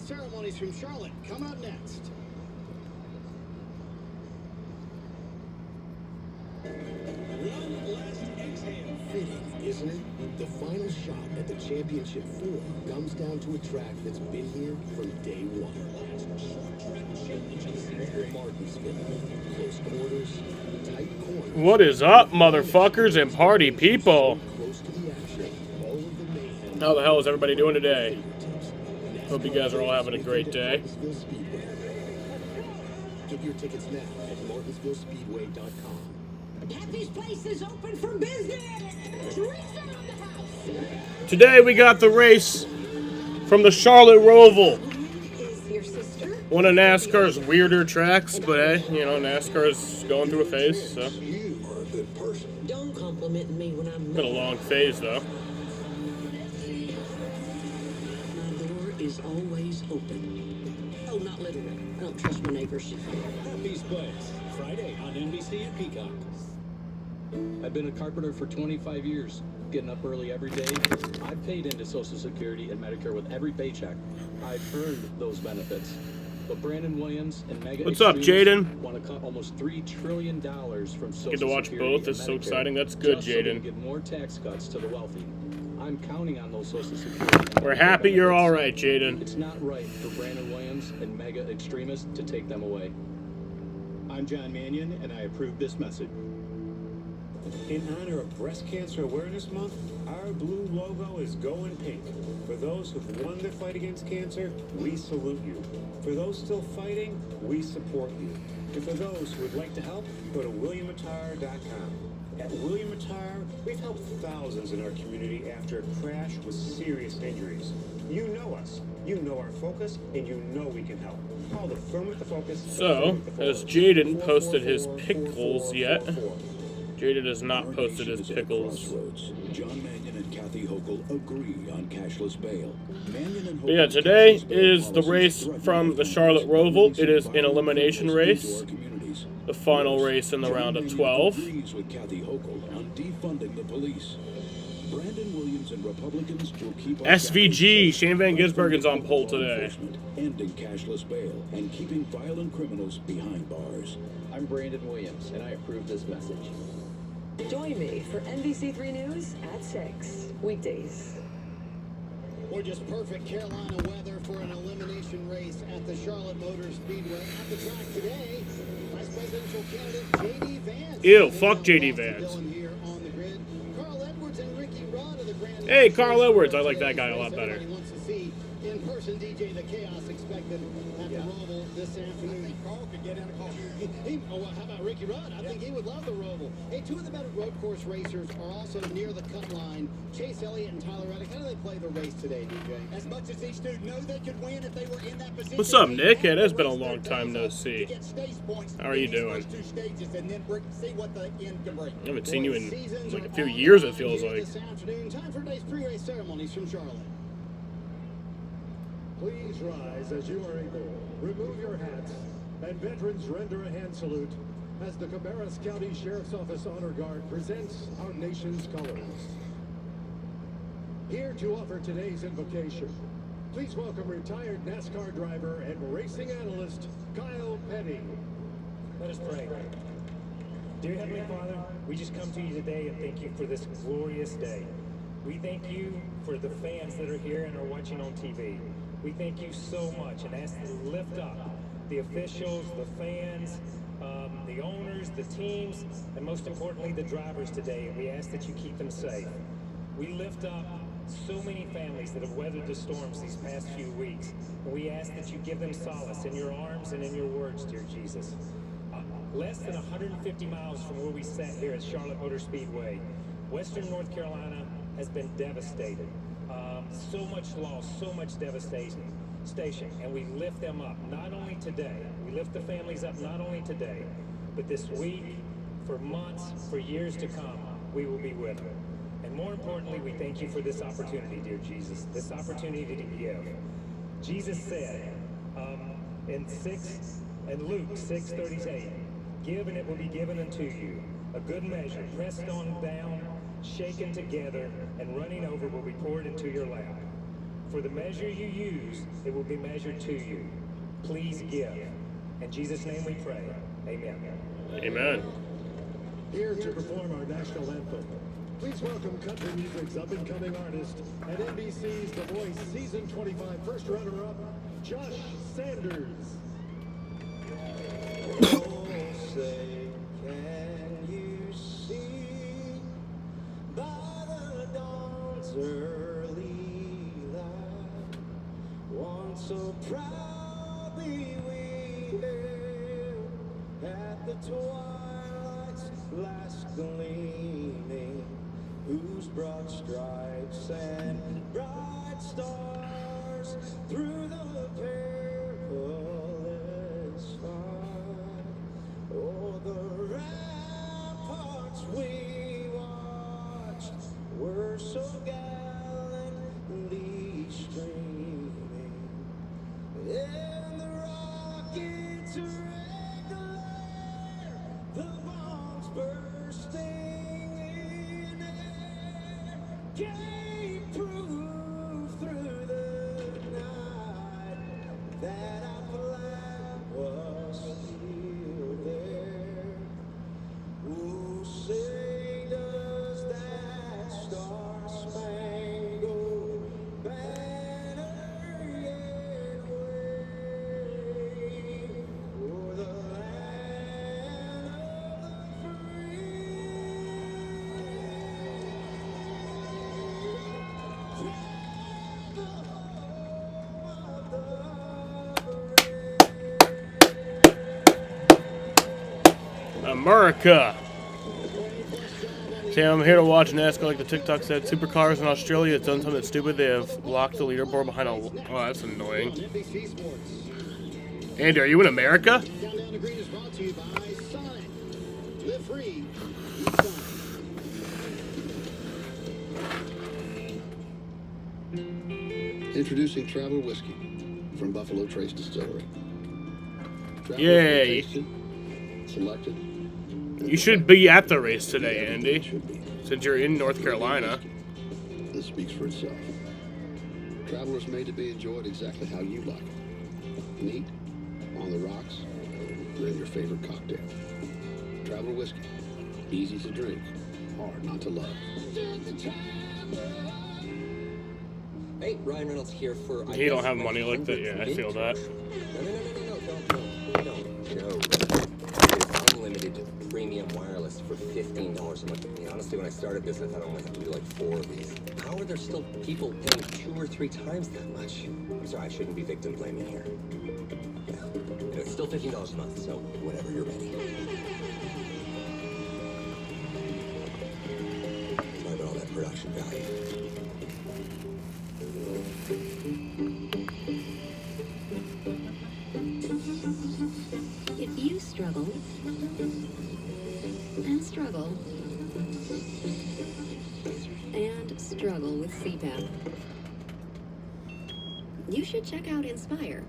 ceremonies from Charlotte come out next. One last exhale. Fitting, isn't it? The final shot at the championship 4 comes down to a track that's been here from day one. Martinsville, close quarters, tight corners. What is up, motherfuckers and party people? How the hell is everybody doing today? Hope you guys are all having a great day. Get your tickets now at martinsvillespeedway.com. Happy's place is open for business. Drinks around the house. Today we got the race from the Charlotte Roval. Is your sister? One of NASCAR's weirder tracks, but hey, you know, NASCAR is going through a phase, so. You are a good person. Don't compliment me when I'm Been a long phase, though. My door is always open. Oh, not literally. I don't trust my neighbors. Happy's Place, Friday on NBC and Peacock. I've been a carpenter for 25 years, getting up early every day. I've paid into Social Security and Medicare with every paycheck. I've earned those benefits. But Brandon Williams and Mega What's up, Jaden? Want to cut almost $3 trillion from Social Security. Get to watch both. It's so exciting. That's good, Jaden. Jaden. Get more tax cuts to the wealthy. I'm counting on those Social Security. We're happy you're all right, Jaden. It's not right for Brandon Williams and mega extremists to take them away. I'm John Mannion, and I approve this message. In honor of Breast Cancer Awareness Month, our blue logo is going pink. For those who've won the fight against cancer, we salute you. For those still fighting, we support you. And for those who would like to help, go to williamattire.com. At William Attire, we've helped thousands in our community after a crash with serious injuries. You know us, you know our focus, and you know we can help. Call the firm with the focus. So, has Jaden posted his pickles yet? Jaden has not posted his pickles. John Mannion and Kathy Hochul agree on cashless bail. But yeah, today is the race from the Charlotte Roval. It is an elimination race. The final race in the round of 12. Agrees with Kathy Hochul on defunding the police. Brandon Williams and Republicans will keep SVG, Shane Van Gisbergen's on pole today. Ending cashless bail and keeping violent criminals behind bars. I'm Brandon Williams, and I approve this message. Join me for NBC3 News at 6, weekdays. Or just perfect Carolina weather for an elimination race at the Charlotte Motor Speedway. At the track today, Vice Presidential candidate J.D. Vance. Ew, fuck J.D. Vance. Here on the grid. Carl Edwards and Ricky Rudd of the Grand Hey, Carl Edwards. I like that guy a lot better. Everybody wants to see in person DJ the Chaos expected at the Roval this afternoon. I think Carl could get in a car. How about Ricky Rudd? I think he would love the Roval. Hey, two of the better road course racers are also near the cut line. Chase Elliott and Tyler Reddick. How do they play the race today, DJ? As much as each dude know they could win if they were in that position. What's up, Nick? It has been a long time no see. How are you doing? I haven't seen you in like a few years, it feels like. This afternoon, time for today's pre-race ceremonies from Charlotte. Please rise as you are able. Remove your hats, and veterans render a hand salute as the Cabarrus County Sheriff's Office Honor Guard presents our nation's colors. Here to offer today's invocation, please welcome retired NASCAR driver and racing analyst, Kyle Petty. Let us pray. Dear Heavenly Father, we just come to you today and thank you for this glorious day. We thank you for the fans that are here and are watching on TV. We thank you so much and ask you to lift up the officials, the fans, the owners, the teams, and most importantly, the drivers today. And we ask that you keep them safe. We lift up so many families that have weathered the storms these past few weeks. And we ask that you give them solace in your arms and in your words, dear Jesus. Less than 150 miles from where we sat here at Charlotte Motor Speedway, Western North Carolina has been devastated. So much loss, so much devastation, and we lift them up, not only today, we lift the families up not only today, but this week, for months, for years to come, we will be with them. And more importantly, we thank you for this opportunity, dear Jesus, this opportunity to give. Jesus said in Luke 6:38, give and it will be given unto you, a good measure, pressed on down, shaken together, and running over will be poured into your lap. For the measure you use, it will be measured to you. Please give. In Jesus' name we pray. Amen. Amen. Here to perform our national anthem. Please welcome country music's up-and-coming artist and NBC's The Voice Season 25 first runner-up, Josh Sanders. Oh, say, can you see by the dawn's early light, once so proudly we hailed at the twilight's last gleaming, whose broad stripes and bright stars through the perilous fight, oh, the ramparts we watched were so gallantly streaming, and the rockets regular, the bombs bursting in air, gave proof through the night that our flag was still there. Oh, say does that star-spangled banner yet wave o'er the land of the free, the home of the brave. America. Sam, I'm here to watch NASCAR like the TikTok said. Supercars in Australia have done something stupid. They have locked the leaderboard behind a... Oh, that's annoying. NBC Sports. Andy, are you in America? Countdown to Green is brought to you by Sonic. Live free. Sonic. Introducing Traveler Whiskey from Buffalo Trace Distillery. Traveler's Yay. tasted, selected. You should be at the race today, Andy, since you're in North Carolina. This speaks for itself. Traveler's made to be enjoyed exactly how you like it. Neat, on the rocks, or in your favorite cocktail. Traveler Whiskey. Easy to drink, hard not to love. Hey, Ryan Reynolds here for... You don't have money like that? Yeah, I feel that. No, Joe. It's unlimited premium wireless for $15 a month. I mean, honestly, when I started this, I thought I only had to do like 4 of these. How are there still people paying 2 or 3 times that much? I'm sorry, I shouldn't be victim blaming here. Yeah. Anyway, it's still $15 a month, so whenever you're ready. Sorry about all that production value. If you struggle and struggle and struggle with CPAP, you should check out Inspire.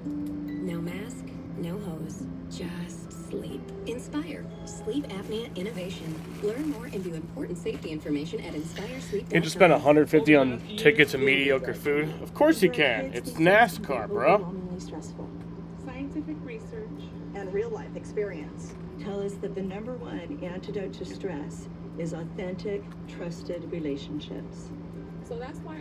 No mask, no hose, just sleep. Inspire, sleep apnea innovation. Learn more and view important safety information at InspireSleep.com. You can just spend $150 on tickets and mediocre food. Of course you can. It's NASCAR, bro. Overwhelmingly stressful. Scientific research and real-life experience tell us that the #1 antidote to stress is authentic, trusted relationships. So that's why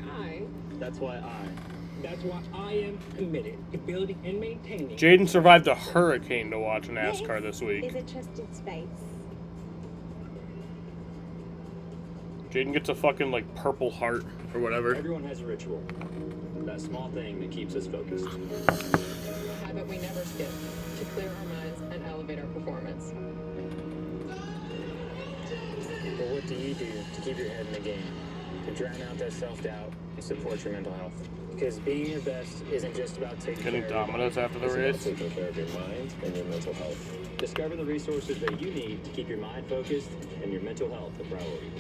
I am committed to building and maintaining. Jaden survived a hurricane to watch NASCAR this week. Is a trusted space. Jaden gets a fucking, like, purple heart or whatever. Everyone has a ritual. That small thing that keeps us focused. a habit we never skip to clear our minds and elevate our performance. But what do you do to keep your head in the game? To drown out that self-doubt and support your mental health? Because being your best isn't just about taking Getting care of your Domino's body. after the It's about race. taking care of your mind and your mental health. Discover the resources that you need to keep your mind focused and your mental health a priority.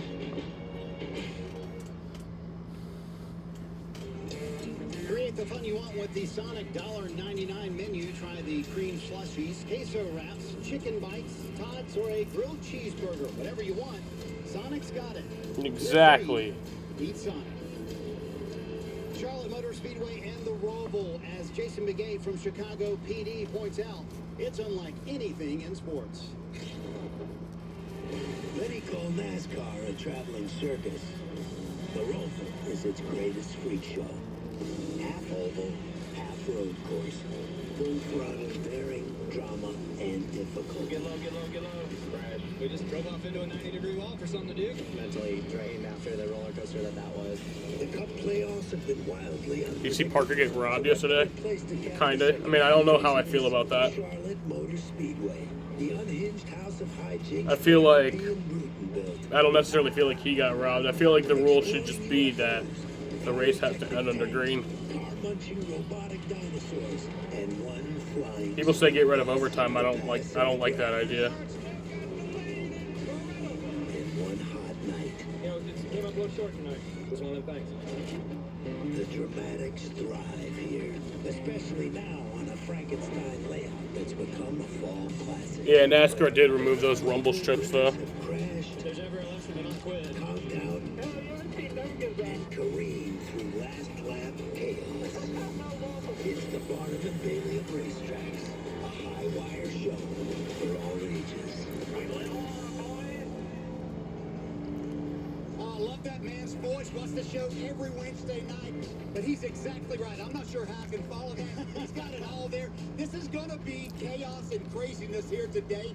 Create the fun you want with the Sonic $1.99 menu. Try the cream slushies, queso wraps, chicken bites, tots, or a grilled cheeseburger. Whatever you want, Sonic's got it. Exactly. Eat Sonic. Charlotte Motor Speedway and the Roval, as Jason McGay from Chicago PD points out, it's unlike anything in sports. Many call NASCAR a traveling circus. The Roval is its greatest freak show. Half oval, half road course. Full throttle daring, drama, and difficulty. Get low, get low, get low. Crash. We just drove off into a 90-degree wall for something to do. Mentally drained after the roller coaster that was. The Cup playoffs have been wildly Did you see Parker get robbed yesterday? Kinda. I mean, I don't know how I feel about that. Charlotte Motor Speedway, the unhinged house of hijinks. I feel like I don't necessarily feel like he got robbed. I feel like the rule should just be that the race has to end under green. People say get rid of overtime. I don't like that idea. You know, it came up a little short tonight. It was one of them things. The dramatics thrive here, especially now on a Frankenstein layout that's become a fall classic. Yeah, NASCAR did remove those rumble strips though. There's ever a lesson in unquit. Conked out and careened through last lap chaos. It's the Barnum Bailey of racetracks, a high wire show for all ages. I love that man's voice. Wants to show every Wednesday night. But he's exactly right. I'm not sure how I can follow that. He's got it all there. This is going to be chaos and craziness here today.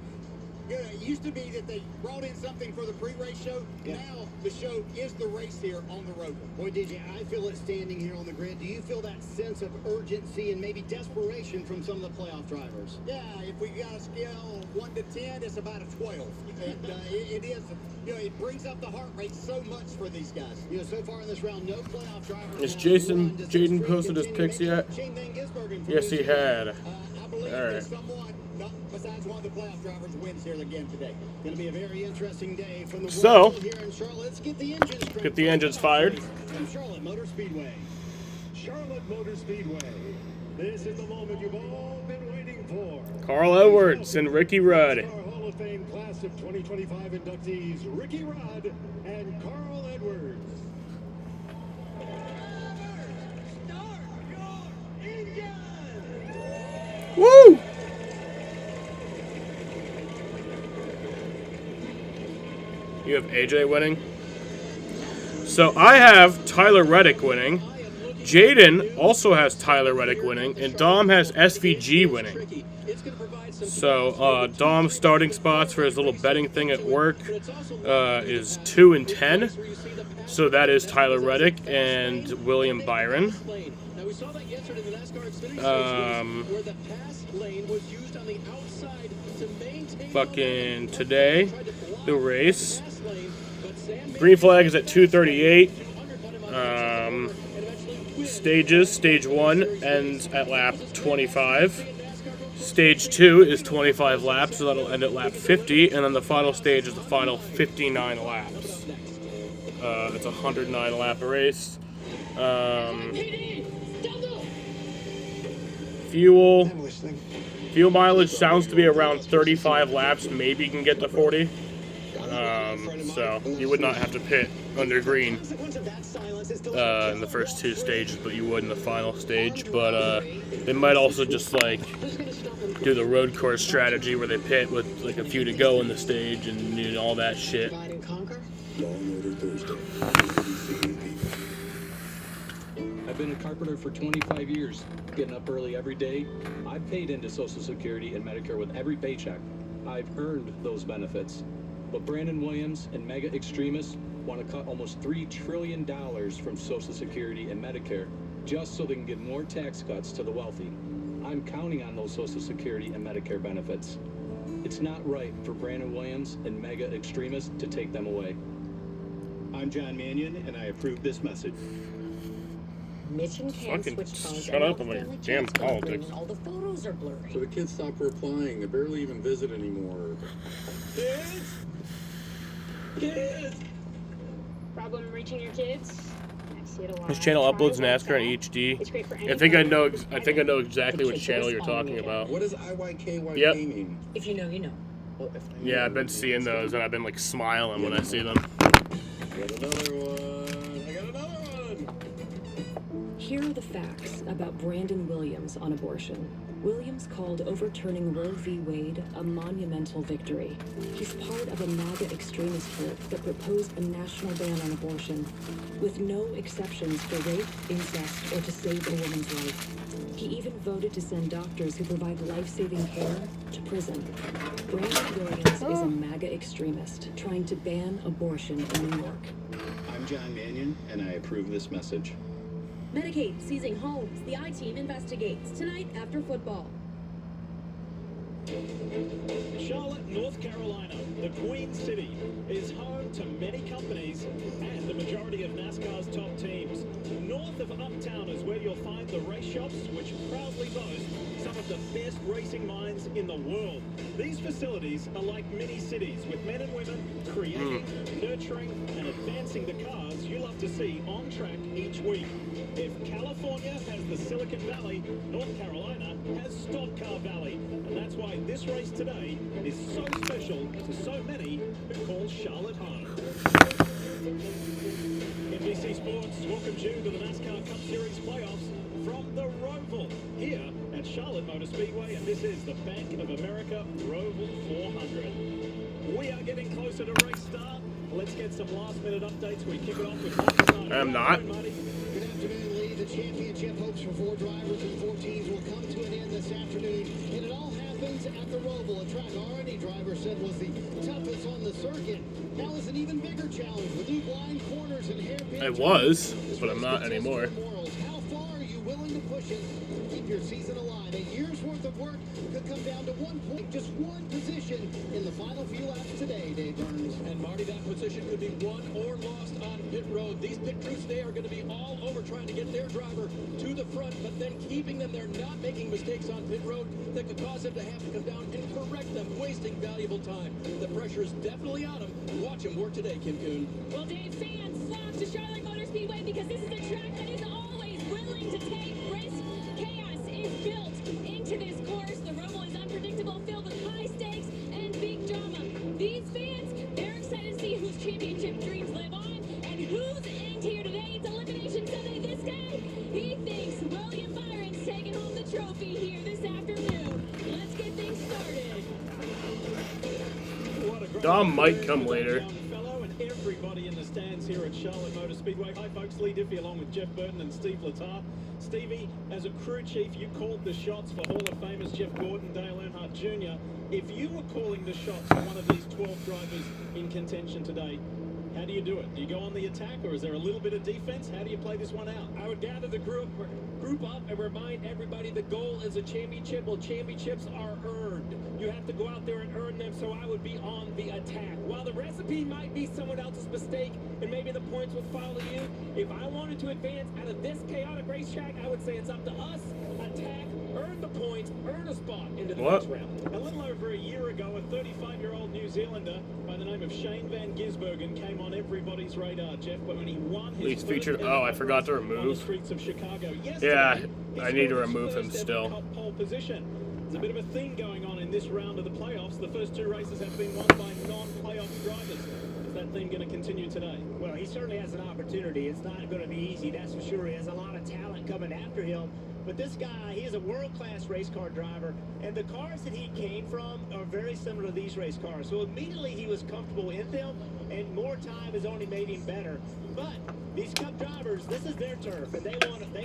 You know, it used to be that they brought in something for the pre-race show. Yeah. Now the show is the race here on the road. Boy, DJ, I feel it standing here on the grid. Do you feel that sense of urgency and maybe desperation from some of the playoff drivers? Yeah, if we got a scale of 1 to 10, it's about a 12. And it is, you know, it brings up the heart rate so much for these guys. You know, so far in this round, no playoff drivers. Has Jaden posted his picks yet? Yes, he had. All right. Besides one of the playoff drivers wins here again today. Going to be a very interesting day from the So, here in Charlotte. Let's get the engines fired. From Charlotte Motor Speedway. Charlotte Motor Speedway. This is the moment you've all been waiting for. Carl Edwards and Ricky Rudd. NASCAR Hall of Fame class of 2025 inductees Ricky Rudd and Carl Edwards. Start your engine! Woo! You have AJ winning. So I have Tyler Reddick winning. Jaden also has Tyler Reddick winning, and Dom has SVG winning. So Dom's starting spots for his little betting thing at work is 2 and 10. So that is Tyler Reddick and William Byron. Fucking today, the race. Green flag is at 2:38. Stages, stage 1 ends at lap 25. Stage 2 is 25 laps, so that'll end at lap 50. And then the final stage is the final 59 laps. It's a 109 lap race. Fuel mileage sounds to be around 35 laps. Maybe you can get to 40. So you would not have to pit under green in the first 2 stages, but you would in the final stage. But they might also just like do the road course strategy where they pit with like a few to go in the stage and you know, all that shit. I've been a carpenter for 25 years, getting up early every day. I've paid into Social Security and Medicare with every paycheck. I've earned those benefits. But Brandon Williams and mega extremists want to cut almost $3 trillion from Social Security and Medicare just so they can give more tax cuts to the wealthy. I'm counting on those Social Security and Medicare benefits. It's not right for Brandon Williams and mega extremists to take them away. I'm John Mannion, and I approve this message. Mitchell can't Fucking switch phones. shut up on my damn politics. All the photos are blurry. So the kids stopped replying. They barely even visit anymore. Kids? Kids! Problem reaching your kids? I see it a lot. This channel uploads NASCAR in HD. I think I know exactly which channel you're talking about. What does IYKYK Yep. mean? If you know, you know. Yeah, I've been seeing those and I've been like smiling when I see them. I got another one. I got another one. Here are the facts about Brandon Williams on abortion. Williams called overturning Roe v. Wade a monumental victory. He's part of a MAGA extremist group that proposed a national ban on abortion, with no exceptions for rape, incest, or to save a woman's life. He even voted to send doctors who provide life-saving care to prison. Brandon Williams is a MAGA extremist trying to ban abortion in New York. I'm John Mannion, and I approve this message. Medicaid seizing homes. The I-Team investigates tonight after football. Charlotte, North Carolina, the Queen City, is home to many companies and the majority of NASCAR's top teams. North of Uptown is where you'll find the race shops, which proudly boast some of the best racing minds in the world. These facilities are like mini cities with men and women creating, nurturing, and advancing the cars you love to see on track each week. If California has the Silicon Valley, North Carolina has Stock Car Valley. And that's why this race today is so special to so many who call Charlotte home. NBC Sports welcomes you to the NASCAR Cup Series playoffs from the Roval here at Charlotte Motor Speedway, and this is the Bank of America Roval 400. We are getting closer to race start. Let's get some last-minute updates. We kick it off with Marty. I'm not. Good afternoon, Lee. The championship hopes for 4 drivers and 4 teams will come to an end this afternoon, and it all happens at the Roval, a track already drivers said was the toughest on the circuit. Now is an even bigger challenge with new blind corners and hairpin. It was, but I'm not anymore. How far are you willing to push it to keep your season alive? A year's worth of work could come down to 1 point, just 1 position in the final few laps today, Dave Burns. And Marty, that position could be won or lost on pit road. These pit crews today are going to be all over trying to get their driver to the front, but then keeping them there, not making mistakes on pit road that could cause them to have to come down and correct them, wasting valuable time. The pressure is definitely on them. Watch him work today, Kim Kuhn. Well, Dave, fans flock to Charlotte Motor Speedway because this is a track that is always willing to take risks. Chaos is built into this course. The Roval is unpredictable, filled with high stakes and big drama. These fans, they're excited to see whose championship dreams live on and who's end here today. It's Elimination Sunday. This guy, he thinks William Byron's taking home the trophy here this afternoon. Let's get things started. Dom might come later. Everybody in the stands here at Charlotte Motor Speedway. Hi folks, Lee Diffie along with Jeff Burton and Steve Letarte. Stevie, as a crew chief, you called the shots for Hall of Famers Jeff Gordon, Dale Earnhardt Jr. If you were calling the shots for one of these 12 drivers in contention today, how do you do it? Do you go on the attack, or is there a little bit of defense? How do you play this one out? I would gather the group up and remind everybody the goal is a championship. Well, championships are earned. You have to go out there and earn them, so I would be on the attack. While the recipe might be someone else's mistake, and maybe the points will follow you, if I wanted to advance out of this chaotic racetrack, I would say it's up to us. Attack, earn the points, earn a spot into the next round. A little over a year ago, a 35-year-old New Zealander by the name of Shane Van Gisbergen came on everybody's radar, Jeff, but when he won his Least featured. Oh, I forgot to remove. streets of Chicago Yeah, I need to remove him still. Pole position. There's a bit of a theme going on in this round of the playoffs. The first 2 races have been won by non-playoff drivers. Is that theme going to continue today? Well, he certainly has an opportunity. It's not going to be easy, that's for sure. He has a lot of talent coming after him. But this guy, he is a world-class race car driver, and the cars that he came from are very similar to these race cars. So immediately he was comfortable in them, and more time has only made him better. But these Cup drivers, this is their turf, and they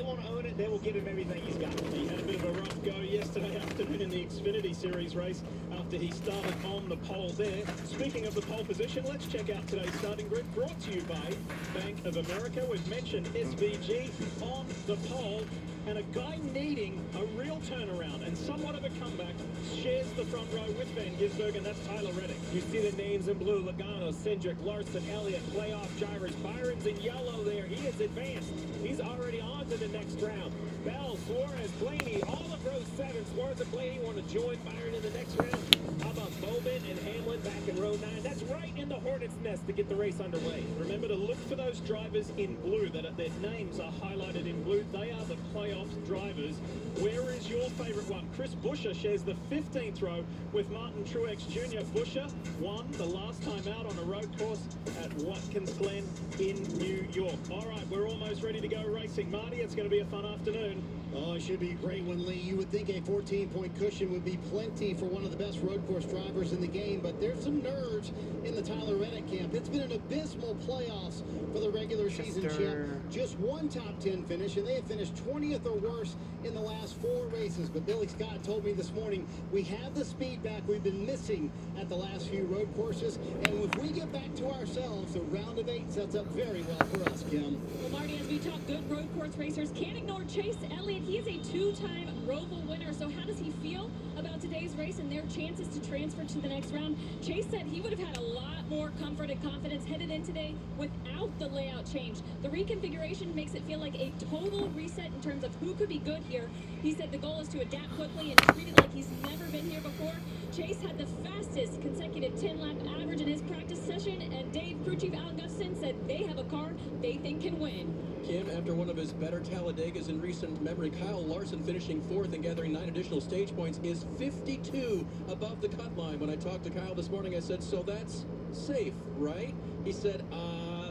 want to own it. They will give him everything he's got. He had a bit of a rough go yesterday afternoon in the Xfinity Series race after he started on the pole there. Speaking of the pole position, let's check out today's starting grid, brought to you by Bank of America. We've mentioned SVG on the pole. And a guy needing a real turnaround and somewhat of a comeback shares the front row with Van Gisbergen. That's Tyler Reddick. You see the names in blue: Logano, Cindric, Larson, Elliott, playoff drivers. Byron's in yellow there. He is advanced. He's already on to the next round. Bell Suarez, Blaney, all of row 7. Suarez and Blaney want to join Byron in the next round. How about Bowman and Hamlin back in row 9? That's right in the hornet's nest to get the race underway. Remember to look for those drivers in blue, that their names are highlighted in blue. They are the playoffs drivers. Where is your favorite one? Chris Buescher shares the 15th row with Martin Truex Jr. Buescher won the last time out on a road course at Watkins Glen in New York. All right, we're almost ready to go racing. Marty, it's going to be a fun afternoon. Oh, it should be a great one, Lee. You would think a 14-point cushion would be plenty for one of the best road course drivers in the game, but there's some nerves in the Tyler Reddick camp. It's been an abysmal playoffs for the regular season champ. Just one top 10 finish, and they have finished 20th or worse in the last 4 races. But Billy Scott told me this morning, we have the speed back we've been missing at the last few road courses, and if we get back to ourselves, the round of 8 sets up very well for us, Kim. Well, Marty, as we talk good road course racers, can't ignore Chase Elliott. He is a 2-time Roval winner, so how does he feel about today's race and their chances to transfer to the next round? Chase said he would have had a lot more comfort and confidence headed in today without the layout change. The reconfiguration makes it feel like a total reset in terms of who could be good here. He said the goal is to adapt quickly and treat it like he's never been here before. Chase had the fastest consecutive 10-lap average in his practice session, and Dave crew chief Al Gustafson said they have a car they think can win. Kim, after one of his better Talladegas in recent memory, Kyle Larson finishing 4th and gathering 9 additional stage points is 52 above the cut line. When I talked to Kyle this morning, I said, so that's safe, right? He said,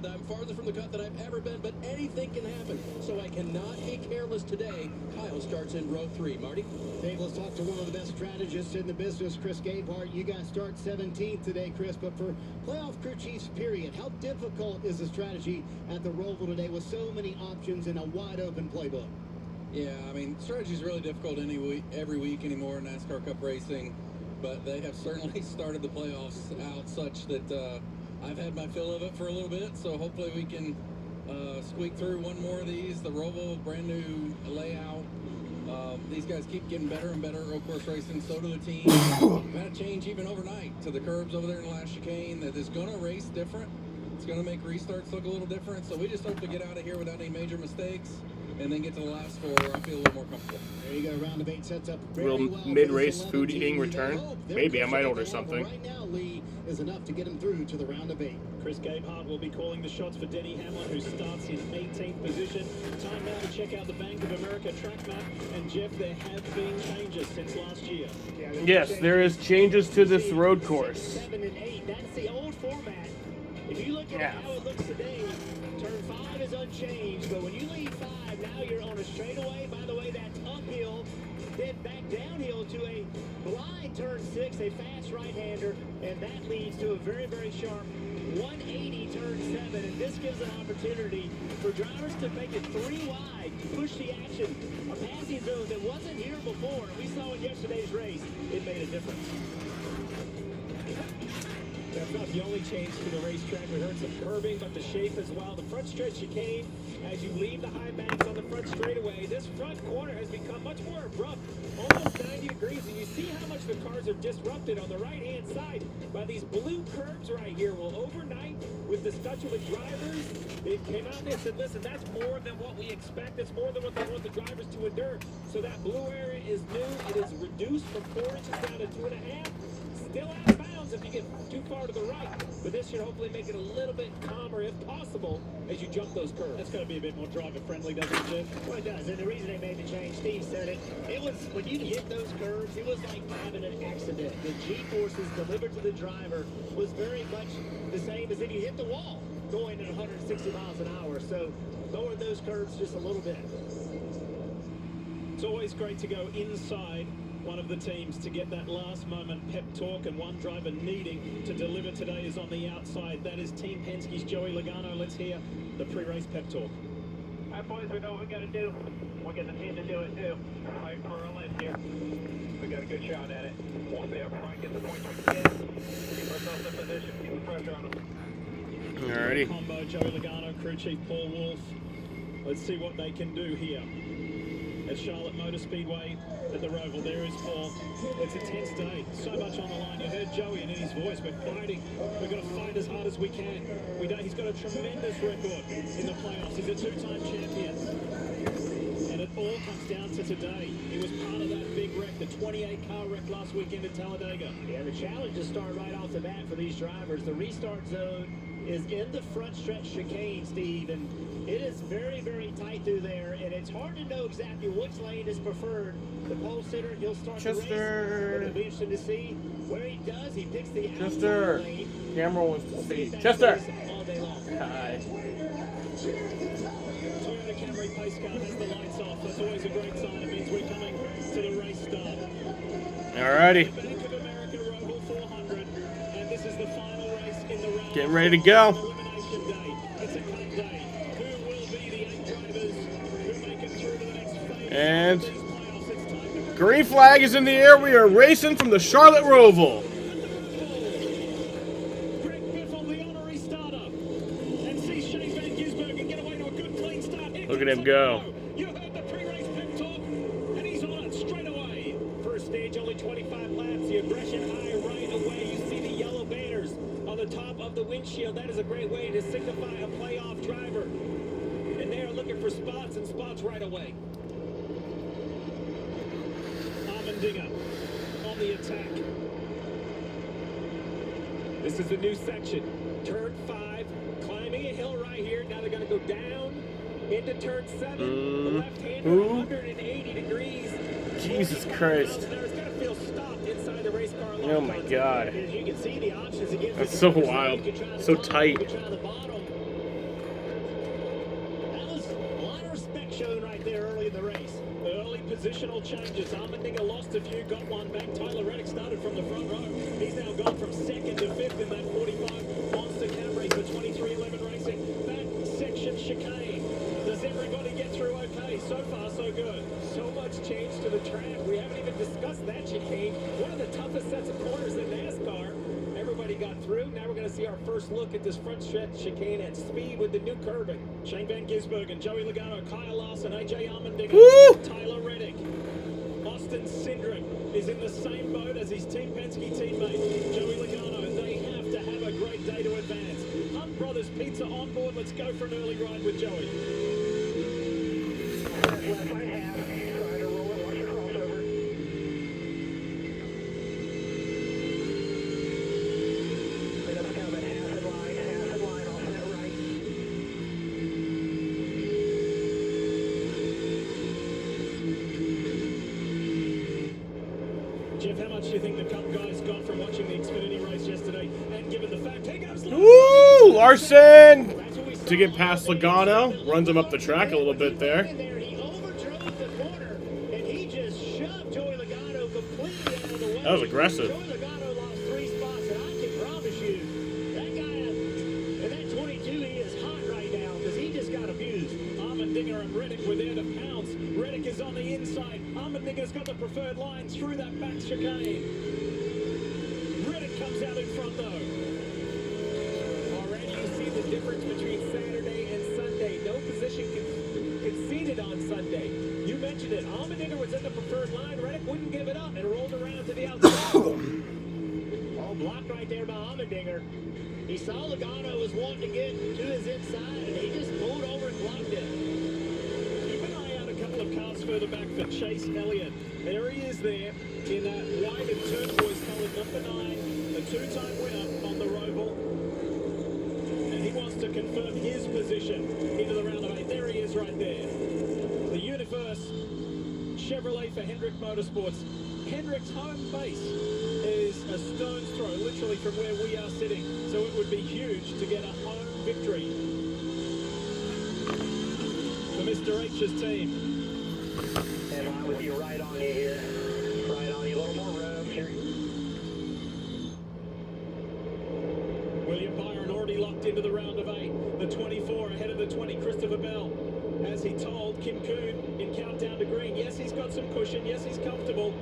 I'm farther from the cut than I've ever been, but anything can happen. So I cannot be careless today. Kyle starts in row 3. Marty? Dave, let's talk to one of the best strategists in the business, Chris Gabehart. You guys start 17th today, Chris, but for playoff crew chiefs, period, how difficult is the strategy at the Roval today with so many options and a wide-open playbook? Yeah, I mean, strategy is really difficult every week anymore in NASCAR Cup racing, but they have certainly started the playoffs out such that I've had my fill of it for a little bit, so hopefully we can squeak through one more of these. The Roval, brand new layout. These guys keep getting better and better at road course racing. So do the team. Had a change even overnight to the curbs over there in the last chicane that is going to race different. It's going to make restarts look a little different. So we just hope to get out of here without any major mistakes and then get to the last 4 where I feel a little more comfortable. There you go. Round of 8 sets up Real very well mid-race food eating return. Maybe I might order something. Right now, Lee is enough to get him through to the round of 8. Chris Gabehart will be calling the shots for Denny Hamlin, who starts in 18th position. Time now to check out the Bank of America track map. And Jeff, there have been changes since last year. Yes, there is changes to this road course. 7 and 8. That's the old format. If you look at how it looks today, turn 5 is unchanged, but when you leave 5, now you're on a straightaway. By the way, that's uphill, then back downhill to a blind turn 6, a fast right-hander, and that leads to a very, very sharp 180 turn 7, and this gives an opportunity for drivers to make it 3 wide, push the action, a passing zone that wasn't here before. We saw in yesterday's race, it made a difference. That's not the only change to the racetrack. We heard some curbing, but the shape as well. The front stretch chicane, as you leave the high banks on the front straightaway, this front corner has become much more abrupt, almost 90 degrees, and you see how much the cars are disrupted on the right-hand side by these blue curbs right here. Well, overnight, with discussion with drivers, they came out and they said, listen, that's more than what we expect. It's more than what they want the drivers to endure. So that blue area is new. It is reduced from 4 inches down to 2.5. Still out of bounds if you get too far to the right, but this should hopefully make it a little bit calmer, if possible, as you jump those curves. That's got to be a bit more driver-friendly, doesn't it, Jeff? Well, it does, and the reason they made the change, Steve said it, it was, when you hit those curves, it was like having an accident. The G-forces delivered to the driver was very much the same as if you hit the wall going at 160 miles an hour, so lower those curves just a little bit. It's always great to go inside one of the teams to get that last moment pep talk, and one driver needing to deliver today is on the outside. That is Team Penske's Joey Logano. Let's hear the pre-race pep talk. All right, boys, we know what we got to do. We'll get the team to do it, too. Fight for a list here. We got a good shot at it. We'll stay up front, get the points we can get. Keep ourselves in position, keep the pressure on them. Alrighty. Combo, Joey Logano, crew chief Paul Wolf. Let's see what they can do here at Charlotte Motor Speedway at the Roval. There is Paul. It's a tense day. So much on the line. You heard Joey, and in his voice, we're fighting. We're going to fight as hard as we can. He's got a tremendous record in the playoffs. He's a 2-time champion. And at all comes down to today. He was part of that big wreck, the 28-car wreck last weekend at Talladega. Yeah, the challenge to start right off the bat for these drivers. The restart zone is in the front stretch chicane, Steve, and it is very, very tight through there, and it's hard to know exactly which lane is preferred. The pole sitter, he'll start the race, but it'll be interesting to see where he does. He picks the outside lane. Camera wants to see. Chester! All day long. Hi. Toyota Camry pace car has the lights off. That's always a great sign. It means we're coming to the race start. Alrighty. Bank of America Roval 400, and this is the final race in the round. Getting ready to go. Elimination day. It's a cut day. Who will be the 8 drivers who make it through to the next phase? And green flag is in the air. We are racing from the Charlotte Roval. Look at him go. You heard the pre-race pep talk, and he's on it straight away. First stage, only 25 laps. The aggression high right away. You see the yellow banners on the top of the windshield. That is a great way to signify a playoff driver. And they are looking for spots and spots right away. Allmendinger on the attack. This is the new section. Turn 5, climbing a hill right here. Now they're going to go down into turn 7. The left-hander 180 degrees. Jesus Christ. Oh my God. That's so wild. So tight. That was a lot of respect shown right there early in the race. Early positional changes. Allmendinger lost a few, got one back. Tyler Reddick started from the front row. He's now gone from 2nd to 5th in that 45 Monster Camry for 2311 Racing. That section chicane. Does everybody get through okay? So far, so good. So much change to the track. We haven't even discussed that chicane. One of the toughest sets of corners in NASCAR. Everybody got through. Now we're going to see our first look at this front stretch chicane at speed with the new curbing. Shane Van Gisbergen, Joey Logano, Kyle Larson, AJ Allmendinger, Tyler Reddick. Austin Cindric is in the same boat as his Team Penske teammate, Joey Logano. They have to have a great day to advance. Hunt Brothers Pizza on board. Let's go for an early ride with Joey. Left right half. Try to roll it. Watch your crossover. Right up coming. Half in line. Off that right. Jeff, how much do you think the Cup guys got from watching the Xfinity race yesterday? And given the fact, here goes Woo! Larson! To get past Logano. Runs him up the track a little bit there. That was aggressive. Joey Logano lost 3 spots, and I can promise you, that guy in that 22, he is hot right now because he just got abused. Allmendinger and Reddick were there to pounce. Reddick is on the inside. Allmendinger's got the preferred line through that back chicane. Reddick comes out in front, though. Already you see the difference between Saturday and Sunday. No position conceded on Sunday. You mentioned it. Allmendinger was in the preferred line. Reddick wouldn't give it up and rolled around to the outside. All blocked right there by Allmendinger. He saw Logano was wanting to get to his inside, and he just pulled over and blocked it. Keep an eye out a couple of cars further back for Chase Elliott. There he is there in that white and turquoise colored number 9, a 2-time winner on the Roval. And he wants to confirm his position into the round of 8. There he is right there. The Universe Chevrolet for Hendrick Motorsports. Hendrick's home base is a stone's throw, literally from where we are sitting. So it would be huge to get a home victory for Mr. H's team. And I would be right on you here. Right on you. A little more room here. William Byron already locked into the round of 8. The 24 ahead of the 20, Christopher Bell. As he told Kim Kuhn in Countdown to Green, yes, he's got some cushion, yes, he's comfortable,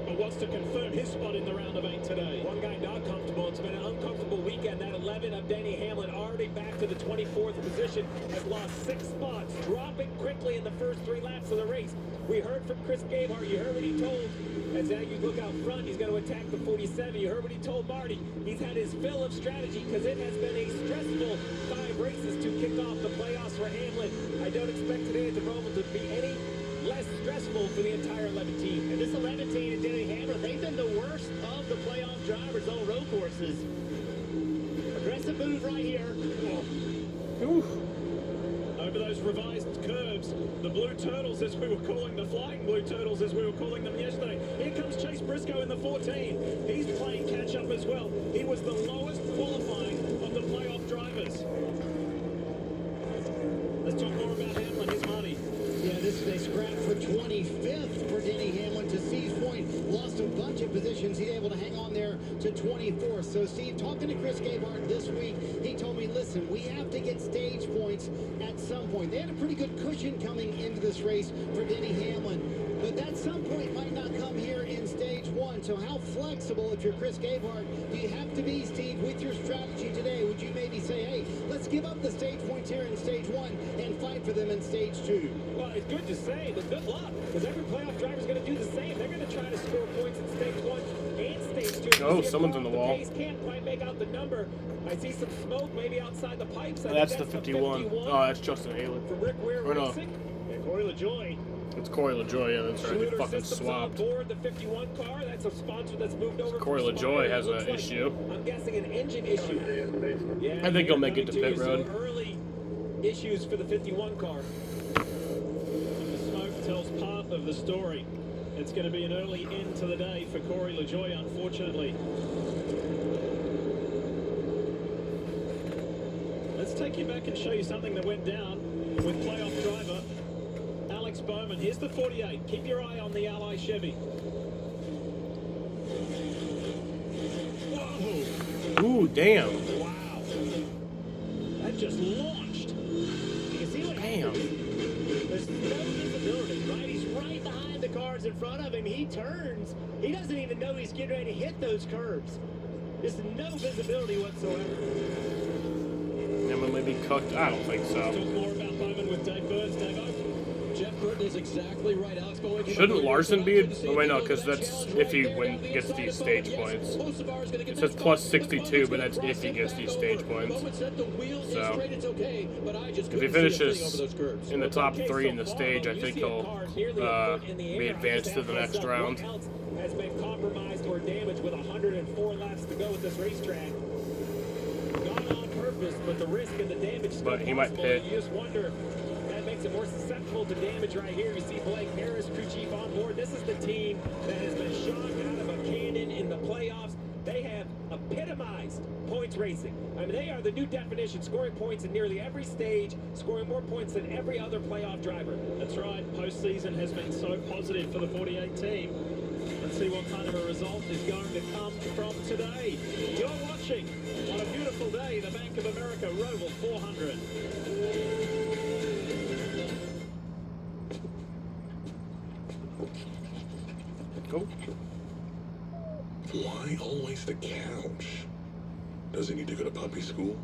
but wants to confirm his spot in the round of 8 today. One guy not comfortable. It's been an uncomfortable weekend. That 11 of Denny Hamlin already back to the 24th position, has lost 6 spots, dropping quickly in the first 3 laps of the race. We heard from Chris Gabehart. You heard what he told. As now you look out front, he's going to attack the 47. You heard what he told Marty. He's had his fill of strategy because it has been a stressful 5 races to kick off the playoffs for Hamlin. I don't expect today at the Roval to be any less stressful for the entire 11 team. And this 11 team and Denny Hammer, they've been the worst of the playoff drivers on road courses. Aggressive move right here. Over those revised curbs, the Blue Turtles, as we were calling the Flying Blue Turtles, as we were calling them yesterday. Here comes Chase Briscoe in the 14. He's playing catch-up as well. He was the lowest qualifying of the playoff drivers. Let's talk more about Hamlin, his money. Yeah, this is a scrap for 25th for Denny Hamlin to Steve's point. Lost a bunch of positions. He's able to hang on there to 24th. So, Steve, talking to Chris Gabehart this week, he told me, listen, we have to get stage points at some point. They had a pretty good cushion coming into this race for Denny Hamlin. But that some point might not come here in stage one. So how flexible, if you're Chris Gabehart, do you have to be, Steve, with your strategy today? Would you maybe say, hey, let's give up the stage points here in stage one and fight for them in stage two? Well, it's good to say, but good luck, because every playoff driver's going to do the same. They're going to try to score points in stage one and stage two. Oh, someone's on the wall. Pace can't quite make out the number. I see some smoke maybe outside the pipes. That's the 51. Oh, that's Justin Haley. For Rick Ware Or no. Racing and Corey LaJoy. It's Corey LaJoy, yeah, that's right. They fucking swapped. Aboard the 51 car. That's a sponsor that's moved over. Corey LaJoy has an issue. I'm guessing an engine issue. Yeah, I think he'll make it to pit road. Some early issues for the 51 car. The smoke tells part of the story. It's going to be an early end to the day for Corey LaJoy, unfortunately. Let's take you back and show you something that went down with playoff driver Alex Bowman. Here's the 48. Keep your eye on the Ally Chevy. Whoa! Ooh, damn. Wow. That just launched. You can see what Damn. There's no visibility, right? He's right behind the cars in front of him. He turns. He doesn't even know he's getting ready to hit those curbs. There's no visibility whatsoever. Hamlin may be cooked. I don't think Let's so. talk more about Bowman with Dave Burns. Dave, Jeff Burton is exactly right. Alex going. Shouldn't Larson be? Oh, wait, no, because that's if he gets these stage points. It says plus 62, but that's if he gets these stage points. So, if he finishes in the top 3 in the stage, I think he'll be advanced to the next round. Has been compromised or damaged with 104 laps to go with this racetrack. Not on purpose, but the risk and the damage. But he might pit. You just wonder. That makes it more susceptible to damage right here. You see Blake Harris, crew chief on board. This is the team that has been shot out of a cannon in the playoffs. They have epitomized points racing. I mean, they are the new definition, scoring points in nearly every stage, scoring more points than every other playoff driver. That's right. Postseason has been so positive for the 48 team. Let's see what kind of a result is going to come from today. You're watching on a beautiful day, the Bank of America Roval 400. Go. Why always the couch? Does he need to go to puppy school?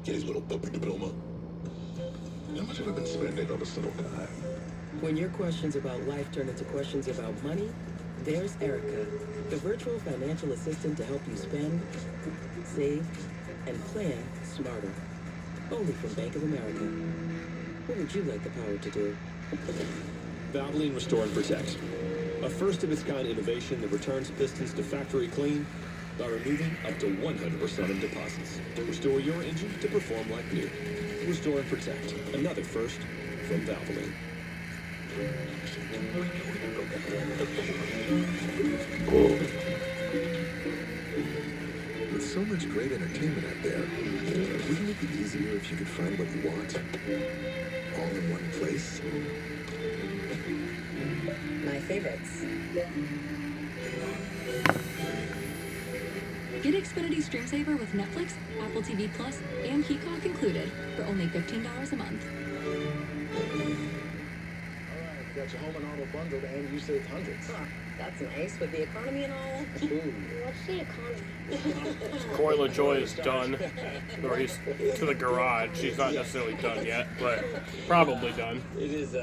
Get his little puppy diploma? How much have I been spending on this little guy? When your questions about life turn into questions about money, there's Erica, the virtual financial assistant to help you spend, save, and plan smarter. Only from Bank of America. What would you like the power to do? Valvoline Restore and Protect. A first-of-its-kind innovation that returns pistons to factory clean by removing up to 100% of deposits. Restore your engine to perform like new. Restore and Protect. Another first from Valvoline. With so much great entertainment out there, wouldn't it be easier if you could find what you want all in one place? My favorites. Get Xfinity Stream Saver with Netflix, Apple TV Plus, and Peacock included for only $15 a month. Got your home and auto bundled and you saved hundreds. Huh, that's nice with the economy and all. What's the economy? Corey LaJoy is done, or he's to the garage. He's not necessarily done yet, but probably done. It is,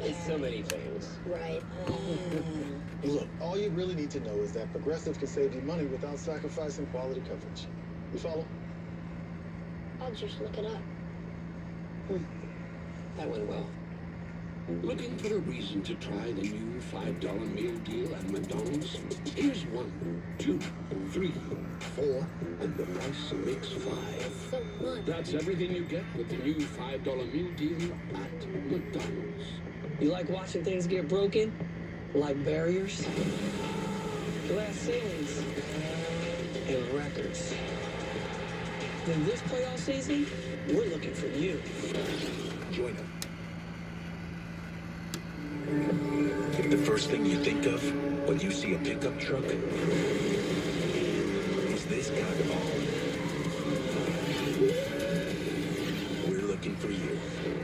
it's so many things. Right. Look, all you really need to know is that Progressive can save you money without sacrificing quality coverage. You follow? I'll just look it up. That went well. Looking for a reason to try the new $5 meal deal at McDonald's? Here's 1, 2, 3, 4, and the price makes 5. That's everything you get with the new $5 meal deal at McDonald's. You like watching things get broken? Like barriers? Glass ceilings? And records? Then this playoff season, we're looking for you. Join us. If the first thing you think of when you see a pickup truck is this kind of all, we're looking for you.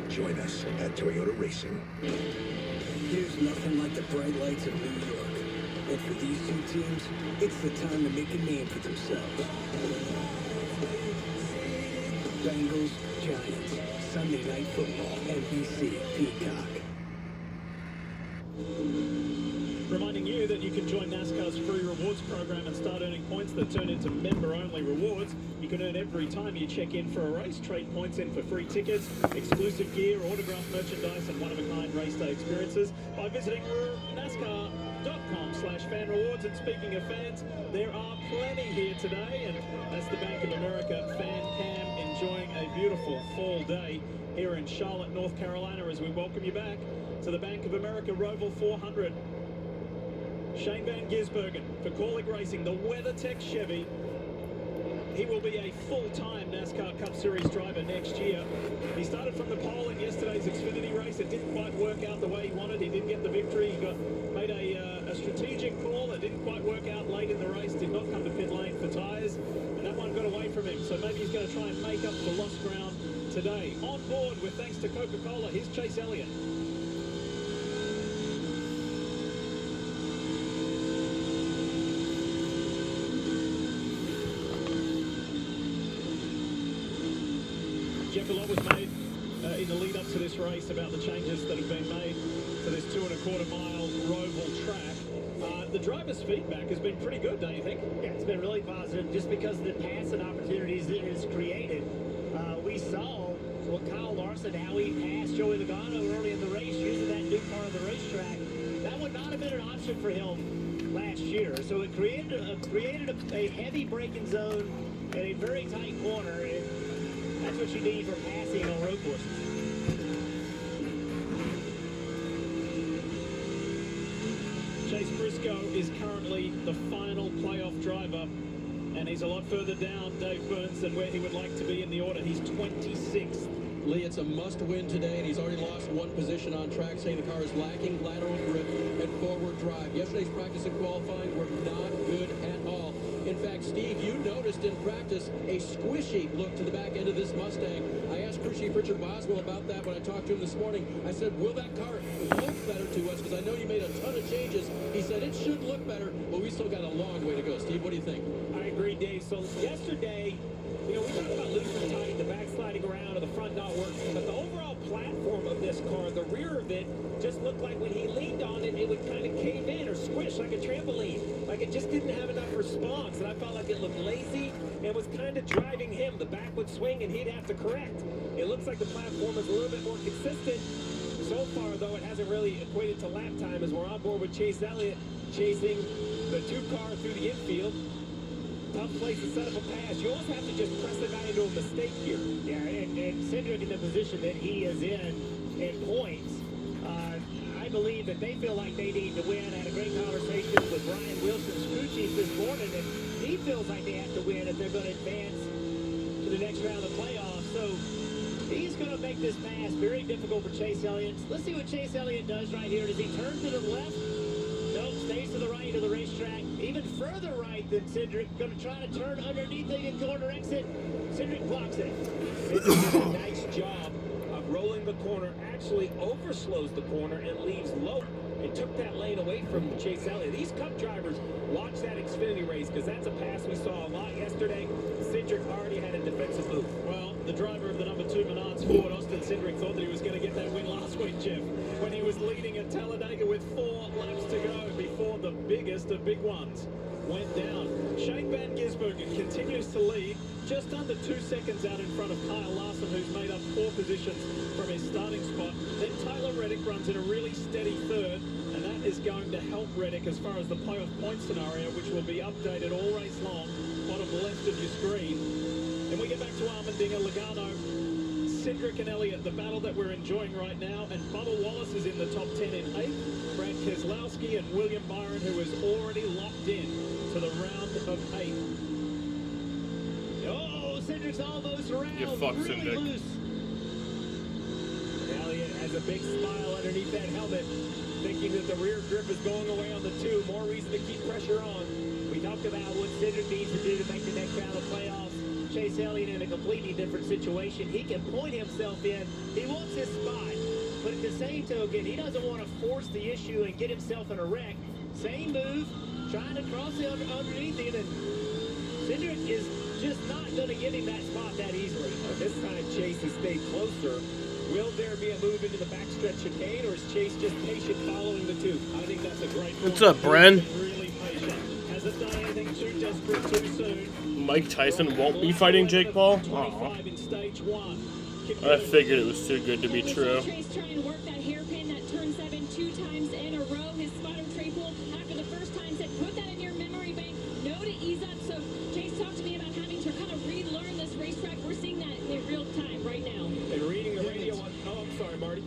Join us at Toyota Racing. There's nothing like the bright lights of New York. And for these two teams, it's the time to make a name for themselves. Bengals, Giants, Sunday Night Football, NBC, Peacock. Reminding you that you can join NASCAR's free rewards program and start earning points that turn into member-only rewards. You can earn every time you check in for a race, trade points in for free tickets, exclusive gear, autographed merchandise, and one-of-a-kind race day experiences by visiting NASCAR.com/fan rewards. And speaking of fans, there are plenty here today, and that's the Bank of America fan cam enjoying a beautiful fall day here in Charlotte, North Carolina, as we welcome you back to the Bank of America Roval 400. Shane Van Gisbergen for Corlick Racing, the WeatherTech Chevy. He will be a full-time NASCAR Cup Series driver next year. He started from the pole in yesterday's Xfinity race. It didn't quite work out the way he wanted. He didn't get the victory. He made a strategic call. It didn't quite work out late in the race. Did not come to pit lane for tyres. And that one got away from him. So maybe he's going to try and make up for lost ground today. On board with thanks to Coca-Cola, here's Chase Elliott. A lot was made in the lead up to this race about the changes that have been made to this 2.25 mile Roval track. The driver's feedback has been pretty good, don't you think? Yeah, it's been really positive just because of the passing opportunities it has created. We saw Kyle Larson, how he passed Joey Logano early in the race using that new part of the racetrack. That would not have been an option for him last year. So it created a heavy braking zone and a very tight corner. That's what you need for passing on road courses. Chase Briscoe is currently the final playoff driver, and he's a lot further down Dave Burns than where he would like to be in the order. He's 26th. Lee, it's a must-win today, and he's already lost one position on track, saying the car is lacking lateral grip and forward drive. Yesterday's practice and qualifying were not good at all. In fact, Steve, you noticed in practice a squishy look to the back end of this Mustang. I asked crew chief Richard Boswell about that when I talked to him this morning. I said, will that car look better to us? Because I know you made a ton of changes. He said it should look better, but we still got a long way to go. Steve, what do you think? I agree, Dave. So yesterday, we talked about losing tight, the back sliding around, or the front not working, but the overall platform of this car, the rear of it, just looked like when he leaned on it, it would kind of cave in or squish like a trampoline. Like it just didn't have enough response, and I felt like it looked lazy and was kind of driving him. The back would swing, and he'd have to correct. It looks like the platform is a little bit more consistent. So far, though, it hasn't really equated to lap time as we're on board with Chase Elliott chasing the two car through the infield. Tough place to set up a pass. You almost have to just press the guy into a mistake here. Yeah, and Cindric in the position that he is in points, I believe that they feel like they need to win. I had a great conversation with Brian Wilson's crew chief this morning, and he feels like they have to win if they're going to advance to the next round of the playoffs. So he's going to make this pass very difficult for Chase Elliott. Let's see what Chase Elliott does right here. Does he turn to the left? Nope, stays to the right of the racetrack. Even further right than Cindric. Going to try to turn underneath the corner exit. Cindric blocks it. Cindric did a nice job of rolling the corner, actually overslows the corner and leaves low. It took that lane away from Chase Elliott. These Cup drivers watch that Xfinity race because that's a pass we saw a lot yesterday. Cindric already had a defensive move. Well, the driver of the number 2 Menards Ford, Austin Cindric, thought that he was going to get that win last week, Jeff, when he was leading at Talladega with 4 laps to go before the biggest of big ones. went down. Shane Van Gisbergen continues to lead, just under 2 seconds out in front of Kyle Larson, who's made up 4 positions from his starting spot. Then Tyler Reddick runs in a really steady third, and that is going to help Reddick as far as the playoff point scenario, which will be updated all race long, bottom left of your screen. Then we get back to Armendinger, Logano, Cindric and Elliott, the battle that we're enjoying right now, and Bubba Wallace is in the top 10 in 8th. Brad Keselowski and William Byron, who is already locked in to the round of 8. Oh, Cindric's almost around. You fuck really Cindric. loose. Elliott has a big smile underneath that helmet, thinking that the rear grip is going away on the 2. More reason to keep pressure on. We talked about what Cindric needs to do to make the next round of playoffs. Chase Elliott in a completely different situation. He can point himself in. He wants his spot. But at the same token, he doesn't want to force the issue and get himself in a wreck. Same move, trying to cross it underneath him, and Cindric is just not going to give him that spot that easily. This time Chase has stayed closer. Will there be a move into the backstretch chicane, or is Chase just patient following the 2? I think that's a great point. What's up, Bren? Really patient. Hasn't done anything too desperate too soon. Mike Tyson won't be fighting Jake Paul? Aw. I figured it was too good to be true. Chase trying to work that hairpin, that turn 7 2 times in a row. His spot on triple after the first time said, put that in your memory bank. No to ease up. So Chase talked to me about having to kind of relearn this racetrack. We're seeing that in real time right now. And reading the radio on... Oh, I'm sorry, Marty.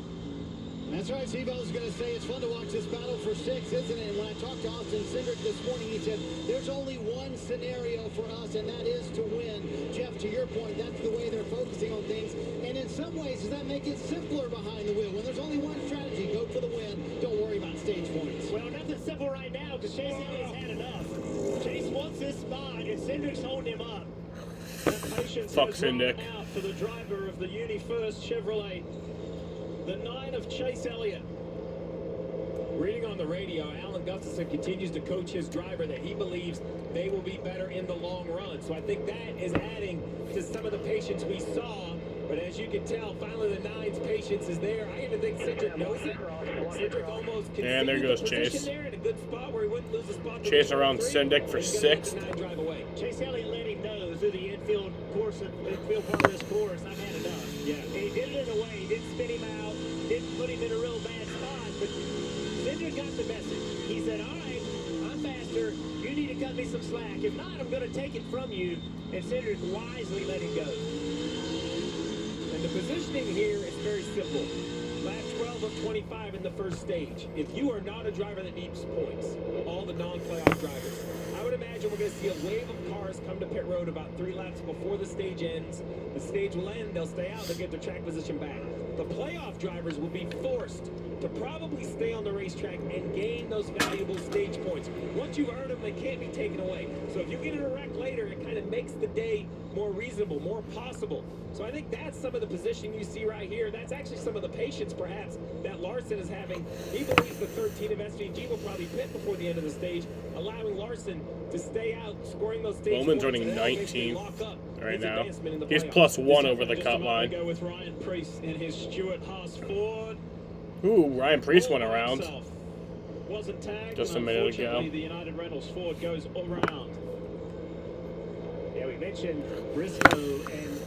That's right, Steve. I was going to say it's fun to watch this battle for 6, isn't it? And when I talked to Austin Cindric this morning, he said there's only one scenario for us, and that is to win. Jeff, to your point, that's the way they're focusing on things. And in some ways, does that make it simpler behind the wheel? When there's only one strategy, go for the win. Don't worry about stage points. Well, nothing simple right now because Chase Elliott's had enough. Chase wants his spot, and Cindric's holding him up. Fuck Cindric. Out for the driver of the Uni First Chevrolet. The 9 of Chase Elliott. Reading on the radio, Alan Gustafson continues to coach his driver that he believes they will be better in the long run. So I think that is adding to some of the patience we saw. But as you can tell, finally the 9's patience is there. I even think Cindric knows it. Cindric almost and there goes Chase. there in a good spot where he wouldn't lose a spot. Chase around Cindric for 6th. Chase Elliott let him know through the infield course, infield part of this course, I've had enough. Yeah. And he did it in a way. He didn't spin him out, didn't put him in a real bad spot, but Cindric got the message. He said, all right, I'm faster. You need to cut me some slack. If not, I'm going to take it from you. And Cindric wisely let him go. And the positioning here is very simple. Lap 12 of 25 in the first stage. If you are not a driver that needs points, all the non-playoff drivers, I would imagine we're going to see a wave of cars come to pit road about 3 laps before the stage ends. The stage will end, they'll stay out, they'll get their track position back. The playoff drivers will be forced to probably stay on the racetrack and gain those valuable stage points. Once you've earned them, they can't be taken away. So if you get in a wreck later, it kind of makes the day more reasonable, more possible. So I think that's some of the positioning you see right here. That's actually some of the patience, perhaps, that Larson is having. He believes the 13 of SVG will probably pit before the end of the stage, allowing Larson to stay out, scoring those stage Bowman's points. running 19th right now. He's +1 over the cut line. Go with Ryan Preece in his Stewart Haas Ford. Ooh, Ryan Preece went around Wasn't tagged, just a minute ago. The United Rentals Ford goes all around. Yeah, we mentioned Briscoe and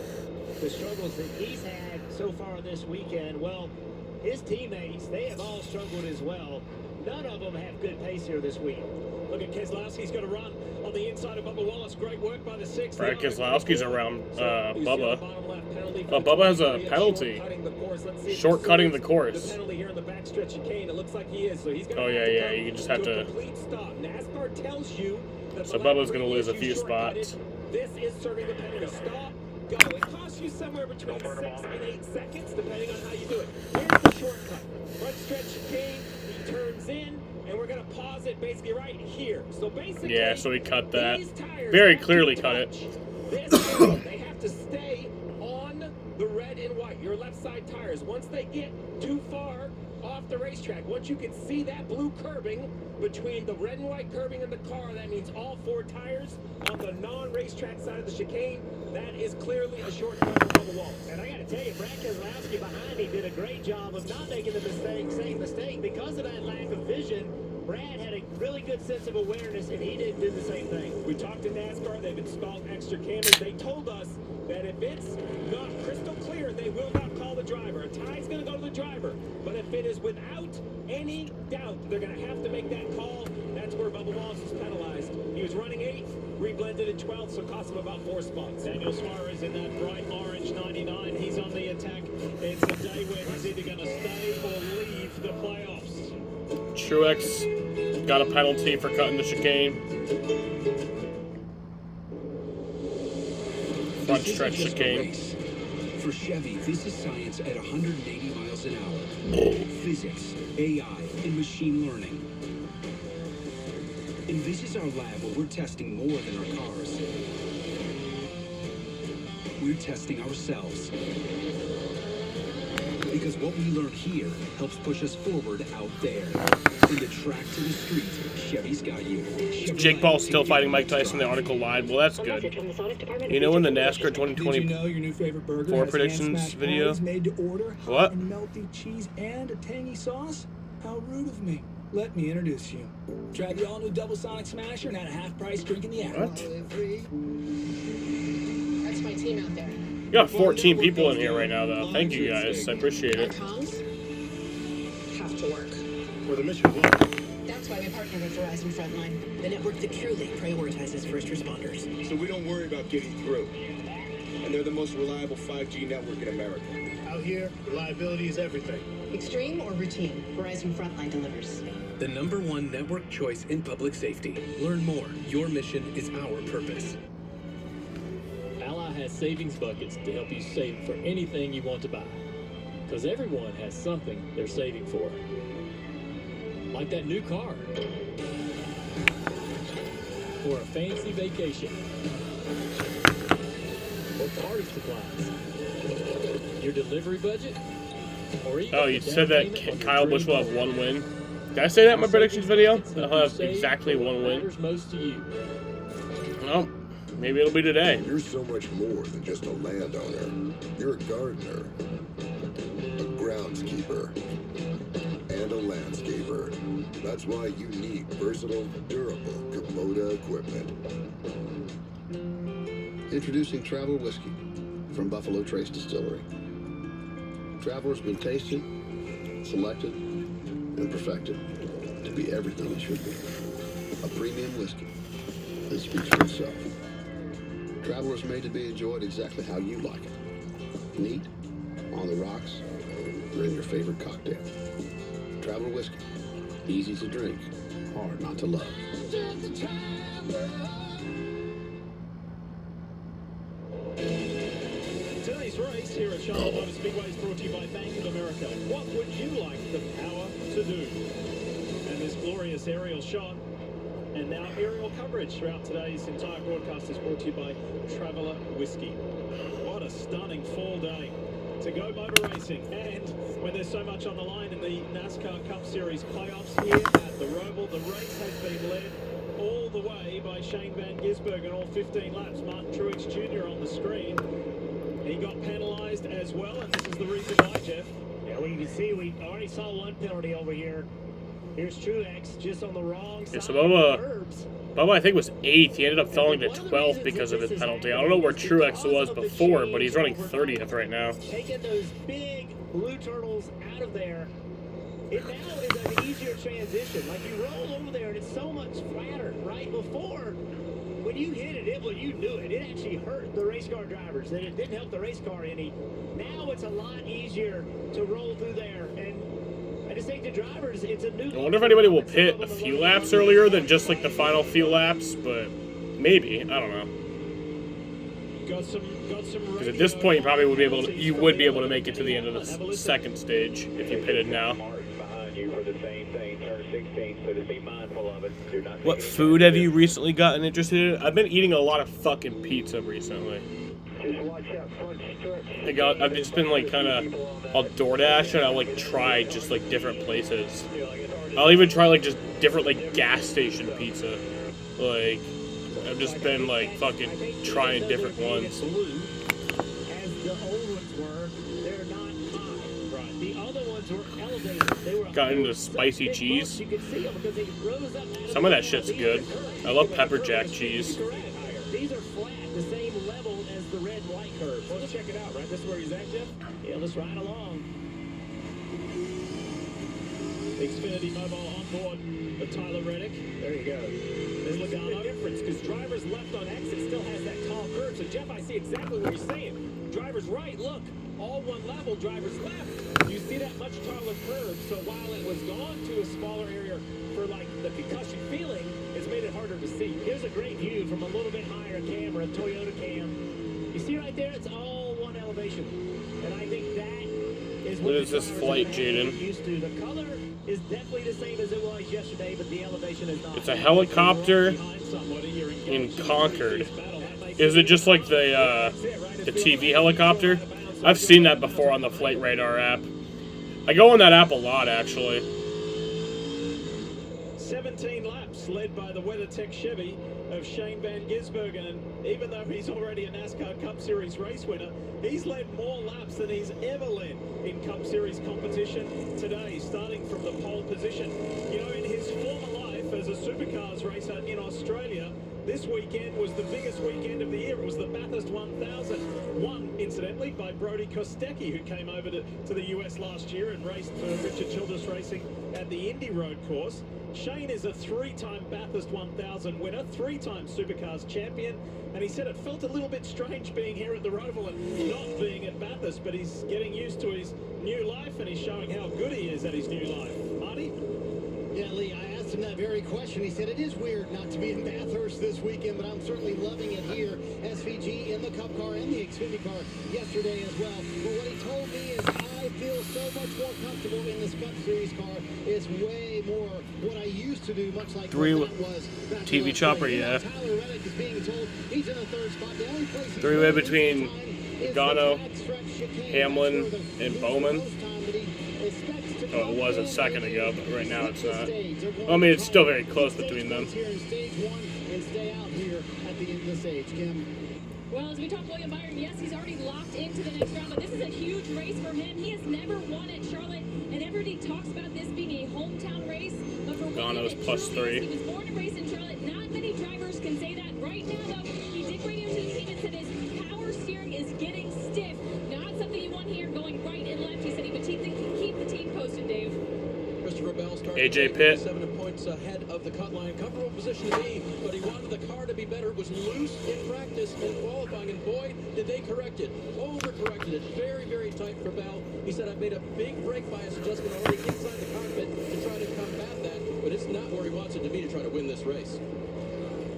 the struggles that he's had so far this weekend. Well, his teammates, they have all struggled as well. None of them have good pace here this week. Look at Keselowski's going to run on the inside of Bubba Wallace. Great work by the 6th. Brad Keselowski's around Bubba. But Bubba has a penalty. Short-cutting the course. The penalty here in the backstretch chicane. It looks like he is. So he's going oh, yeah. You just have to... complete stop. NASCAR tells you that so Bubba's going to lose a few spots. This is serving the penalty. Stop. Go. It costs you somewhere between 6 and 8 seconds, depending on how you do it. Here's the shortcut. Front stretch chicane. He turns in. And we're going to pause it basically right here. So basically, yeah, so he cut that. Very clearly cut it. They have to stay on the red and white, your left side tires. Once they get too far off the racetrack, once you can see that blue curbing between the red and white curbing and the car, that means all 4 tires on the non-racetrack side of the chicane. That is clearly a shortcut for the wall. And I got to tell you, Brad Keselowski behind him did a great job of not making the same mistake because of that lack of vision. Brad had a really good sense of awareness, and he didn't do the same thing. We talked to NASCAR. They've installed extra cameras. They told us that if it's not crystal clear, they will not call the driver. A tie's going to go to the driver. But if it is without any doubt, they're going to have to make that call. That's where Bubba Wallace is penalized. He was running 8th, reblended in 12th, so cost him about 4 spots. Daniel Suarez in that bright orange 99. He's on the attack. It's a day where he's either going to stay or leave the playoffs. Truex got a penalty for cutting the chicane. Front stretch chicane. For Chevy, this is science at 180 miles an hour. Physics, AI, and machine learning. And this is our lab where we're testing more than our cars. We're testing ourselves. Because what we learn here helps push us forward out there. From the track to the street, Chevy's got you. Jake Paul's still fighting Mike Tyson. The article lied. Well, that's good. You know, in the NASCAR 2024 predictions video? Made to order, What? And melty cheese and a tangy sauce? How rude of me. Let me introduce you. Try the all-new Double Sonic Smasher and at a half-price drink in the app. What? That's my team out there. You got 14 people in here right now, though. Thank you, guys. I appreciate it. Comms have to work. For the mission. That's why we partner with Verizon Frontline, the network that truly prioritizes first responders. So we don't worry about getting through. And they're the most reliable 5G network in America. Out here, reliability is everything. Extreme or routine, Verizon Frontline delivers. The #1 network choice in public safety. Learn more. Your mission is our purpose. Ally has savings buckets to help you save for anything you want to buy. Because everyone has something they're saving for. Like that new car. Or a fancy vacation. Or party supplies. Your delivery budget. Or even Oh, you said that Kyle Busch will have 1 win. Did I say that in my predictions video? He'll have exactly 1 win. matters most to you. Well, maybe it'll be today. You're so much more than just a landowner. You're a gardener, a groundskeeper, and a landscaper. That's why you need versatile, durable Kubota equipment. Introducing Traveler Whiskey from Buffalo Trace Distillery. Traveler's been tasted, selected, and perfected to be everything it should be. A premium whiskey that speaks for itself. Traveler's made to be enjoyed exactly how you like it. Neat, on the rocks, or in your favorite cocktail. Traveler Whiskey. Easy to drink, hard not to love. Today's race here at Charlotte Motor Speedway is brought to you by Bank of America. What would you like the power to do? And this glorious aerial shot and now aerial coverage throughout today's entire broadcast is brought to you by Traveler Whiskey. What a stunning fall day to go motor racing, and when there's so much on the line in the NASCAR Cup Series playoffs here at the Roval, the race has been led all the way by Shane Van Gisbergen, all 15 laps. Martin Truex Jr. on the screen. He got penalized as well, and this is the reason why, Jeff. Yeah, well, you can see we already saw one penalty over here. Here's Truex just on the wrong side. Yeah, so Bubba, I think, was 8th. He ended up falling to 12th because of his penalty. I don't know where Truex was before, but he's running 30th right now. Taking those big blue turtles out of there, it now is an easier transition. Like, you roll over there and it's so much flatter, right? Before, when you hit it, well, you knew it. It actually hurt the race car drivers, and it didn't help the race car any. Now it's a lot easier to roll through there, and I just think the drivers, it's a new... I wonder if anybody will pit a few laps earlier than just like the final few laps, but maybe. I don't know. Because at this point, you would be able to make it to the end of the second stage if you pitted now. What food have you recently gotten interested in? I've been eating a lot of fucking pizza recently. I've just been like kind of I'll DoorDash and I'll like try just like different places. I'll even try like just different like gas station pizza. Like I've just been like fucking trying different ones. As the old ones were, they're not hot. Right. The other ones cards were elevated. They were Got into spicy big cheese. bumps. You could see them because they rose up out Some of that shit's good. I love pepper jack cheese. These are flat, the same level as the red and white curves. Well, let's check it out, right? This is where he's at, Jeff? Yeah, let's ride along. Xfinity Mobile on board of Tyler Reddick. There you go. There's Logano. Difference because driver's left on exit still has that tall curve. So Jeff, I see exactly what you're saying. Driver's right, look, all one level. Driver's left. You see that much taller curve. So while it was gone to a smaller area for like the concussion feeling, it's made it harder to see. Here's a great view from a little bit higher camera, Toyota cam. You see right there, it's all one elevation. And I think that is what What is this flight, Jaden? used to. The color is definitely the same as it was yesterday, but the elevation is not. It's a helicopter in Concord. Is it just like the TV helicopter? I've seen that before on the Flight Radar app. I go on that app a lot, actually. 17 laps led by the WeatherTech Chevy of Shane Van Gisbergen, and even though he's already a NASCAR Cup Series race winner, he's led more laps than he's ever led in Cup Series competition today, starting from the pole position. You know, in his former life as a supercars racer in Australia, this weekend was the biggest weekend of the year. It was the Bathurst 1000, won, incidentally, by Brody Kostecki, who came over to the US last year and raced for Richard Childress Racing at the Indy Road course. Shane is a three-time Bathurst 1000 winner, three-time Supercars champion, and he said it felt a little bit strange being here at the Roval and not being at Bathurst, but he's getting used to his new life and he's showing how good he is at his new life. Marty? Yeah, Lee, I asked him that very question. He said, it is weird not to be in Bathurst this weekend, but I'm certainly loving it here. SVG in the Cup car and the Xfinity car yesterday as well. But what he told me is, I feel so much more comfortable in this Cup Series car. It's way more what I used to do, much like Three what that was back TV last chopper, night. yeah. Tyler Reddick is being told he's in the third spot. The only place he's Three-way going between is Logano, the backstretch chicane. Hamlin, That's where the and least Bowman. most time that he expects to Oh, it was a come in. second ago, but right now it's not. I mean, it's still very close between them. Here in stage one and stay out here at the end of the stage, Kim. Well, as we talk William Byron, yes, he's already locked into the next round, but this is a huge race for him. He has never won at Charlotte, and everybody talks about this being a hometown race. But for Logano's William, plus it truly is. 3. He was born and raised in Charlotte. Not many drivers can say that. Right now, though, he did bring him to the team and said his power steering is getting stiff. Not something you want here going right and left. He said he would keep the team posted, Dave. Christopher Bell started AJ Pitt. 7 points ahead of the cut line. Comfortable position to be, but he wanted the car to be better. It was loose in practice and qualifying, and boy, did they correct it. Overcorrected it. Very, very tight for Bell. He said, I've made a big brake bias adjustment already inside the cockpit to try to combat that, but it's not where he wants it to be to try to win this race.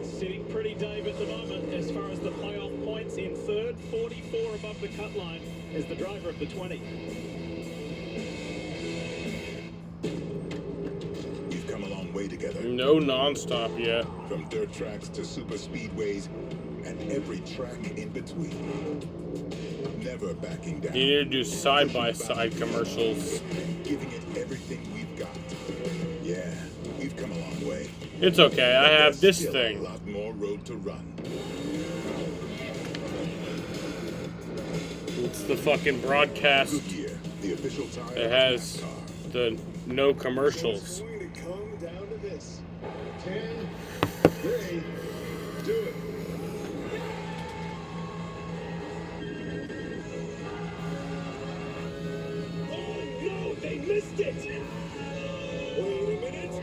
Sitting pretty, Dave, at the moment as far as the playoff points in third, 44 above the cut line as the driver of the 20. We've come a long way together. No non-stop yet. From dirt tracks to super speedways and every track in between. Never backing down. You need to do side-by-side commercials. Giving it everything we've got. Yeah, we've come a long way. It's okay, I have this Still thing. a lot more road to run. It's the fucking broadcast. Goodyear, the official tire It has the no commercials. It's going to come down to this. 10, 3, do it. Oh, no, they missed it! Wait a minute.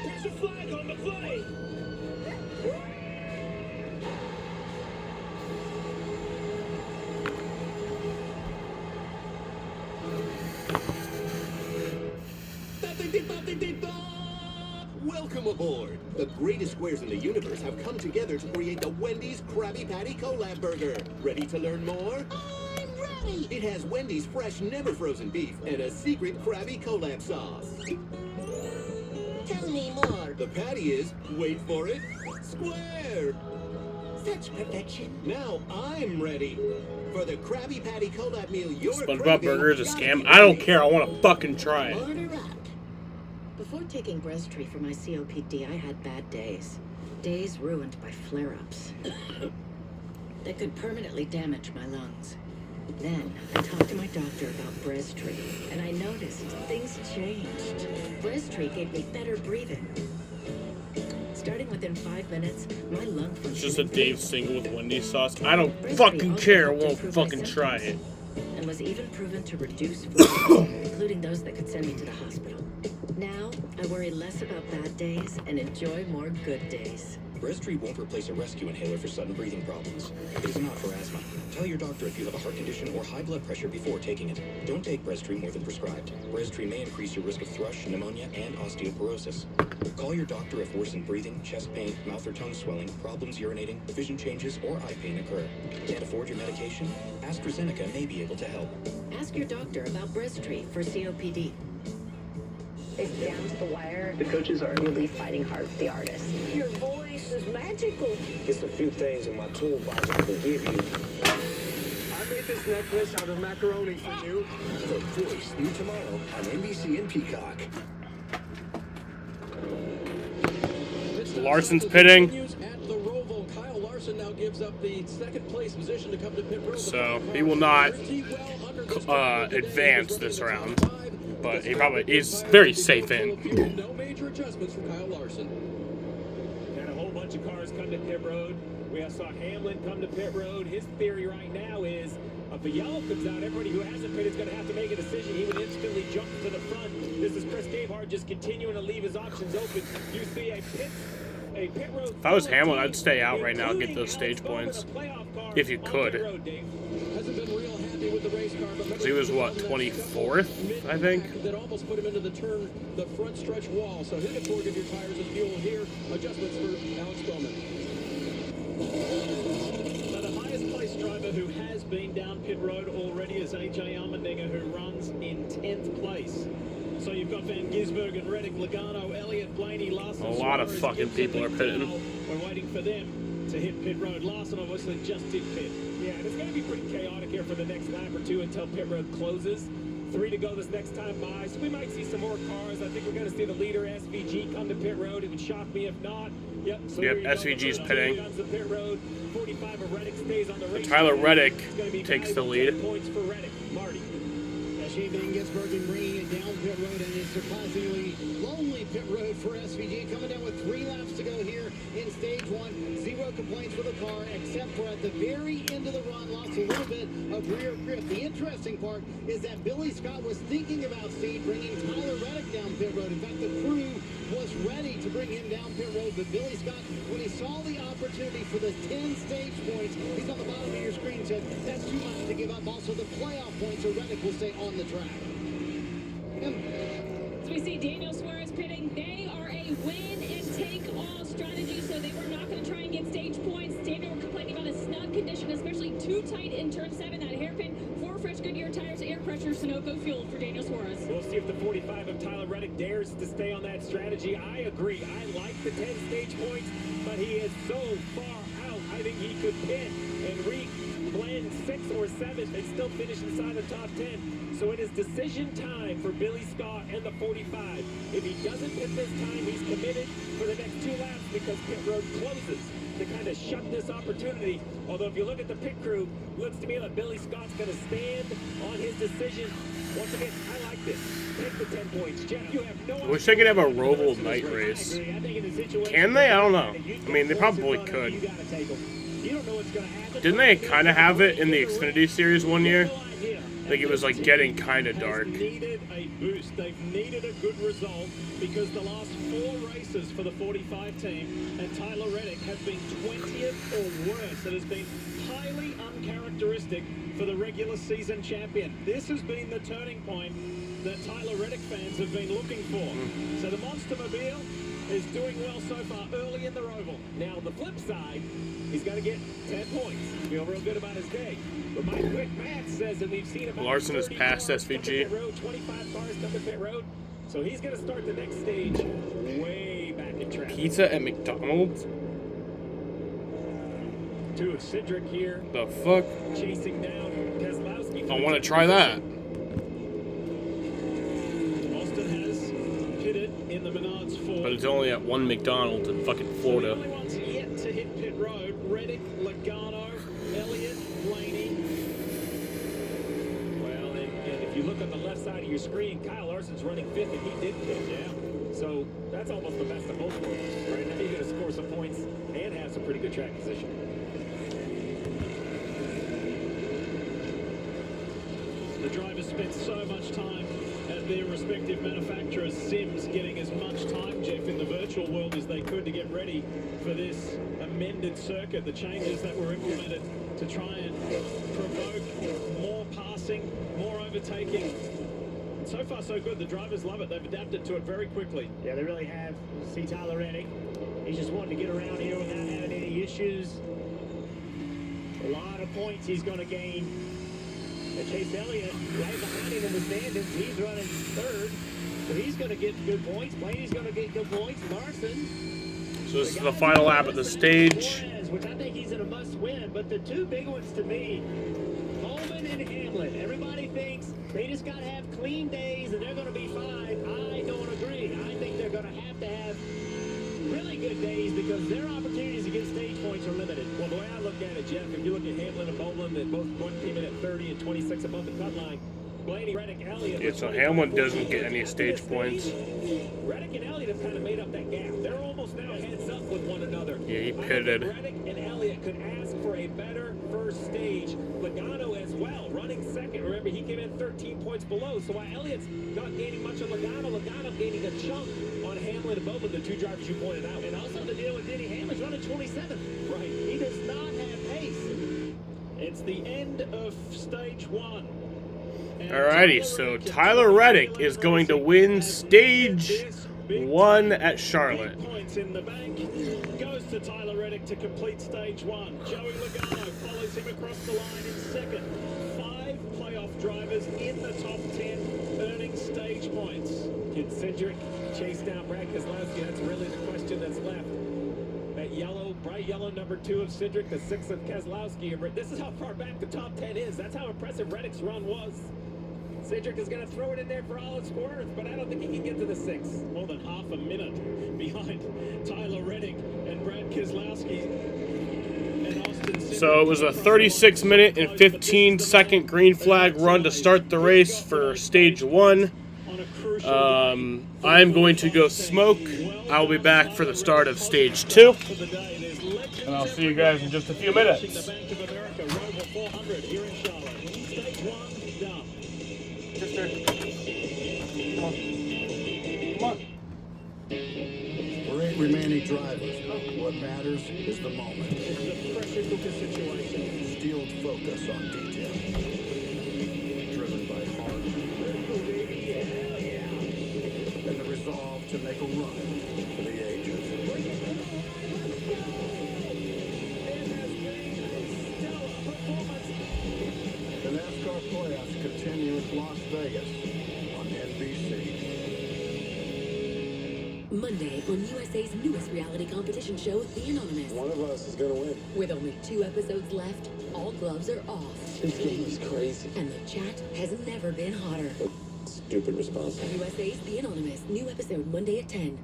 There's a flag on the play. Welcome aboard! The greatest squares in the universe have come together to create the Wendy's Krabby Patty Collab Burger. Ready to learn more? I'm ready! It has Wendy's fresh, never frozen beef and a secret Krabby Collab sauce. Tell me more. The patty is, wait for it, square! Such perfection. Now I'm ready for the Krabby Patty Collab meal you're SpongeBob Burger is a scam. I don't care, I want to fucking try it. Order up. Before taking Breztri for my COPD, I had bad days. Days ruined by flare-ups. That could permanently damage my lungs. Then I talked to my doctor about Breztri, and I noticed things changed. Breztri gave me better breathing. Starting within 5 minutes, my lung function. It's just a Dave single with Wendy's sauce. I don't fucking care. I won't fucking try it. And was even proven to reduce flu, including those that could send me to the hospital. Now, I worry less about bad days and enjoy more good days. Breztri won't replace a rescue inhaler for sudden breathing problems. It is not for asthma. Tell your doctor if you have a heart condition or high blood pressure before taking it. Don't take Breztri more than prescribed. Breztri may increase your risk of thrush, pneumonia, and osteoporosis. Call your doctor if worsened breathing, chest pain, mouth or tongue swelling, problems urinating, vision changes, or eye pain occur. Can't afford your medication? AstraZeneca may be able to help. Ask your doctor about Breztri for COPD. It's down to the wire. The coaches are really fighting hard for the artists. Your voice is magical. Just a few things in my toolbox I can give you. I made this necklace out of macaroni for you. The Voice, new tomorrow on NBC and Peacock. Larson's pitting. At the Roval, Kyle Larson now gives up the second place position to come to pit road. So he will not advance this round, but he probably is very safe in. No major adjustments for Kyle Larson. Had a whole bunch of cars come to pit road. We saw Hamlin come to pit road. His theory right now is if the yellow comes out, everybody who hasn't pitted is going to have to make a decision. He would instantly jump to the front. This is Chris Gabehart just continuing to leave his options open. You see a pit road. If I was Hamlin, I'd stay out right now and get those stage points. If you could. Hasn't been real happy with the race car, but He was, what, 24th, I think? That almost put him into the front stretch wall. So hit it forward of your tires and fuel here. Adjustments for Alex Bowman. So the highest placed driver who has been down pit road already is AJ Allmendinger, who runs in 10th place. So you've got Van Gisbergen, Reddick, Logano, Elliott, Blaney, Larson. A lot of Suarez, fucking Gibson, people are pitting. We're waiting for them to hit pit road. Larson obviously just did pit. Yeah, and it's going to be pretty chaotic here for the next lap or two until pit road closes. 3 to go this next time by. So we might see some more cars. I think we're going to see the leader, SVG, come to pit road. It would shock me if not. Yep, so SVG's pitting. Pit road. 45 of Reddick stays on the race. Tyler Reddick takes the lead. Points for Reddick. Marty. Van Gisbergen bringing it down pit road, and it's surprisingly lonely pit road for SVG. Coming down with 3 laps to go here in stage 1. 0 complaints for the car, except for at the very end of the run, lost a little bit of rear grip. The interesting part is that Billy Scott was thinking about Steve bringing Tyler Reddick down pit road. In fact, the crew was ready to bring him down pit road, but Billy Scott, when he saw the opportunity for the 10 stage points, he's on the bottom of your screen, said that's too much to give up. Also, the playoff points, so Reddick will stay on the track. So we see Daniel Suarez pitting. They are a win-and-take-all strategy, so they were not going to try and get stage points. Daniel complaining about a snug condition, especially too tight in turn 7. That hairpin, 4 fresh Goodyear tires, air pressure, Sunoco fuel for Daniel Suarez. We'll see if the 45 of Tyler Reddick dares to stay on that strategy. I agree. I like the 10 stage points, but he is so far out. I think he could pit and blend 6 or 7 and still finish inside the top 10. So it is decision time for Billy Scott and the 45. If he doesn't pit this time, he's committed for the next 2 laps because pit road closes to kind of shut this opportunity. Although if you look at the pit crew, looks to me like Billy Scott's going to stand on his decision. Once again, I like this. Take the 10 points. Jeff, you have no idea. I wish they could have a Roval night race. Can they? I don't know. I mean, they probably could. Didn't they kind of have it in the Xfinity Series one year? I think it was like getting kind of dark. Needed a boost. They've needed a good result because the last 4 races for the 45 team and Tyler Reddick have been 20th or worse. It has been highly uncharacteristic for the regular season champion. This has been the turning point that Tyler Reddick fans have been looking for. So the Monstermobile is doing well so far early in the Roval. Now the flip side, he's got to get 10 points. Feel real good about his day. But my quick math says that we've seen about Larson has passed SVG. 25 cars come to pit road. So he's going to start the next stage way back in track. Pizza at McDonald's? To Cedric here. The fuck? Chasing down Keselowski. I want to try that. Austin has pitted in the Menards Ford. But it's only at one McDonald's in fucking Florida. The only ones yet to hit pit road, Reddick, Logano, Elliott, Blaney. you look on the left side of your screen, Kyle Larson's running 5th, and he did pit. Yeah. So that's almost the best of both worlds. Right now, you're going to score some points and have some pretty good track position. The drivers spent so much time at their respective manufacturers' sims getting as much time, Jeff, in the virtual world as they could to get ready for this amended circuit, the changes that were implemented to try and provoke more passing, more overtaking. And so far, so good. The drivers love it. They've adapted to it very quickly. Yeah, they really have. See Tyler Reddick. He's just wanting to get around here without having any issues. A lot of points he's going to gain. And Chase Elliott, right behind him in the standings, he's running 3rd. So he's going to get good points. Blaney's going to get good points. Larson. So this is the final lap of the stage. Which I think he's in a must-win. But the two big ones to me, Bowman and Hamlin. Everybody thinks they just got to have clean days and they're going to be fine. I don't agree. I think they're going to have really good days because their opportunities to get stage points are limited. Well, the way I look at it, Jeff, if you look at Hamlin and Bowman, that both one came in at 30 and 26 above the cut line. Blaney, Reddick, Elliott. Yeah, so Hamlin doesn't get any stage points. Reddick and Elliott have kind of made up that gap. They're almost now heads up with one another. Yeah, he pitted. Reddick and Elliott could ask for a better first stage. Logano as well, running 2nd. Remember, he came in 13 points below. So while Elliott's not gaining much on Logano gaining a chunk on Hamlin and Bowman, the two drivers you pointed out. And also the deal with Denny Hamlin's running 27th. Right. He does not have pace. It's the end of stage 1. Alrighty, so Tyler Reddick is going to win stage 1 at Charlotte. Points in the bank. Goes to Tyler Reddick to complete stage 1. Joey Logano follows him across the line in 2nd. 5 playoff drivers in the top 10 earning stage points. Can Cedric chase down Brad Keselowski? That's really the question that's left. That yellow, bright yellow number 2 of Cedric, the 6th of Keselowski. This is how far back the top 10 is. That's how impressive Reddick's run was. Cedric is going to throw it in there for all it's worth, but I don't think he can get to the 6th. More than half a minute behind Tyler Reddick and Brad Keselowski and Austin. So it was a 36-minute and 15-second green flag run to start the race for stage 1. I'm going to go smoke. I'll be back for the start of stage 2. And I'll see you guys in just a few minutes. Roval 400 here in Charlotte. Stage 1 done. Come on. Come on. For 8 remaining drivers, what matters is the moment. It's a pressure cooker situation. Steeled focus on detail. Driven by heart. And the resolve to make a run for the ages. The NASCAR playoffs continue in Las Vegas on NBC. Monday on USA's newest reality competition show, The Anonymous. One of us is gonna win. With only 2 episodes left, all gloves are off. This game is crazy. And the chat has never been hotter. Stupid response. USA's The Anonymous. New episode Monday at 10.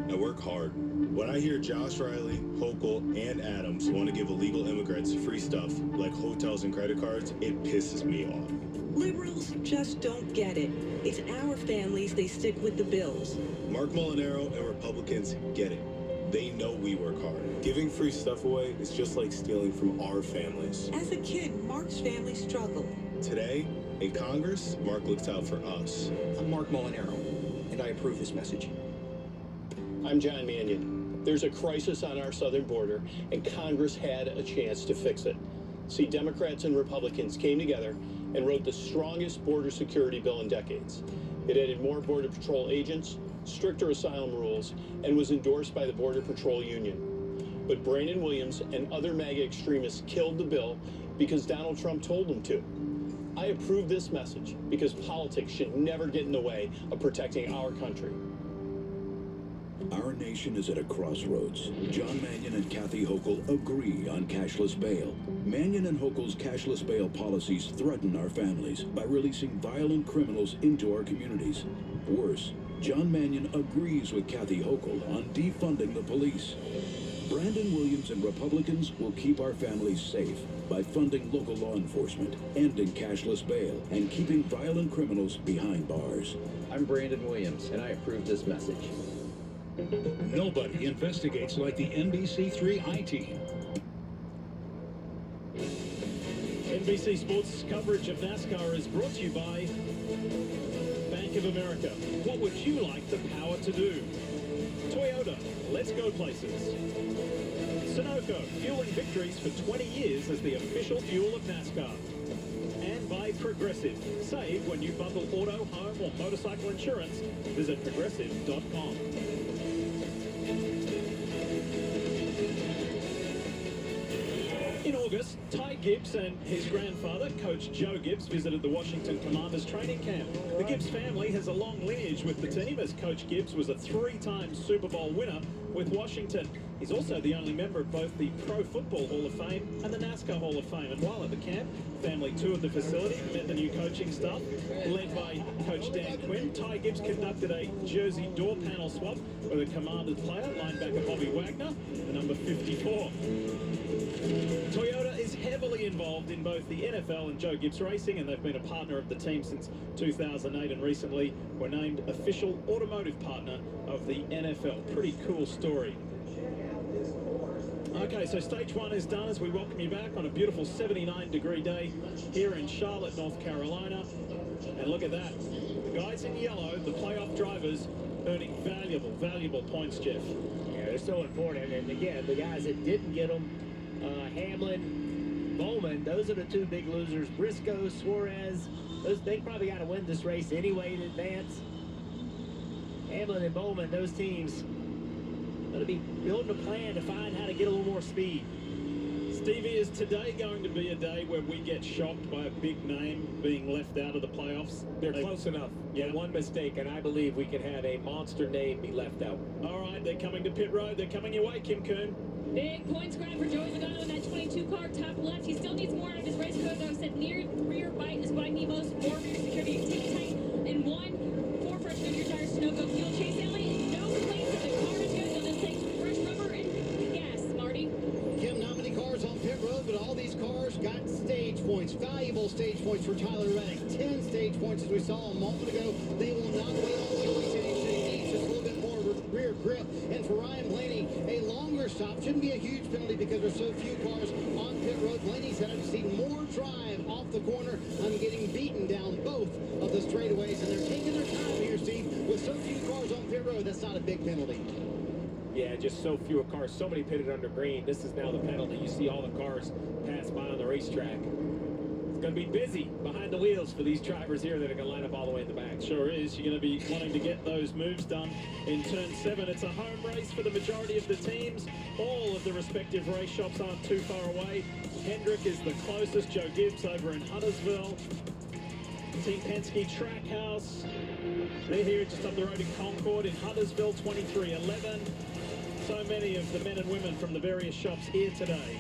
I work hard. When I hear Josh Riley, Hochul, and Adams want to give illegal immigrants free stuff, like hotels and credit cards, it pisses me off. Liberals just don't get it. It's our families they stick with the bills. Mark Molinaro and Republicans get it. They know we work hard. Giving free stuff away is just like stealing from our families. As a kid, Mark's family struggled. Today, in Congress, Mark looks out for us. I'm Mark Molinaro, and I approve this message. I'm John Mannion. There's a crisis on our southern border, and Congress had a chance to fix it. See, Democrats and Republicans came together and wrote the strongest border security bill in decades. It added more Border Patrol agents, stricter asylum rules, and was endorsed by the Border Patrol Union. But Brandon Williams and other MAGA extremists killed the bill because Donald Trump told them to. I approve this message because politics should never get in the way of protecting our country. Our nation is at a crossroads. John Mannion and Kathy Hochul agree on cashless bail. Mannion and Hochul's cashless bail policies threaten our families by releasing violent criminals into our communities. Worse, John Mannion agrees with Kathy Hochul on defunding the police. Brandon Williams and Republicans will keep our families safe by funding local law enforcement, ending cashless bail, and keeping violent criminals behind bars. I'm Brandon Williams, and I approve this message. Nobody investigates like the NBC3 I-Team. NBC Sports coverage of NASCAR is brought to you by Bank of America. What would you like the power to do? Toyota, let's go places. Sunoco, fueling victories for 20 years as the official fuel of NASCAR. And by Progressive. Save when you bundle auto, home, or motorcycle insurance. Visit progressive.com. In August, Ty Gibbs and his grandfather, Coach Joe Gibbs, visited the Washington Commanders training camp. The Gibbs family has a long lineage with the team, as Coach Gibbs was a 3-time Super Bowl winner with Washington. He's also the only member of both the Pro Football Hall of Fame and the NASCAR Hall of Fame. And while at the camp, family toured the facility, met the new coaching staff, led by Coach Dan Quinn. Ty Gibbs conducted a jersey door panel swap with a Commanders player, linebacker Bobby Wagner, the number 54. Toyota is heavily involved in both the NFL and Joe Gibbs Racing, and they've been a partner of the team since 2008, and recently were named official automotive partner of the NFL. Pretty cool story. Okay, so stage one is done as we welcome you back on a beautiful 79-degree day here in Charlotte, North Carolina. And look at that. The guys in yellow, the playoff drivers, earning valuable points, Jeff. Yeah, they're so important. And again, the guys that didn't get them, Hamlin, Bowman, those are the two big losers. Briscoe, Suarez, they probably got to win this race anyway to advance. Hamlin and Bowman, those teams going to be building a plan to find how to get a little more speed. Stevie, is today going to be a day where we get shocked by a big name being left out of the playoffs? They're close enough. Yeah, one mistake, and I believe we can have a monster name be left out. All right, they're coming to pit road. They're coming your way, Kim Kuhn. Big points grab for Joey Logano in that 22 car, top left. He still needs more out of his race code, though. He said near rear bite is what I need most. More rear security. Take tight and 4 fresh new tires. Sunoco fuel. Chase Elliott, no complaints. The car is good. They'll just take fresh rubber and gas, Marty. Kim, not many cars on pit road, but all these cars got stage points. Valuable stage points for Tyler Reddick. 10 stage points, as we saw a moment ago. They will not wait all the way. He needs just a little bit more rear grip. And for Ryan Blaney, a longer stop shouldn't be a huge penalty because there's so few cars on pit road. Blaney's had to see more drive off the corner and getting beaten down both of the straightaways. And they're taking their time here, Steve. With so few cars on pit road, that's not a big penalty. Yeah, just so few cars, so many pitted under green. This is now the penalty. You see all the cars pass by on the racetrack. It's going to be busy behind the wheels for these drivers here that are going to line up all the way in the back. Sure is. You're going to be wanting to get those moves done in turn 7. It's a home race for the majority of the teams. All of the respective race shops aren't too far away. Hendrick is the closest. Joe Gibbs over in Huntersville. Team Penske Trackhouse. They're here just up the road in Concord in Huntersville, 2311. So many of the men and women from the various shops here today.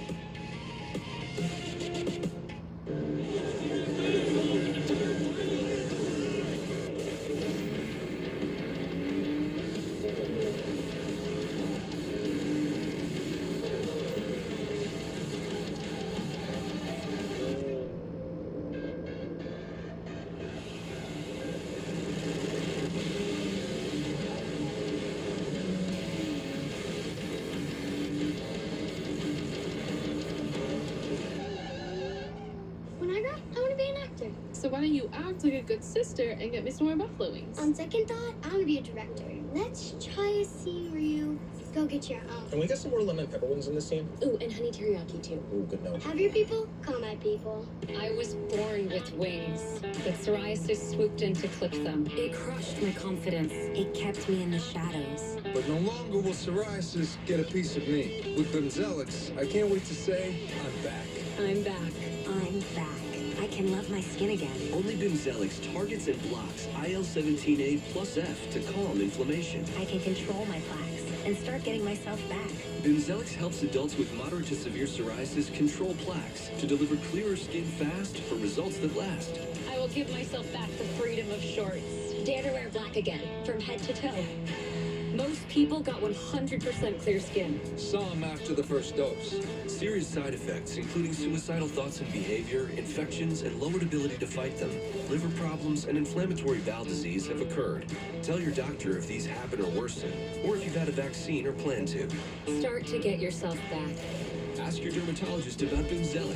So why don't you act like a good sister and get me some more buffalo wings? On second thought, I want to be a director. Let's try a scene where you go get your own. Can we get some more lemon pepper wings in this scene? Ooh, and honey teriyaki too. Ooh, good note. Have your people call my people. I was born with wings, but psoriasis swooped in to clip them. It crushed my confidence. It kept me in the shadows. But no longer will psoriasis get a piece of me. With Bimzelx, I can't wait to say, I'm back. I'm back. I'm back. I can love my skin again. Only Bimzelx targets and blocks IL-17A plus F to calm inflammation. I can control my plaques and start getting myself back. Bimzelx helps adults with moderate to severe psoriasis control plaques to deliver clearer skin fast for results that last. I will give myself back the freedom of shorts. Dare to wear black again, from head to toe. Most people got 100% clear skin. Some after the first dose. Serious side effects, including suicidal thoughts and behavior, infections, and lowered ability to fight them. Liver problems and inflammatory bowel disease have occurred. Tell your doctor if these happen or worsen, or if you've had a vaccine or plan to. Start to get yourself back. Ask your dermatologist about Benzelic.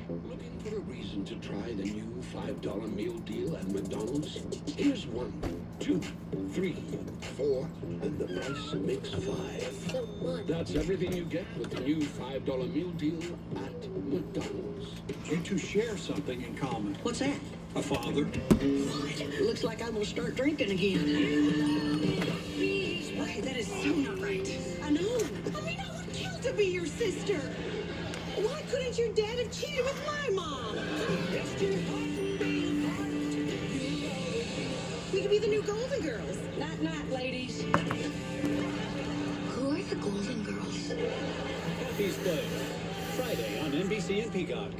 Looking for a reason to try the new $5 meal deal at McDonald's? Here's 1, 2, 3, 4, and the price makes 5. That's everything you get with the new $5 meal deal at McDonald's. You two share something in common. What's that? A father. Looks like I'm gonna start drinking again. Wait, that is so not right. I know. I mean, I would kill to be your sister. Why couldn't your dad have cheated with my mom? We could be the new Golden Girls. Not, ladies. Who are the Golden Girls? Happy's Day, Friday on NBC and Peacock.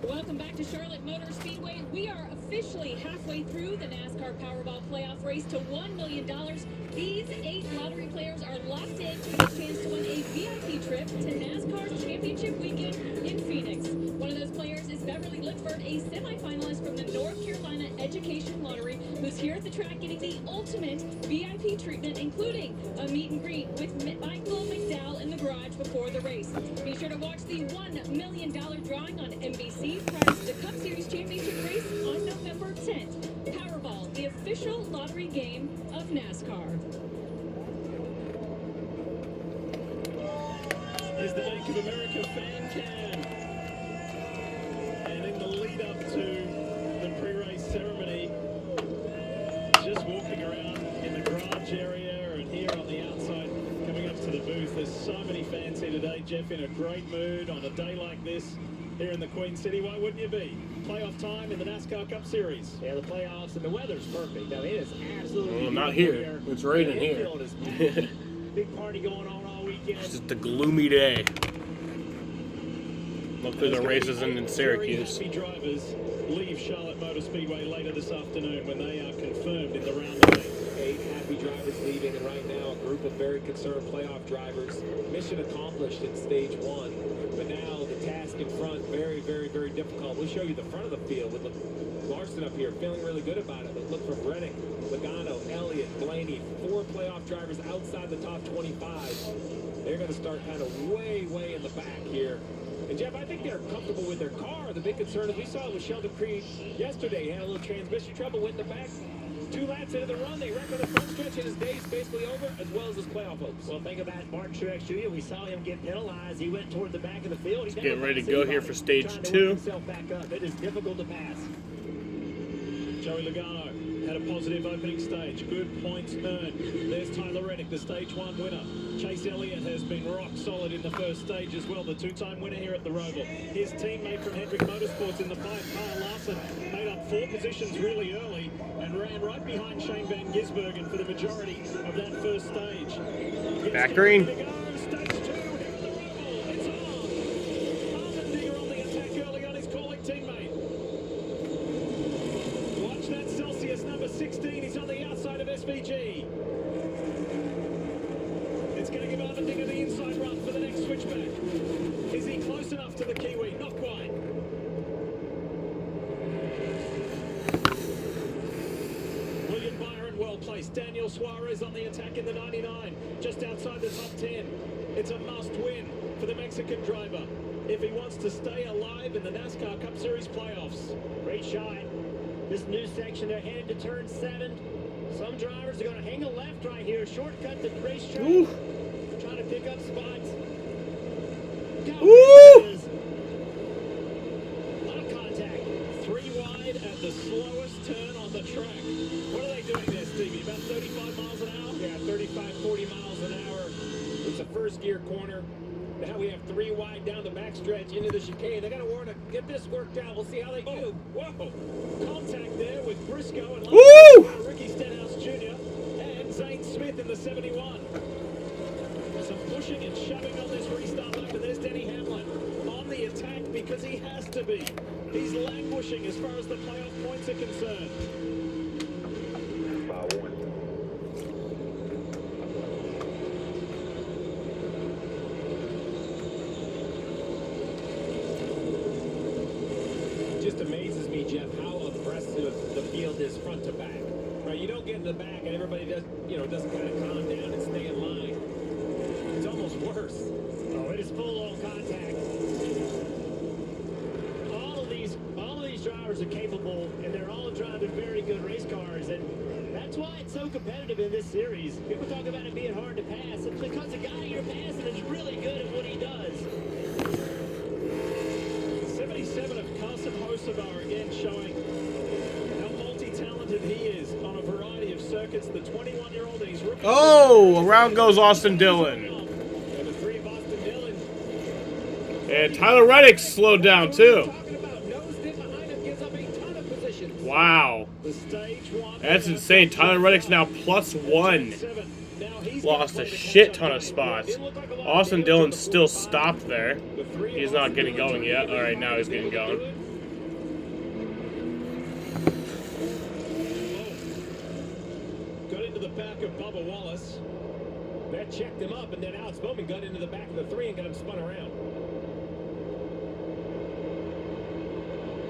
Welcome back to Charlotte Motor Speedway. We are officially halfway through the NASCAR Powerball playoff race to $1 million. These 8 lottery players are locked in to get a chance to win a VIP trip to NASCAR's championship weekend in Phoenix. One of those players is Beverly Lickford, a semifinalist from the North Carolina Education Lottery, who's here at the track getting the ultimate VIP treatment, including a meet and greet with Michael McDowell in the garage before the race. Be sure to watch the $1 million drawing on NBC prior to the Cup Series championship race on November 10th. Powerball, the official lottery game of NASCAR. Is the Bank of America fan cam. And in the lead up to the pre-race ceremony, just walking around in the garage area and here on the outside, coming up to the booth, there's so many fans here today. Jeff, in a great mood on a day like this here in the Queen City. Why wouldn't you be? Playoff time in the NASCAR Cup Series. Yeah, the playoffs and the weather's perfect. I mean, it is absolutely Well, not here. It's raining here. Big party going on all weekend. It's just a gloomy day. Luckily, the race isn't in Syracuse. Happy drivers leave Charlotte Motor Speedway later this afternoon when they are confirmed in the round of 8. 8 happy drivers leaving, and right now a group of very concerned playoff drivers. Mission accomplished in stage 1, but now the task in front very, very, very difficult. We'll show you the front of the field with Larson up here feeling really good about it. But look from Reddick, Logano, Elliott, Blaney, 4 playoff drivers outside the top 25. They're going to start kind of way, way in the back here. And Jeff, I think they're comfortable with their car. The big concern, as we saw with Sheldon Creed yesterday, he had a little transmission trouble, went in the back. 2 laps into the run, they wrecked on the front stretch, and his day's basically over, as well as his playoff hopes. Well, think about Mark Truex Jr. We saw him get penalized. He went toward the back of the field. He's getting ready to go here for stage 2. Back up. It is difficult to pass. Joey Logano had a positive opening stage. Good points earned. There's Tyler Reddick, the stage 1 winner. Chase Elliott has been rock solid in the first stage as well, the 2-time winner here at the Roval. His teammate from Hendrick Motorsports in the fight, Kyle Larson, made up 4 positions really early and ran right behind Shane Van Gisbergen for the majority of that first stage. Back green. Stage 2 here at the Roval. It's on. Allmendinger on the attack early on his calling teammate. Watch that Celsius number 16. He's on the outside of SVG. It's going to give Allmendinger the inside run for the next switchback. Is he close enough to the Kiwi? Not quite. William Byron well placed. Daniel Suarez on the attack in the 99. Just outside the top 10. It's a must win for the Mexican driver if he wants to stay alive in the NASCAR Cup Series playoffs. Great shot. This new section, they're headed to turn 7. Some drivers are going to hang a left right here. Shortcut the racetrack. Trying to pick up spots. Ooh! A lot of contact. 3 wide at the slowest turn on the track. What are they doing there, Stevie? About 35 miles an hour? Yeah, 35, 40 miles an hour. It's a first gear corner. Now we have 3 wide down the backstretch into the chicane. They got to want to get this worked out. We'll see how they do. Whoa! Contact there with Briscoe and Ricky Stenhouse Jr. and Zane Smith in the 71. Some pushing and shoving on this restart lap, and there's Denny Hamlin on the attack because he has to be. He's languishing as far as the playoff points are concerned. 5-1. Just amazes me, Jeff, how aggressive the field is front to back. Right, you don't get in the back and everybody doesn't kind of calm down and stay in line. It's almost worse. Oh, it is full-on contact. All of these drivers are capable, and they're all driving very good race cars, and that's why it's so competitive in this series. People talk about it being hard to pass. It's because the guy you're passing is really good at what he does. 77 of Carson Hocevar again showing how multi-talented he is on a variety of circuits. The 21-year-old, and he's rookie. Oh, around goes Austin Dillon. And Tyler Reddick slowed down too. Wow. That's insane. Tyler Reddick's now +1. Lost a shit ton of spots. Austin Dillon's still stopped there. He's not getting going yet. Alright, now he's getting going. Got into the back of Bubba Wallace. That checked him up, and then Alex Bowman got into the back of the 3 and got him spun around.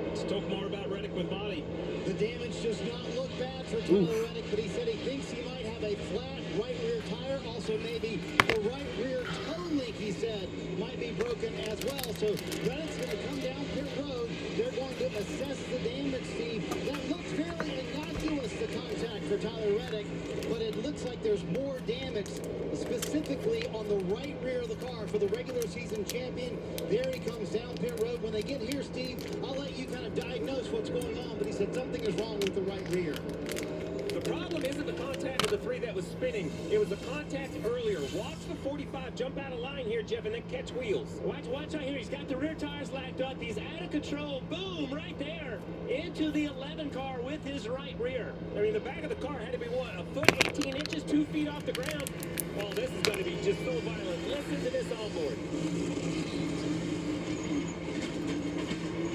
Let's talk more about Reddick with Marty. The damage does not look bad for Tyler Reddick, but he said he thinks he might have a flat right rear tire. Also, maybe the right rear toe link, he said, might be broken as well. So Reddick's going to come down pit road. They're going to assess the damage, Steve. That looks fairly innocuous, the contact for Tyler Reddick, but it looks like there's more damage, specifically on the right rear of the car for the regular season champion. There he comes down pit road. When they get here, Steve, I'll let you kind of diagnose what's going on, but he said something is wrong with the right rear. The problem isn't the contact of the 3 that was spinning. It was the contact earlier. Watch the 45 jump out of line here, Jeff, and then catch wheels. Watch right here. He's got the rear tires lacked up. He's out of control. Boom, right there. Into the 11 car with his right rear. I mean, the back of the car had to be, what, a foot, 18 inches, 2 feet off the ground? Oh, this is going to be just so violent. Listen to this onboard.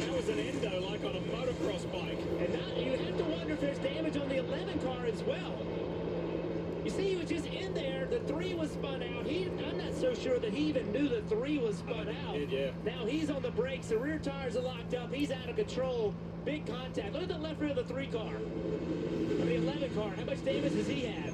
That was an endo like on a motocross bike. And now you have to wonder if there's damage on the 11 car as well. You see, he was just in there. The 3 was spun out. I'm not so sure that he even knew the 3 was spun out. Yeah. Now he's on the brakes. The rear tires are locked up. He's out of control. Big contact. Look at the left rear of the 3 car. The 11 car. How much damage does he have?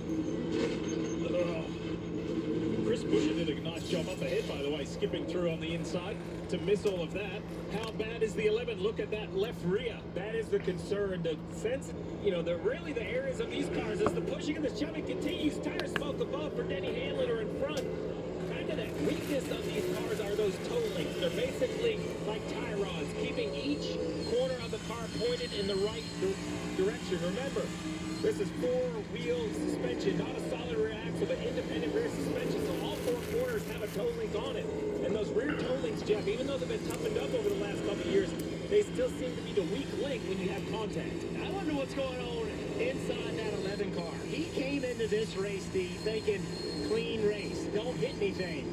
Chris Buescher did a nice job up ahead, by the way, skipping through on the inside to miss all of that. How bad is the 11? Look at that left rear. That is the concern. The sense, really the areas of these cars as the pushing and the shoving continues. Tire smoke above for Denny Hamlin or in front. Kind of the weakness of these cars are those toe links. They're basically like tie rods, keeping each corner of the car pointed in the right direction. Remember, this is 4-wheel suspension, not a solid rear axle, but independent rear suspension. So all 4 corners have a toe link on it. And those rear toe links, Jeff, even though they've been toughened up over the last couple of years, they still seem to be the weak link when you have contact. I wonder what's going on inside that 11 car. He came into this race, Steve, thinking clean race, don't hit anything.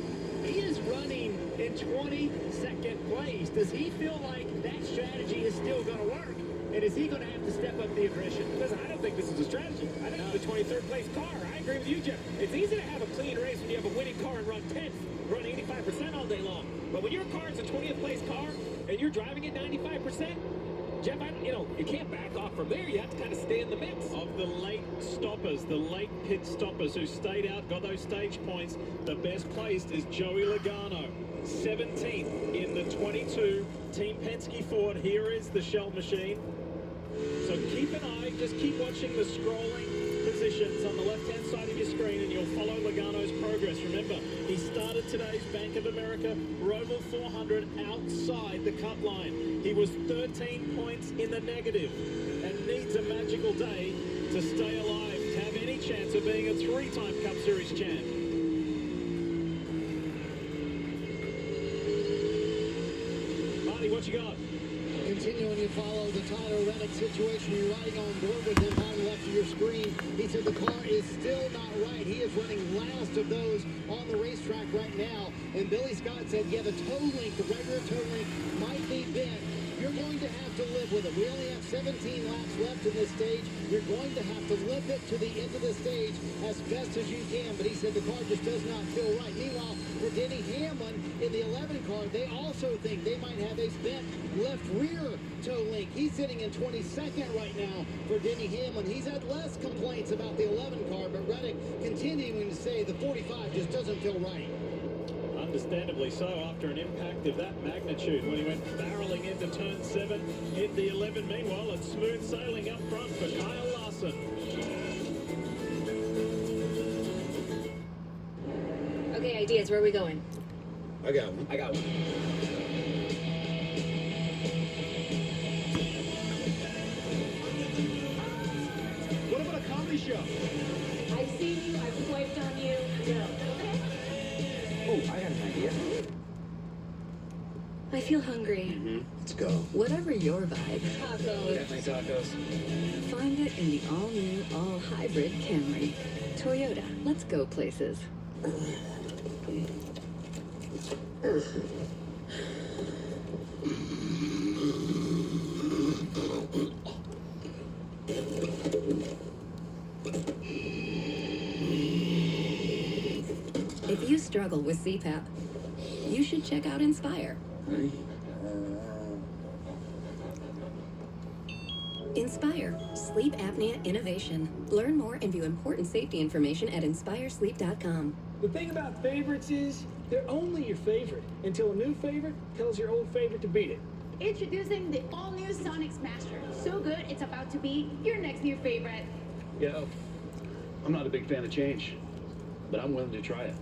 He is running in 22nd place. Does he feel like that strategy is still going to work? And is he going to have to step up the aggression? Listen, I don't think this is a strategy. I think it's the 23rd place car. I agree with you, Jeff. It's easy to have a clean race when you have a winning car and run 10th, run 85% all day long. But when your car is a 20th place car and you're driving at 95%, Jeff, you can't back off from there. You have to kind of stay in the mix. Of the late stoppers, the late pit stoppers who stayed out, got those stage points, the best placed is Joey Logano. 17th in the 22 Team Penske Ford. Here is the Shell machine. So keep an eye, just keep watching the scrolling positions on the left-hand side of your screen and you'll follow Logano's progress. Remember, he started today's Bank of America Roval 400 outside the cut line. He was 13 points in the negative and needs a magical day to stay alive, to have any chance of being a 3-time Cup Series champ. Marty, what you got? Continue when you follow the Tyler Reddick situation. You're riding on board with him on the left of your screen. He said the car is still not right. He is running last of those on the racetrack right now. And Billy Scott said, yeah, the toe link, the right rear toe link might be bent. You're going to have to live with it. We only have 17 laps left in this stage. You're going to have to limp it to the end of the stage as best as you can. But he said the car just does not feel right. Meanwhile, for Denny Hamlin in the 11 car, they also think they might have a bent left rear toe link. He's sitting in 22nd right now for Denny Hamlin. He's had less complaints about the 11 car, but Reddick continuing to say the 45 just doesn't feel right. Understandably so, after an impact of that magnitude when he went barreling into turn 7, hit the 11. Meanwhile, it's smooth sailing up front for Kyle Larson. Okay, ideas. Where are we going? I got one. I got one. What about a comedy show? I've seen you, I've swiped on you. No. Oh, I got an idea. I feel hungry. Let's go. Whatever your vibe. Tacos. Definitely tacos. Find it in the all-new, all-hybrid Camry. Toyota. Let's go places. If you struggle with CPAP, you should check out Inspire. Inspire, sleep apnea innovation. Learn more and view important safety information at inspiresleep.com. The thing about favorites is they're only your favorite until a new favorite tells your old favorite to beat it. Introducing the all-new Sonic Smasher. So good, it's about to be your next new favorite. Yo, I'm not a big fan of change, but I'm willing to try it.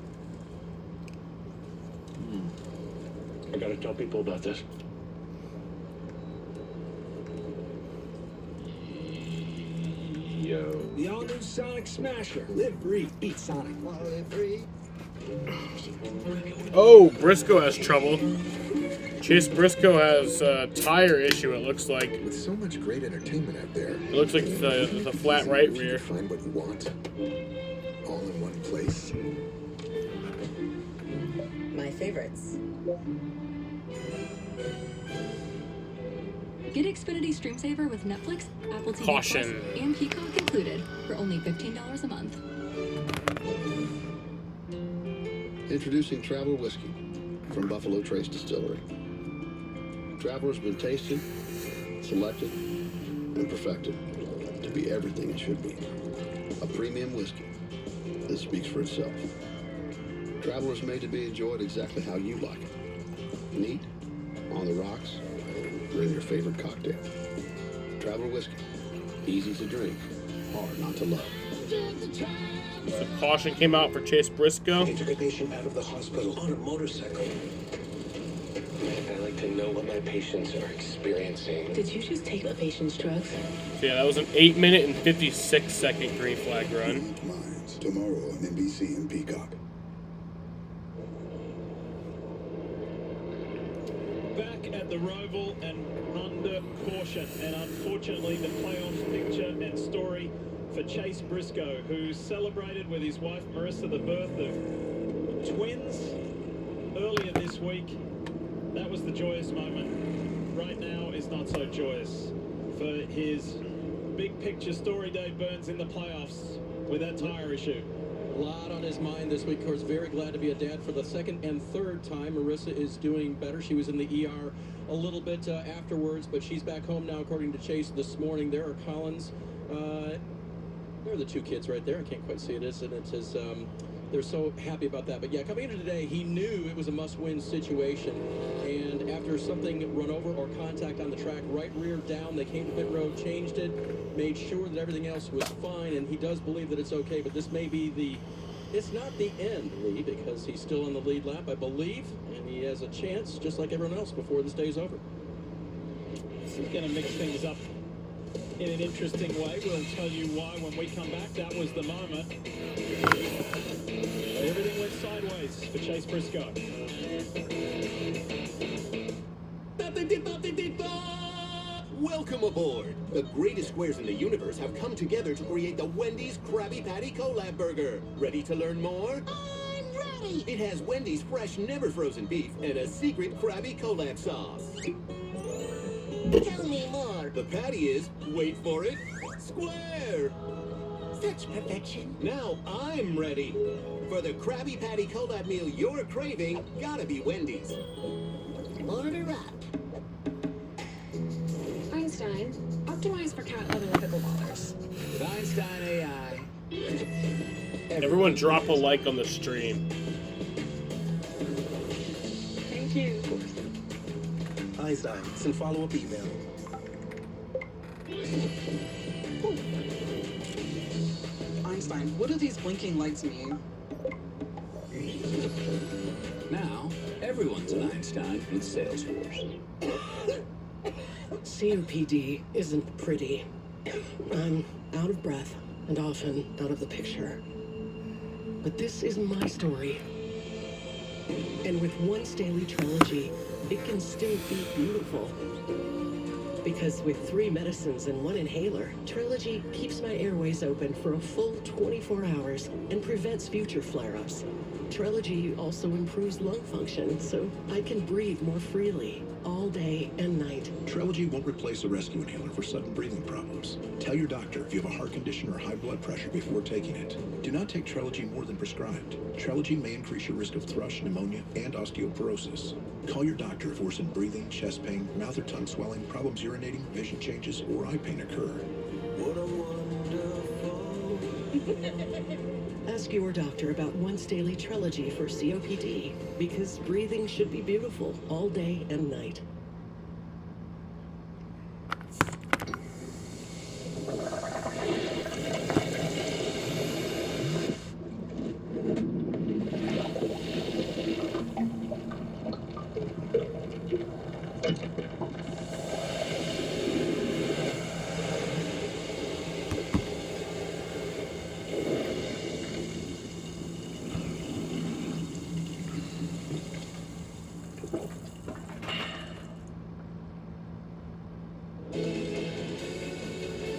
I gotta tell people about this. Yo. The all-new Sonic Smasher. Live, breathe, beat Sonic. Live free. Oh, Briscoe has trouble. Chase Briscoe has a tire issue, it looks like. With so much great entertainment out there, It looks like the flat right rear. find what you want all in one place. My favorites. Get Xfinity Stream Saver with Netflix, Apple TV Caution. Plus, and Peacock included for only $15 a month. Introducing Traveler Whiskey from Buffalo Trace Distillery. Traveler's been tasted, selected, and perfected to be everything it should be. A premium whiskey that speaks for itself. Traveler's made to be enjoyed exactly how you like it. Neat, on the rocks, or in your favorite cocktail. Traveler Whiskey. Easy to drink, hard not to love. So caution came out for Chase Briscoe. He took a patient out of the hospital on a motorcycle. I like to know what my patients are experiencing. Did you just take a patient's drugs? So yeah, that was an 8-minute and 56-second green flag run. Minds, tomorrow on NBC and Peacock. Back at the Roval and under caution. And unfortunately, the playoff picture and story for Chase Briscoe, who celebrated with his wife Marissa the birth of twins earlier this week. That was the joyous moment. Right now is not so joyous for his big picture story. Dave Burns in the playoffs with that tire issue. A lot on his mind this week. Of course, very glad to be a dad for the second and third time. Marissa is doing better. She was in the ER a little bit afterwards, but she's back home now, according to Chase this morning. There are Collins. There are the two kids right there. I can't quite see it. And it says they're so happy about that. But yeah, coming into today, he knew it was a must-win situation. And after something run over or contact on the track, right rear down, they came to pit road, changed it, made sure that everything else was fine. And he does believe that it's okay. But this may be it's not the end, Lee, because he's still on the lead lap, I believe. And he has a chance, just like everyone else, before this day's over. This is going to mix things up in an interesting way. We'll tell you why when we come back. That was the moment. Everything went sideways for Chase Briscoe. Welcome aboard! The greatest squares in the universe have come together to create the Wendy's Krabby Patty Collab Burger. Ready to learn more? I'm ready. It has Wendy's fresh, never frozen beef and a secret Krabby Collab sauce. Tell me more. The patty is, wait for it, square! Such perfection. Now I'm ready. For the Krabby Patty Collab meal you're craving, gotta be Wendy's. Order up. Einstein, optimize for cat loving pickleballers. With Einstein AI. Everyone drop a like on the stream. Thank you. Einstein, send follow-up email. Einstein, what do these blinking lights mean? Now, everyone's an Einstein with Salesforce. COPD isn't pretty. I'm out of breath and often out of the picture. But this is my story. And with once daily Trilogy, it can still be beautiful. Because with 3 medicines and 1 inhaler, Trilogy keeps my airways open for a full 24 hours and prevents future flare-ups. Trilogy also improves lung function, so I can breathe more freely all day and night. Trilogy won't replace a rescue inhaler for sudden breathing problems. Tell your doctor if you have a heart condition or high blood pressure before taking it. Do not take Trilogy more than prescribed. Trilogy may increase your risk of thrush, pneumonia, and osteoporosis. Call your doctor if worsened breathing, chest pain, mouth or tongue swelling, problems urinating, vision changes, or eye pain occur. What a wonderful... Ask your doctor about once daily Trilogy for COPD, because breathing should be beautiful all day and night.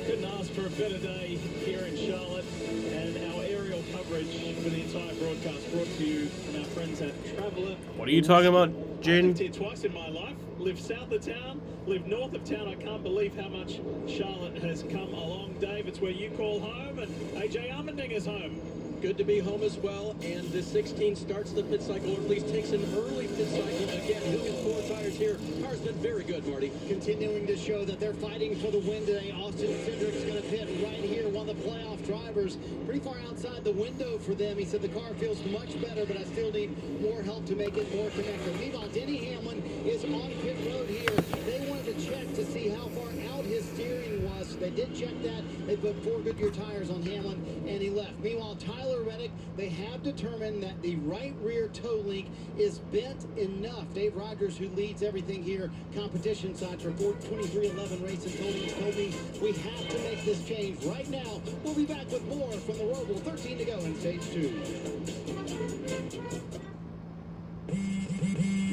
Couldn't ask for a better day here in Charlotte, and our aerial coverage for the entire broadcast brought to you from our friends at Traveller. What are you talking about, I've Jaden? lived here twice in my life. Lived south of town, lived north of town. I can't believe how much Charlotte has come along, Dave. It's where you call home, and AJ Armendinger's home. Good to be home as well, and the 16 starts the pit cycle, or at least takes an early pit cycle. Again, who gets 4 tires here? Car's been very good, Marty. Continuing to show that they're fighting for the win today. Austin Cindric's going to pit right here, one of the playoff drivers. Pretty far outside the window for them. He said the car feels much better, but I still need more help to make it more connected. Meanwhile, Denny Hamlin is on pit road here. They wanted to check to see how far out his steering was. They did check that. They put 4 Goodyear tires on Hamlin, and he left. Meanwhile, Tyler Reddick, they have determined that the right rear toe link is bent enough. Dave Rogers, who leads everything here, competition side for 2311 Racing, told me we have to make this change right now. We'll be back with more from the Roval. 13 to go in stage 2.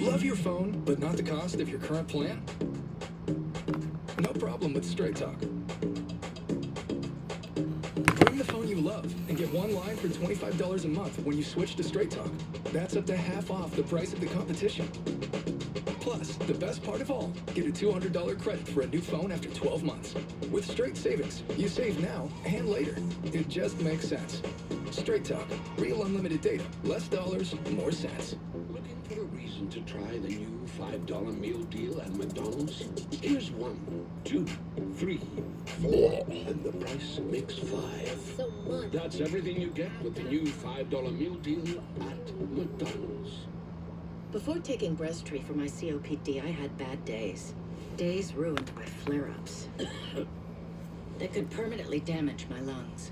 Love your phone, but not the cost of your current plan? No problem with Straight Talk. Bring the phone you love and get 1 line for $25 a month when you switch to Straight Talk. That's up to half off the price of the competition. Plus, the best part of all, get a $200 credit for a new phone after 12 months. With Straight Savings, you save now and later. It just makes sense. Straight Talk. Real unlimited data. Less dollars, more cents. Looking for a reason to try the new $5 meal deal at McDonald's? Here's 1, 2, 3, 4, and the price makes 5. So much. That's everything you get with the new $5 meal deal at McDonald's. Before taking Breztri for my COPD, I had bad days. Days ruined by flare-ups. That could permanently damage my lungs.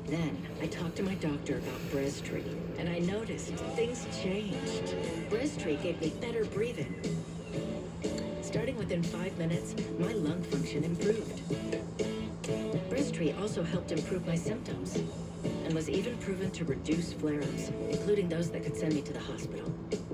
Then, I talked to my doctor about Breztri, and I noticed things changed. Breztri gave me better breathing. Starting within 5 minutes, my lung function improved. Breztri also helped improve my symptoms, and was even proven to reduce flare-ups, including those that could send me to the hospital.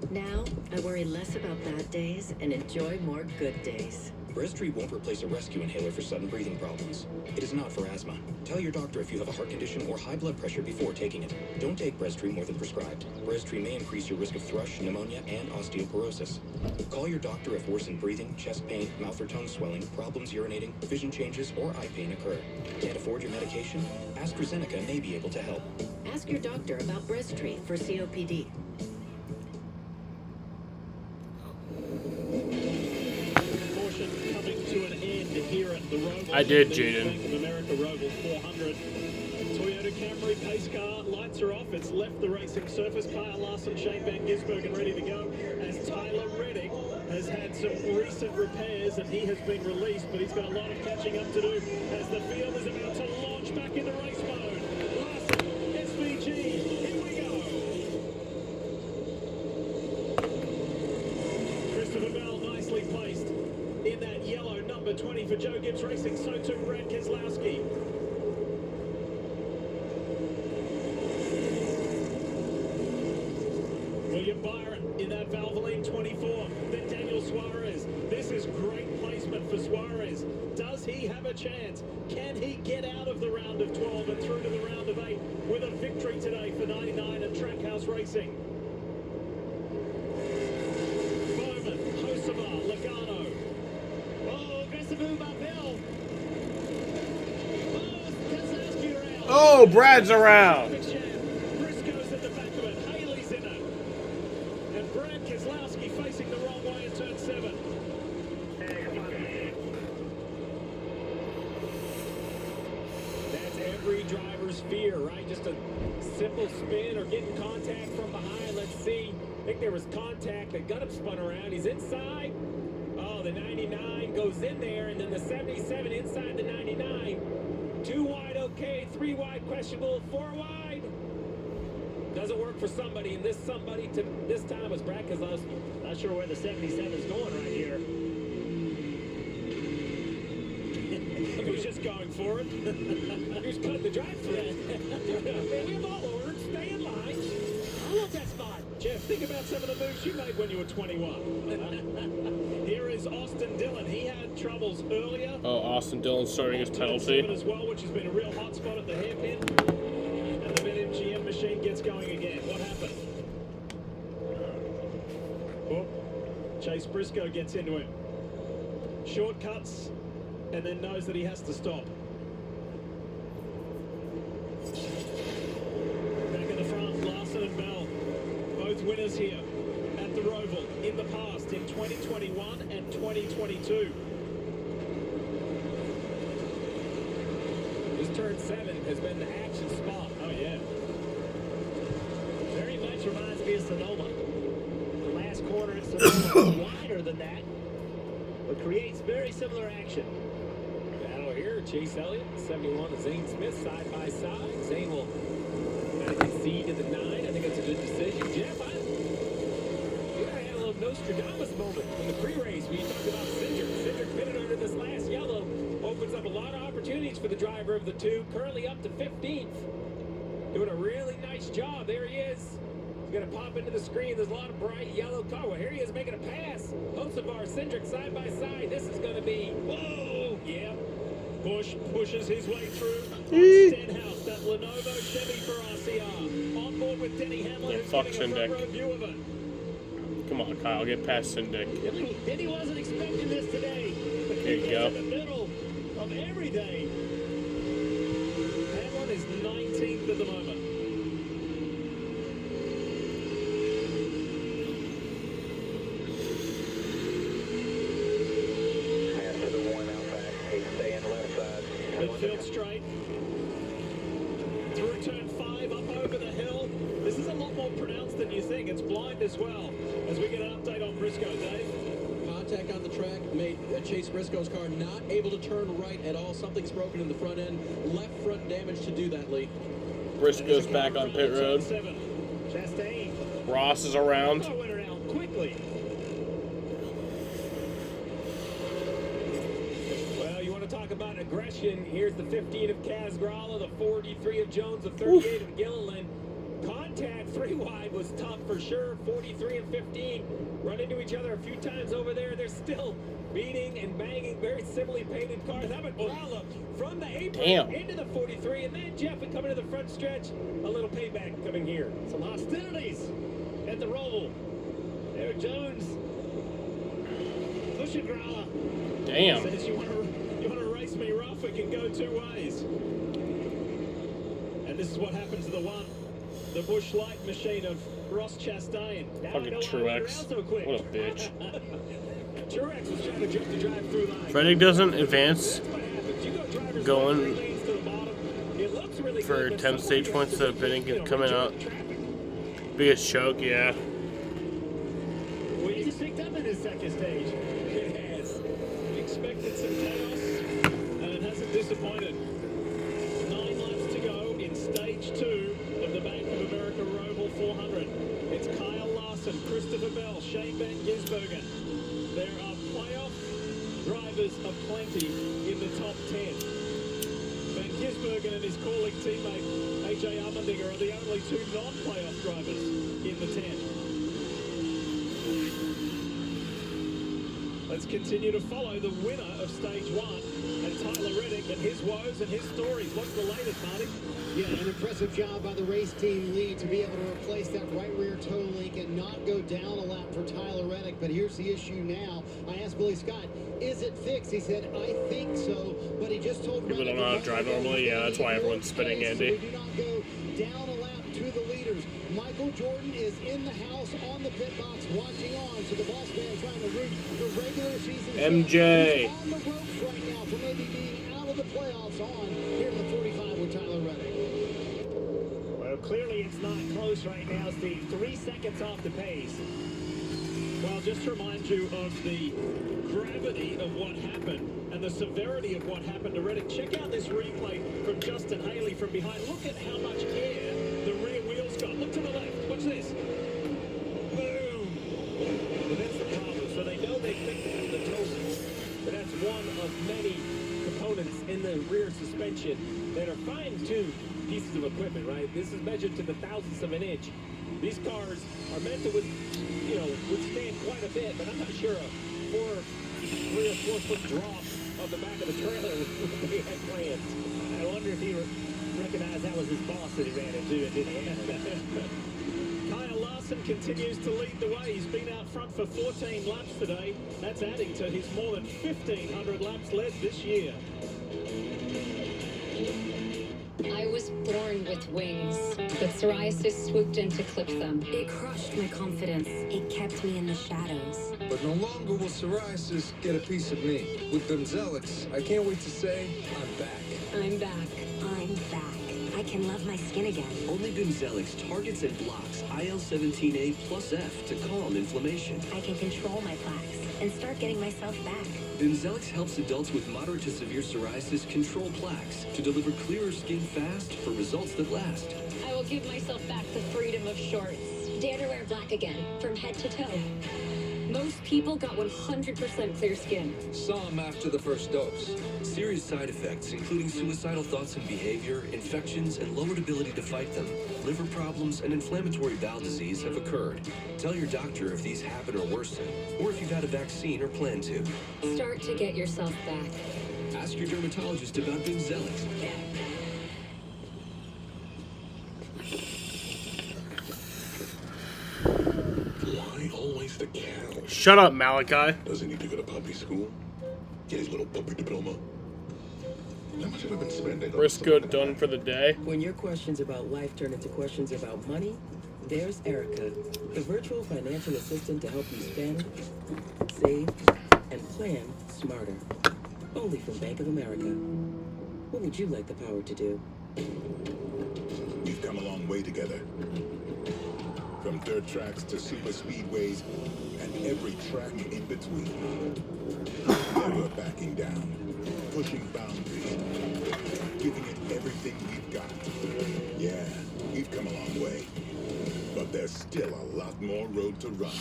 Now, I worry less about bad days and enjoy more good days. Breztri won't replace a rescue inhaler for sudden breathing problems. It is not for asthma. Tell your doctor if you have a heart condition or high blood pressure before taking it. Don't take Breztri more than prescribed. Breztri may increase your risk of thrush, pneumonia, and osteoporosis. Call your doctor if worsened breathing, chest pain, mouth or tongue swelling, problems urinating, vision changes, or eye pain occur. Can't afford your medication? AstraZeneca may be able to help. Ask your doctor about Breztri for COPD. Caution coming to an end here at the Roval. I did, The Jaden. Bank of America Roval 400. Toyota Camry pace car, lights are off. It's left the racing surface. Kyle Larson, Shane Van Gisbergen ready to go. As Tyler Reddick has had some recent repairs and he has been released, but he's got a lot of catching up to do as the field is about to launch back into race mode. Larson, SVG, here we go. Christopher Bell nicely placed in that yellow number 20 for Joe Gibbs Racing. So too Brad Keselowski. William Byron in that Valvoline 24. Then Daniel Suarez. This is great placement for Suarez. Does he have a chance? Can he get out of the round of 12 and through to the round of 8 with a victory today for 99 and Trackhouse Racing? Bowman, Hosama, Logano. Oh, aggressive move by Bell. Oh, Keselowski around. Oh, Brad's around. Briscoe's at the back of it. Haley's in it. And Brad Keselowski facing the wrong way in turn 7. That's every driver's fear, right? Just a simple spin or getting contact from behind. Let's see. I think there was contact that got him spun around. He's inside. Oh, the 99 goes in there, and then the 77 inside the 99. 2 wide, okay. 3 wide, questionable. 4 wide. Doesn't work for somebody, and this somebody to this time was Brad Keselowski. Not sure where the 77 is going right here. He was just going for it. He was cutting the drive-through. We have all orders. Stay in line. I love that spot. Jeff, think about some of the moves you made when you were 21. Here is Austin Dillon. He had troubles earlier. Oh, Austin Dillon starting his penalty. As well, which has been a real hot spot at the hairpin. And the BetMGM machine gets going again. What happened? Oh, Chase Briscoe gets into him. Shortcuts, and then knows that he has to stop. Back at the front, Larson and Bell. Both winners here at the Roval in the past in 2021 and 2022. This turn 7 has been the action spot. Oh, yeah. Very much reminds me of Sonoma. The last corner at Sonoma is wider than that, but creates very similar action. Battle here, Chase Elliott, 71 and Zane Smith side by side. Zane will concede to the 9. I think that's a good decision. Jeff, I had a little Nostradamus moment in the pre-race when you talked about Cindric. Cindric pitted under this last yellow. Opens up a lot of opportunities for the driver of the 2. Currently up to 15th. Doing a really nice job. There he is. He's going to pop into the screen. There's a lot of bright yellow car. Well, here he is making a pass. Hocevar, Cindric side by side. This is going to be... Whoa! Yeah. Bush pushes his way through. Stenhouse, that Lenovo Chevy for RCR. On board with Denny Hamlin. Yeah, who's fuck getting a front row Syndic. view of it. Come on, Kyle, get past Syndic. Denny wasn't expecting this today. There you go. In the middle of every day. Hamlin is 19th at the moment. Midfield straight. Through turn 5, up over the hill. This is a lot more pronounced than you think. It's blind as well. As we get an update on Briscoe, Dave. Contact on the track made Chase Briscoe's car not able to turn right at all. Something's broken in the front end. Left front damage to do that, Lee. Briscoe's back on pit road. Chastain. Ross is around. Went around quickly. Well, you want to talk about aggression. Here's the 15 of Kaz Gralla, the 43 of Jones, the 38 of Gilliland. Contact 3 wide was tough for sure. 43 and 15 run into each other a few times over there. They're still beating and banging very similarly painted cars. How about Roval from the apron into the 43, and then Jeff would come into the front stretch. A little payback coming here. Some hostilities at the Roval. Eric Jones pushing Growler. Damn. Says you want to race me rough? We can go two ways. And this is what happened to the Busch Light machine of Ross Chastain. Fucking Truex. What a bitch. Truex was trying to drive through line. Frederick doesn't advance going for 10 stage points instead of bidding coming out. Biggest choke, yeah. Well, he's picked up in his second stage. It has. We expected some chaos, and it hasn't disappointed. 9 laps to go in stage 2 of the Bank of America Roval 400. It's Kyle Larson, Christopher Bell, Shane Van Gisbergen. There are playoff drivers aplenty in the top 10. Van Gisbergen and his calling teammate AJ Allmendinger are the only 2 non-playoff drivers in the 10. Let's continue to follow the winner of stage 1 and Tyler Reddick and his woes and his stories. What's the latest, Marty? Yeah, an impressive job by the race team lead to be able to replace that right rear toe link and not go down a lap for Tyler Reddick. But here's the issue now. I asked Billy Scott, is it fixed? He said, I think so. But he just told People don't know how to drive normally. Yeah, that's why everyone's spinning Andy. So we do not go down a lap to the leaders. Michael Jordan is in the house on the pit box watching on. So the boss man trying to root the regular season. MJ. On the ropes right now for maybe being out of the playoffs on here in the 45 with Tyler Reddick. Well, clearly it's not close right now, Steve. 3 seconds off the pace. Well, just to remind you of the gravity of what happened and the severity of what happened to Reddick. Check out this replay from Justin Haley from behind. Look at how much air the rear wheels got. Look to the left. Watch this. Boom. Well, that's the problem. So they know they picked the toe, but that's one of many components in the rear suspension that are fine-tuned pieces of equipment, right? This is measured to the thousandths of an inch. These cars are meant to, withstand quite a bit, but I'm not sure a 3 or 4 foot drop of the back of the trailer would be had plans. I wonder if he recognized that was his boss that he ran into and didn't. Kyle Larson continues to lead the way. He's been out front for 14 laps today. That's adding to his more than 1,500 laps led this year. I was born with wings, but psoriasis swooped in to clip them. It crushed my confidence. It kept me in the shadows. But no longer will psoriasis get a piece of me. With Bimzelx, I can't wait to say, I'm back. I'm back. I'm back. I can love my skin again. Only Bimzelx targets and blocks IL-17A plus F to calm inflammation. I can control my plaques and start getting myself back. Bimzelx helps adults with moderate to severe psoriasis control plaques to deliver clearer skin fast for results that last. I will give myself back the freedom of shorts. Dare to wear black again, from head to toe. Most people got 100% clear skin. Some after the first dose. Serious side effects, including suicidal thoughts and behavior, infections, and lowered ability to fight them. Liver problems and inflammatory bowel disease have occurred. Tell your doctor if these happen or worsen, or if you've had a vaccine or plan to. Start to get yourself back. Ask your dermatologist about Bimzelx. Why always the cow? Shut up, Malachi. Does he need to go to puppy school? Get his little puppy diploma? How much have I been spending? Briscoe done for the day. When your questions about life turn into questions about money, there's Erica, the virtual financial assistant to help you spend, save, and plan smarter. Only from Bank of America. What would you like the power to do? We've come a long way together. From dirt tracks to super speedways and every track in between. Never backing down, pushing boundaries, giving it everything we've got. Yeah, we've come a long way. But there's still a lot more road to run.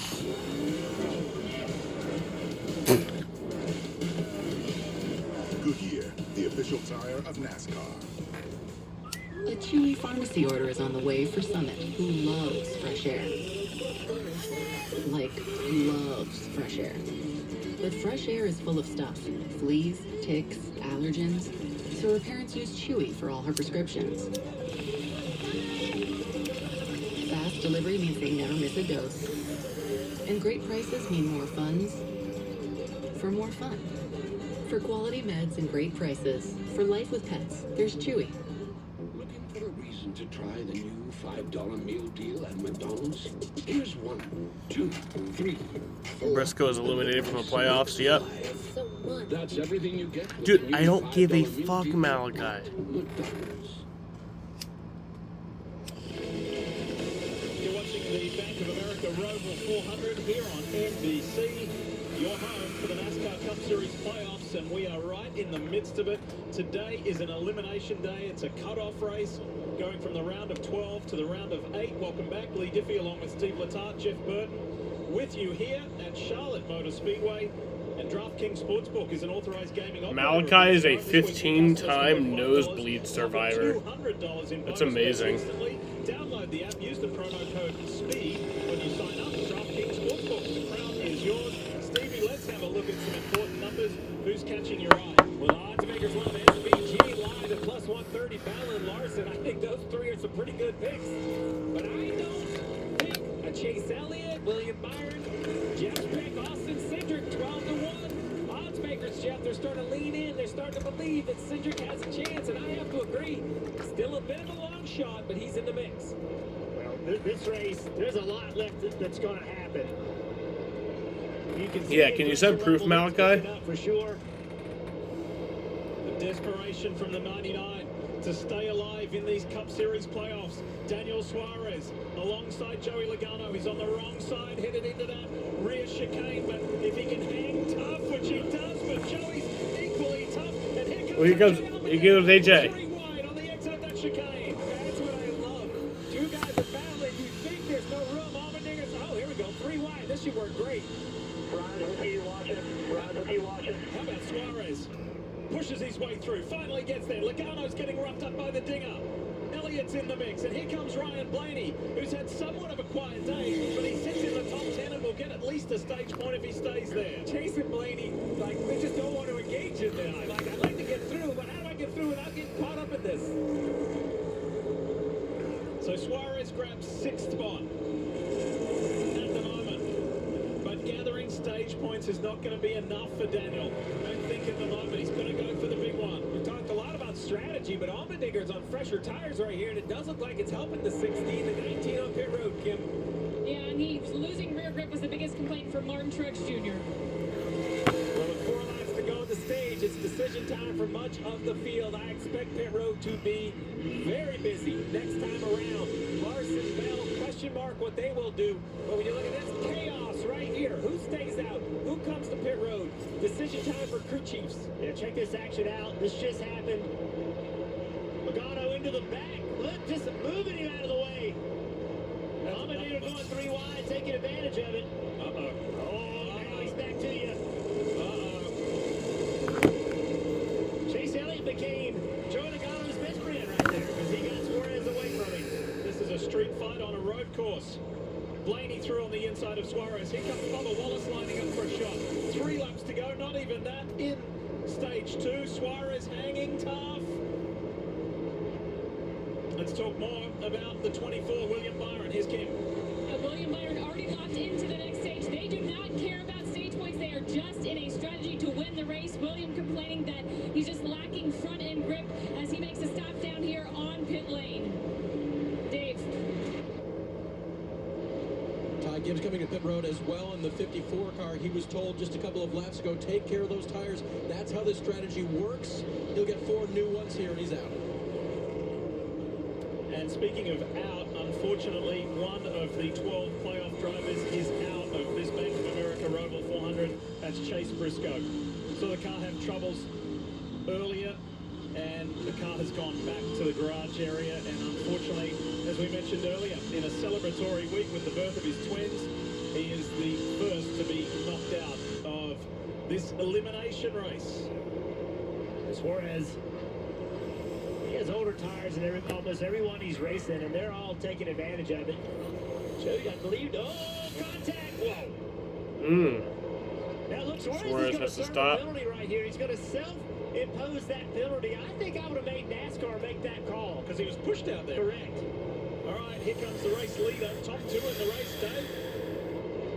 Goodyear, the official tire of NASCAR. A Chewy pharmacy order is on the way for Summit, who loves fresh air. Like, loves fresh air. But fresh air is full of stuff. Fleas, ticks, allergens. So her parents use Chewy for all her prescriptions. Fast delivery means they never miss a dose. And great prices mean more funds for more fun. For quality meds and great prices, for life with pets, there's Chewy. Looking for a reason to try the new $5 meal deal at McDonald's? Here's 1, 2, 3, 4. Briscoe is eliminated from the playoffs. Yep. That's everything you get. Dude, I don't give a fuck, Malachi. McDonald's. You're watching the Bank of America Roval 400 here on NBC. Your home for the NASCAR Cup Series playoffs, and we are right in the midst of it. Today is an elimination day. It's a cutoff race going from the round of 12 to the round of 8. Welcome back, Lee Diffie, along with Steve Letarte, Jeff Burton, with you here at Charlotte Motor Speedway. And DraftKings Sportsbook is an authorized gaming operator. Malachi is a 15-time nosebleed survivor. That's amazing. Download the app, use the promo code SPEED when you sign up. DraftKings Sportsbook, the crown is yours. Stevie, let's have a look at some important numbers. Who's catching your eye? Well, odds makers love SVG, live at plus 130. Fallon Larson. I think those three are some pretty good picks. But I don't think a Chase Elliott, William Byron, Jeff Beck, Austin Cindric, 12-1. Odds makers, Jeff, they're starting to lean in. They're starting to believe that Cindric has a chance, and I have to agree. Still a bit of a long shot, but he's in the mix. Well, this race, there's a lot left that's going to happen. Yeah, can you send proof, Malachi? For sure. The desperation from the 99 to stay alive in these Cup Series playoffs. Daniel Suarez alongside Joey Logano. He's on the wrong side, headed into that rear chicane. But if he can hang tough, which he does, but Joey's equally tough. And here comes Here goes AJ. three wide on the exit of that chicane. That's what I love. Two guys are battling. You think there's no room. Allmendinger's, oh, here we go. 3 wide. This should work great. How about Suarez? Pushes his way through, finally gets there. Logano's getting roughed up by the dinger. Elliott's in the mix, and here comes Ryan Blaney, who's had somewhat of a quiet day, but he sits in the top 10 and will get at least a stage point if he stays there. Chase and Blaney, like, they just don't want to engage in this. Like, I'd like to get through, but how do I get through without getting caught up in this? So Suarez grabs 6th spot at the moment. But gathering stage points is not going to be enough for Daniel. I don't think at the moment he's going to go for the big one. We talked a lot about strategy, but Allmendinger's on fresher tires right here, and it does look like it's helping the 16, the 19 on pit road, Kim. Yeah, and he's losing rear grip was the biggest complaint for Martin Truex Jr. Well, with 4 laps to go on the stage, it's decision time for much of the field. I expect pit road to be very busy next time around. Larson, Bell, question mark what they will do. But when you look at this chaos right here, who stays out? Who comes to pit road? Decision time for crew chiefs. Yeah, check this action out. This just happened. Logano into the back. Look, just moving him out of the way. Allmendinger going 3 wide, taking advantage of it. Uh-oh. Oh, now he's back to you. Uh-oh. Chase Elliott became Joey Logano's best friend right there because he got Suarez away from him. This is a street fight on a road course. Blaney through on the inside of Suarez. Here comes Bubba Wallace lining up for a shot. 3 laps to go, not even that in stage 2. Suarez hanging tough. Let's talk more about the 24, William Byron. Here's Kim. William Byron already locked into the next stage. They do not care about stage points. They are just in a strategy to win the race. William complaining that he's just lacking front end grip as he makes a stop down here on pit lane. Dave. Ty Gibbs coming to pit road as well in the 54 car. He was told just a couple of laps ago, take care of those tires. That's how this strategy works. He'll get 4 new ones here, and he's out. And speaking of out, unfortunately, one of the 12 playoff drivers is out of this Bank of America Roval 400. That's Chase Briscoe. So the car had troubles earlier, and the car has gone back to the garage area. And unfortunately, as we mentioned earlier, in a celebratory week with the birth of his twins, he is the first to be knocked out of this elimination race. Suarez has older tires than almost everyone he's racing, and they're all taking advantage of it. Joey, I believe. Oh, contact! Whoa! Now look, Suarez is going to serve a penalty right here. He's going to self-impose that penalty. I think I would have made NASCAR make that call because he was pushed out there. Correct. All right, here comes the race leader. Top two in the race, Dave.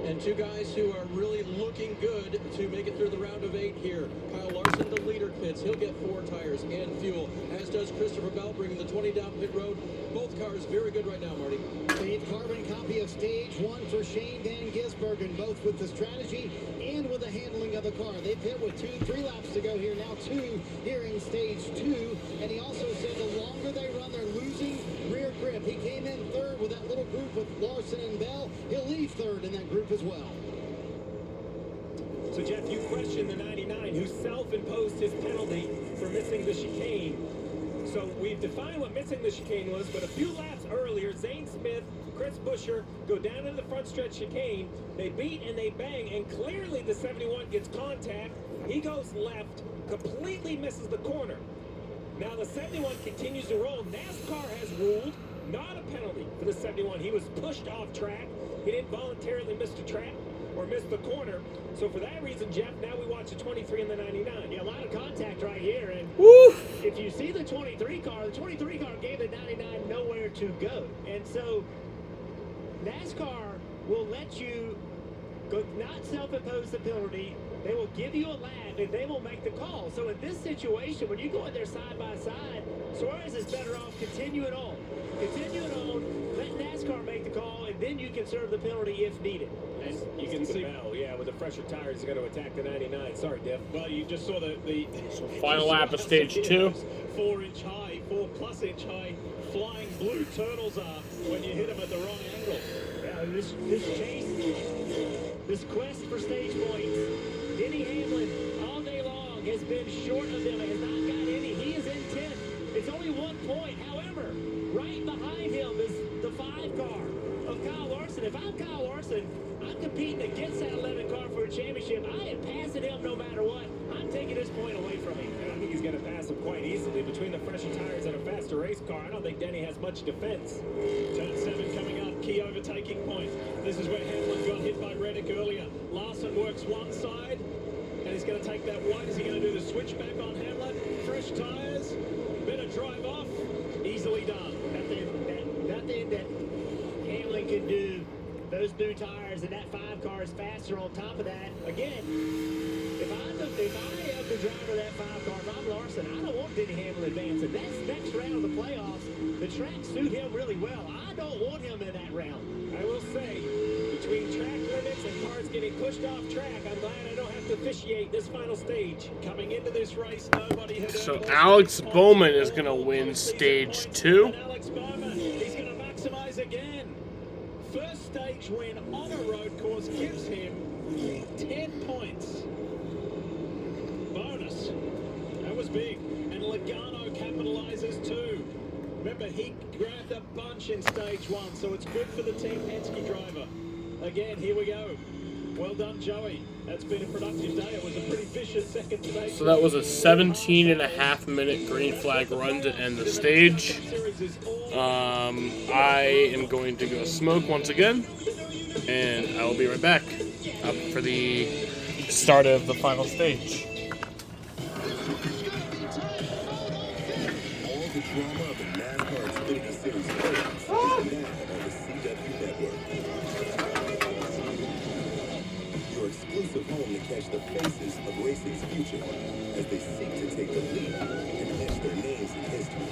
And two guys who are really looking good to make it through the round of 8 here. Kyle Larson, the leader, pits. He'll get 4 tires and fuel, as does Christopher Bell, bringing the 20 down pit road. Both cars very good right now, Marty. Clean carbon copy of stage 1 for Shane Van Gisbergen, both with the strategy and with the handling of the car. They pit with 3 laps to go here, now 2 here in stage 2. And he also said the longer they run, they're losing rear grip. He came in 3rd with that little group with Larson and Bell. He'll leave 3rd in that group as well. So, Jeff, you questioned the 99 who self-imposed his penalty for missing the chicane. So we've defined what missing the chicane was, but a few laps earlier, Zane Smith, Chris Buescher go down in the front stretch chicane. They beat and they bang, and clearly the 71 gets contact. He goes left, completely misses the corner. Now the 71 continues to roll. NASCAR has ruled not a penalty for the 71. He was pushed off track. He didn't voluntarily miss the track or miss the corner. So for that reason, Jeff, now we watch the 23 and the 99. Yeah, a lot of contact right here. And if you see the 23 car gave the 99 nowhere to go. And so NASCAR will let you not self-impose the penalty. They will give you a lap, and they will make the call. So in this situation, when you go in there side by side, Suarez is better off continuing on. Let NASCAR make the call, and then you can serve the penalty if needed. And you can see Bell, with the fresher tires, he's going to attack the 99. Sorry, Diff. Well, you just saw the final lap of stage 2. 4-inch high, 4+ inch high, flying blue turtles are when you hit them at the wrong angle. This chase, this quest for stage points, Denny Hamlin all day long has been short of them, has not got any. He is in 10th. It's only 1 point. However, right behind him is the 5 car of Kyle Larson. If I'm Kyle Larson, I'm competing against that 11 car for a championship. I am passing him no matter what. I'm taking this point away from him. I think he's going to pass him quite easily between the fresher tires and a faster race car. I don't think Denny has much defense. Turn 7 coming up, key overtaking point. This is where Hamlin got hit by Reddick earlier. Larson works one side, and he's going to take that white. Is he going to do the switchback on Hamlin? Fresh tires, better drive off. Easily done. Nothing that Hamlin can do. Those new tires and that 5 car is faster on top of that. Again, if I am the driver of that 5 car, if I'm Larson, I don't want Denny Hamlin advancing. That's next round of the playoffs. The track suit him really well. I don't want him in that round. I will say, between track limits and cars getting pushed off track, I'm glad I don't have to officiate this final stage. Coming into this race, nobody had. So Alex Bowman is going to win stage 2. And Alex Bowman, he's going to maximize again. First stage win on a road course gives him 10 points. Bonus. That was big. And Logano capitalizes too. Remember, he grabbed a bunch in stage 1, so it's good for the Team Penske driver. Again, here we go. Well done, Joey. That's been a productive day. It was a pretty vicious second today. So that was a 17.5-minute green flag run to end the stage. I am going to go smoke once again, and I will be right back up for the start of the final stage. All the drama of the NASCAR Xfinity Series playoffs is now on the CW Network. Your exclusive home to catch the faces of racing's future as they seek to take the lead and etch their names in history.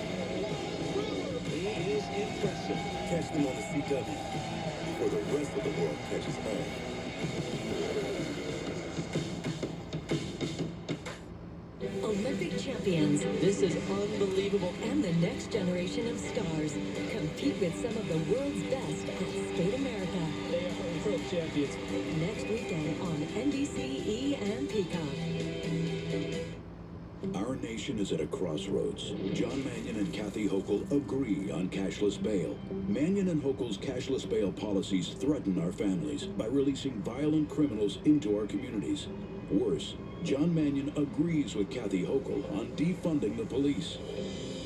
He is impressive. Catch them on the CW before the rest of the world catches on. Olympic champions. This is unbelievable. And the next generation of stars compete with some of the world's best at Skate America. They are world champions. Next weekend on NBC and Peacock. Our nation is at a crossroads. John Mannion and Kathy Hochul agree on cashless bail. Mannion and Hochul's cashless bail policies threaten our families by releasing violent criminals into our communities. Worse, John Mannion agrees with Kathy Hochul on defunding the police.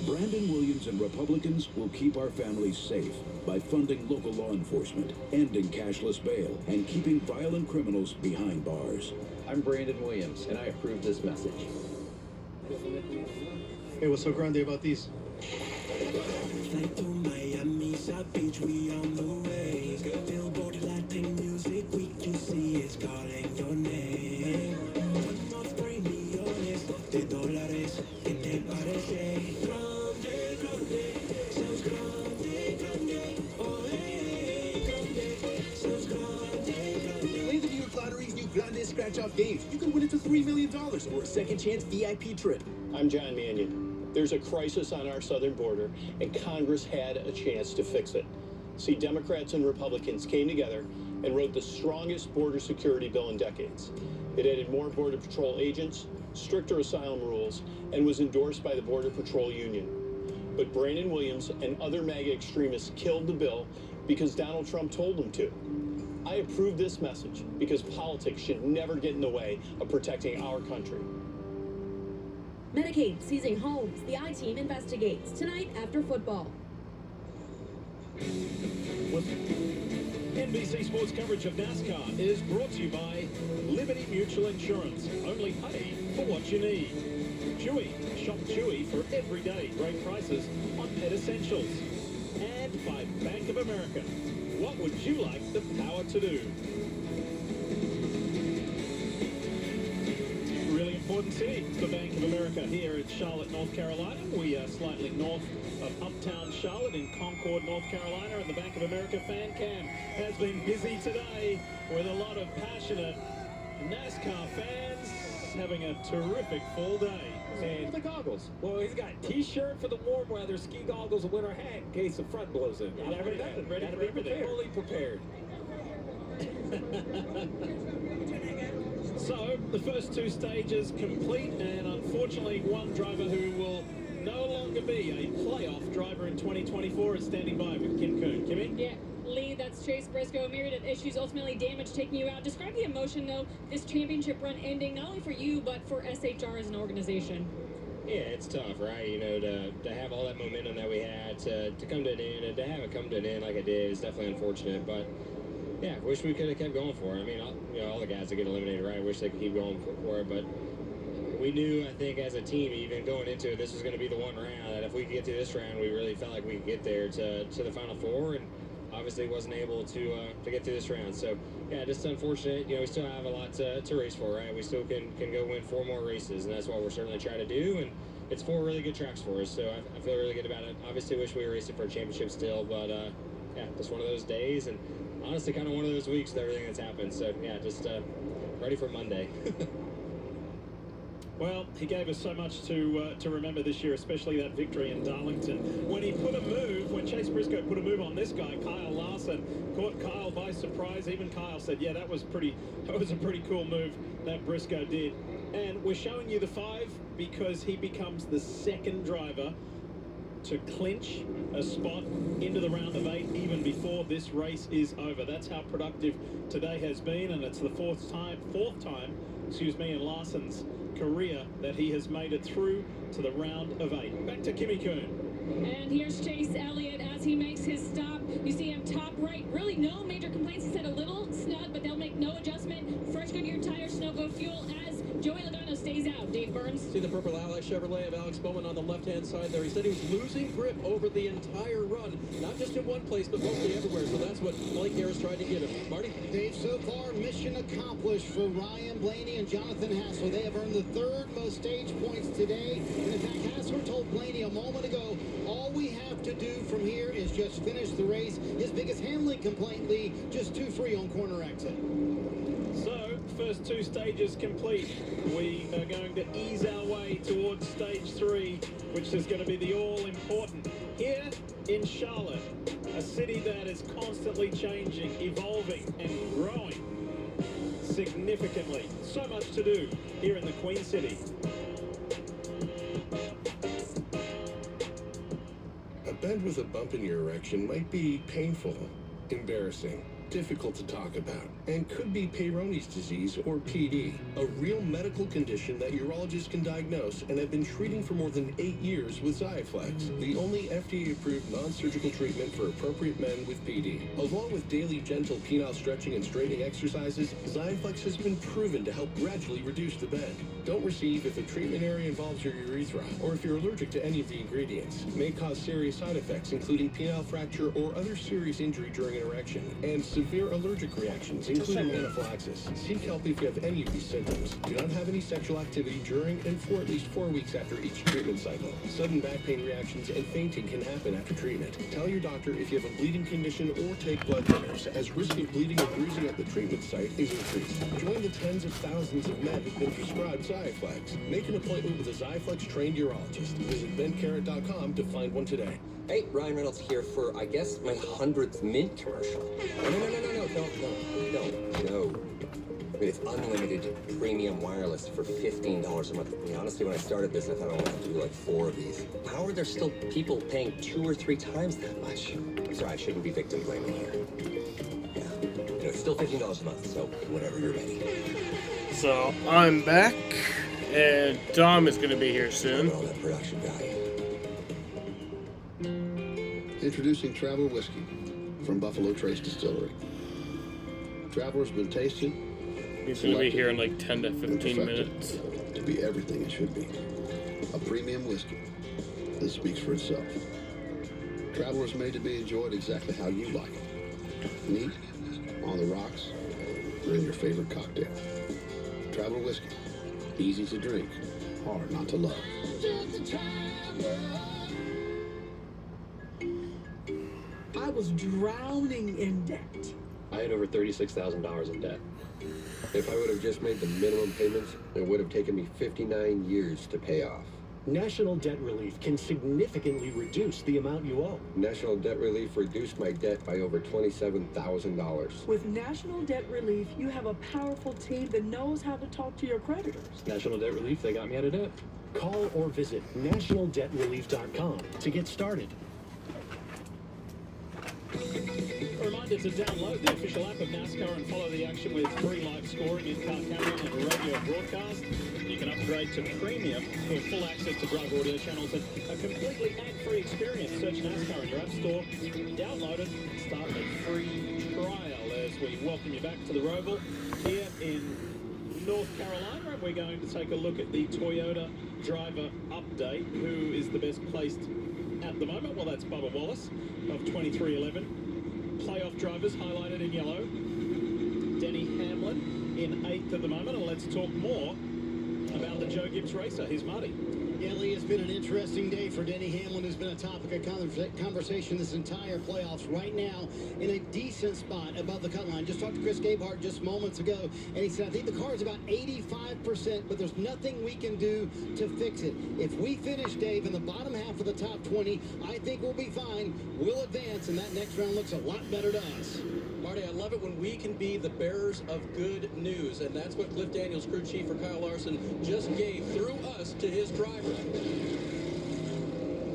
Brandon Williams and Republicans will keep our families safe by funding local law enforcement, ending cashless bail, and keeping violent criminals behind bars. I'm Brandon Williams, and I approve this message. Hey, what's so grande about these? Flight to Miami, South Beach, we on the way. Billboard Latin music week, you see it's calling your name. Unos premios de dólares, ¿qué te parece? Grande, grande, sounds grande, grande. Oh, hey, grande, sounds grande, grande. Play the New York Lottery's new Grande Scratch-Off games. You can win up to $3 million or a second-chance VIP trip. I'm John Mannion. There's a crisis on our southern border, and Congress had a chance to fix it. See, Democrats and Republicans came together and wrote the strongest border security bill in decades. It added more Border Patrol agents, stricter asylum rules, and was endorsed by the Border Patrol Union. But Brandon Williams and other MAGA extremists killed the bill because Donald Trump told them to. I approve this message because politics should never get in the way of protecting our country. Medicaid seizing homes. The I-Team investigates tonight after football. NBC Sports coverage of NASCAR is brought to you by Liberty Mutual Insurance. Only pay for what you need. Chewy. Shop Chewy for every day. Great prices on pet essentials. And by Bank of America. What would you like the power to do? Really important city for Bank of America here in Charlotte, North Carolina. We are slightly north of uptown Charlotte in Concord, North Carolina, and the Bank of America fan cam has been busy today with a lot of passionate NASCAR fans having a terrific full day. And the goggles. Well, he's got T-shirt for the warm weather, ski goggles, a winter hat in case the front blows in. Everything. Ready for everything. Fully prepared. So, the first two stages complete, and unfortunately, one driver who will no longer be a playoff driver in 2024 is standing by with Kim Coon. Kimmy? Yeah, Lee, that's Chase Briscoe. A myriad of issues ultimately damaged, taking you out. Describe the emotion, though, this championship run ending, not only for you, but for SHR as an organization. Yeah, it's tough, right? You know, to have all that momentum that we had, to come to an end, and to have it come to an end like it did is definitely unfortunate, but yeah, wish we could have kept going for it. I mean, all the guys that get eliminated, right? I wish they could keep going for it, but we knew, I think, as a team, even going into it, this was going to be the one round, that if we could get through this round, we really felt like we could get there to the Final Four, and obviously wasn't able to get through this round. So, yeah, just unfortunate. You know, we still have a lot to race for, right? We still can go win 4 more races, and that's what we're certainly trying to do, and it's 4 really good tracks for us, so I feel really good about it. Obviously, wish we were racing for a championship still, but, yeah, just one of those days, and honestly, kind of one of those weeks with everything that's happened. So, yeah, just ready for Monday. Well, he gave us so much to remember this year, especially that victory in Darlington. When Chase Briscoe put a move on this guy, Kyle Larson, caught Kyle by surprise. Even Kyle said, yeah, that was a pretty cool move that Briscoe did. And we're showing you the 5 because he becomes the second driver to clinch a spot into the round of 8 even before this race is over. That's how productive today has been, and it's the fourth time in Larson's career that he has made it through to the round of 8. Back to Kimmy Coon. And here's Chase Elliott as he makes his stop. You see him top right. Really no major complaints. He said a little snug, but they'll make no adjustment. Fresh Goodyear tires, snow go fuel as Joey Logano stays out. Dave Burns. See the purple Ally Chevrolet of Alex Bowman on the left-hand side there. He said he was losing grip over the entire run, not just in one place, but mostly everywhere. So that's what Blake Harris tried to get him. Marty? Dave, so far, mission accomplished for Ryan Blaney and Jonathan Hassler. They have earned the 3rd most stage points today. And in fact, Hassler told Blaney a moment ago, all we have to do from here is just finish the race. His biggest handling complaint, Lee, just too free on corner exit. So, first 2 stages complete. We are going to ease our way towards stage 3, which is going to be the all-important. Here in Charlotte, a city that is constantly changing, evolving, and growing significantly. So much to do here in the Queen City. A bend with a bump in your erection might be painful, embarrassing, difficult to talk about and could be Peyronie's disease, or PD, a real medical condition that urologists can diagnose and have been treating for more than 8 years with Xiaflex, the only FDA-approved non-surgical treatment for appropriate men with PD. Along with daily gentle penile stretching and straightening exercises, Xiaflex has been proven to help gradually reduce the bend. Don't receive if the treatment area involves your urethra or if you're allergic to any of the ingredients. May cause serious side effects, including penile fracture or other serious injury during an erection, and severe allergic reactions, including anaphylaxis. Seek help if you have any of these symptoms. Do not have any sexual activity during and for at least 4 weeks after each treatment cycle. Sudden back pain reactions and fainting can happen after treatment. Tell your doctor if you have a bleeding condition or take blood thinners, as risk of bleeding or bruising at the treatment site is increased. Join the tens of thousands of men who've been prescribed Xiaflex. Make an appointment with a Xiaflex-trained urologist. Visit bencarrot.com to find one today. Hey, Ryan Reynolds here for, I guess, my 100th Mint commercial. No. It's unlimited premium wireless for $15 a month. I mean, honestly, when I started this, I thought I wanted to do like 4 of these. How are there still people paying 2 or 3 times that much? Sorry, I shouldn't be victim blaming here. Yeah, it's still $15 a month, so whenever you're ready. So I'm back, and Dom is going to be here soon. All that production value. Introducing Traveler Whiskey from Buffalo Trace Distillery. Traveler's been tasted. He's going to be here in like 10 to 15 minutes. To be everything it should be. A premium whiskey that speaks for itself. Traveler is made to be enjoyed exactly how you like it. Neat, on the rocks, or in your favorite cocktail. Traveler Whiskey. Easy to drink, hard not to love. I was drowning in debt. I had over $36,000 in debt. If I would have just made the minimum payments, it would have taken me 59 years to pay off. National Debt Relief can significantly reduce the amount you owe. National Debt Relief reduced my debt by over $27,000. With National Debt Relief, you have a powerful team that knows how to talk to your creditors. National Debt Relief, they got me out of debt. Call or visit nationaldebtrelief.com to get started. A reminder to download the official app of NASCAR and follow the action with free live scoring, in-car camera and radio broadcast. You can upgrade to premium for full access to drive audio channels and a completely ad-free experience. Search NASCAR in your app store, download it, start a free trial as we welcome you back to the Roval here in North Carolina. And we're going to take a look at the Toyota driver update. Who is the best placed at the moment? Well, that's Bubba Wallace of 2311. Playoff drivers highlighted in yellow. Denny Hamlin in 8th at the moment. And let's talk more about the Joe Gibbs racer. Here's Marty. Yeah, Lee, it's been an interesting day for Denny Hamlin, who's been a topic of conversation this entire playoffs. Right now, in a decent spot above the cut line. Just talked to Chris Gabehart just moments ago, and he said, I think the car is about 85%, but there's nothing we can do to fix it. If we finish, Dave, in the bottom half of the top 20, I think we'll be fine. We'll advance, and that next round looks a lot better to us. Marty, I love it when we can be the bearers of good news, and that's what Cliff Daniels, crew chief for Kyle Larson, just gave through us to his driver.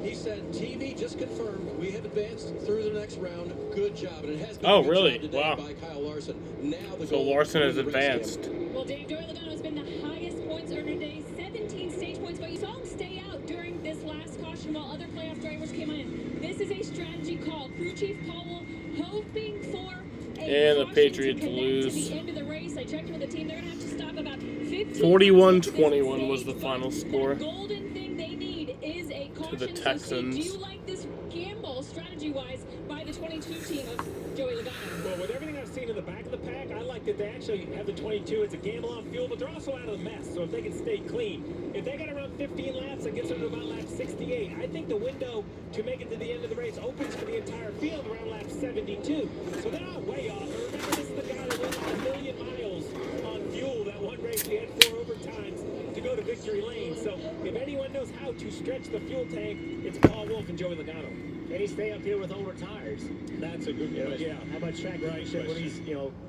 He said, TV just confirmed we have advanced through the next round. Good job. And it has been a good really? job today Wow. by Kyle Larson. Now the So goal Larson has to the race advanced. game. Well, Dave, Joey Logano has been the highest points earner today, 17 stage points, but you saw him stay out during this last caution while other playoff drivers came in. This is a strategy call. Crew Chief Powell hoping for And the caution Patriots to connect lose. to the end of the race. I checked with the team. They're going to have to stop about 15 41-21 was the final score golden thing they need is a caution. to the Texans. So, do you like this gamble strategy-wise by the 22 team of Joey Logano? Well, with everything I've seen in the back of the pack, I like that they actually have the 22 as a gamble on fuel, but they're also out of the mess. So if they can stay clean, if they got to run 15 laps, that gets them to about lap 68. I think the window to make it to the end of the race opens for the entire field around lap 72. So they're not way off. And remember, this is the guy that went 1,000,000 miles on fuel. That one race he had 4 overtimes to go to victory lane. So if anyone knows how to stretch the fuel tank, it's Paul Wolf and Joey Logano. Can he stay up here with older tires? That's a good question. Yeah. How much track direction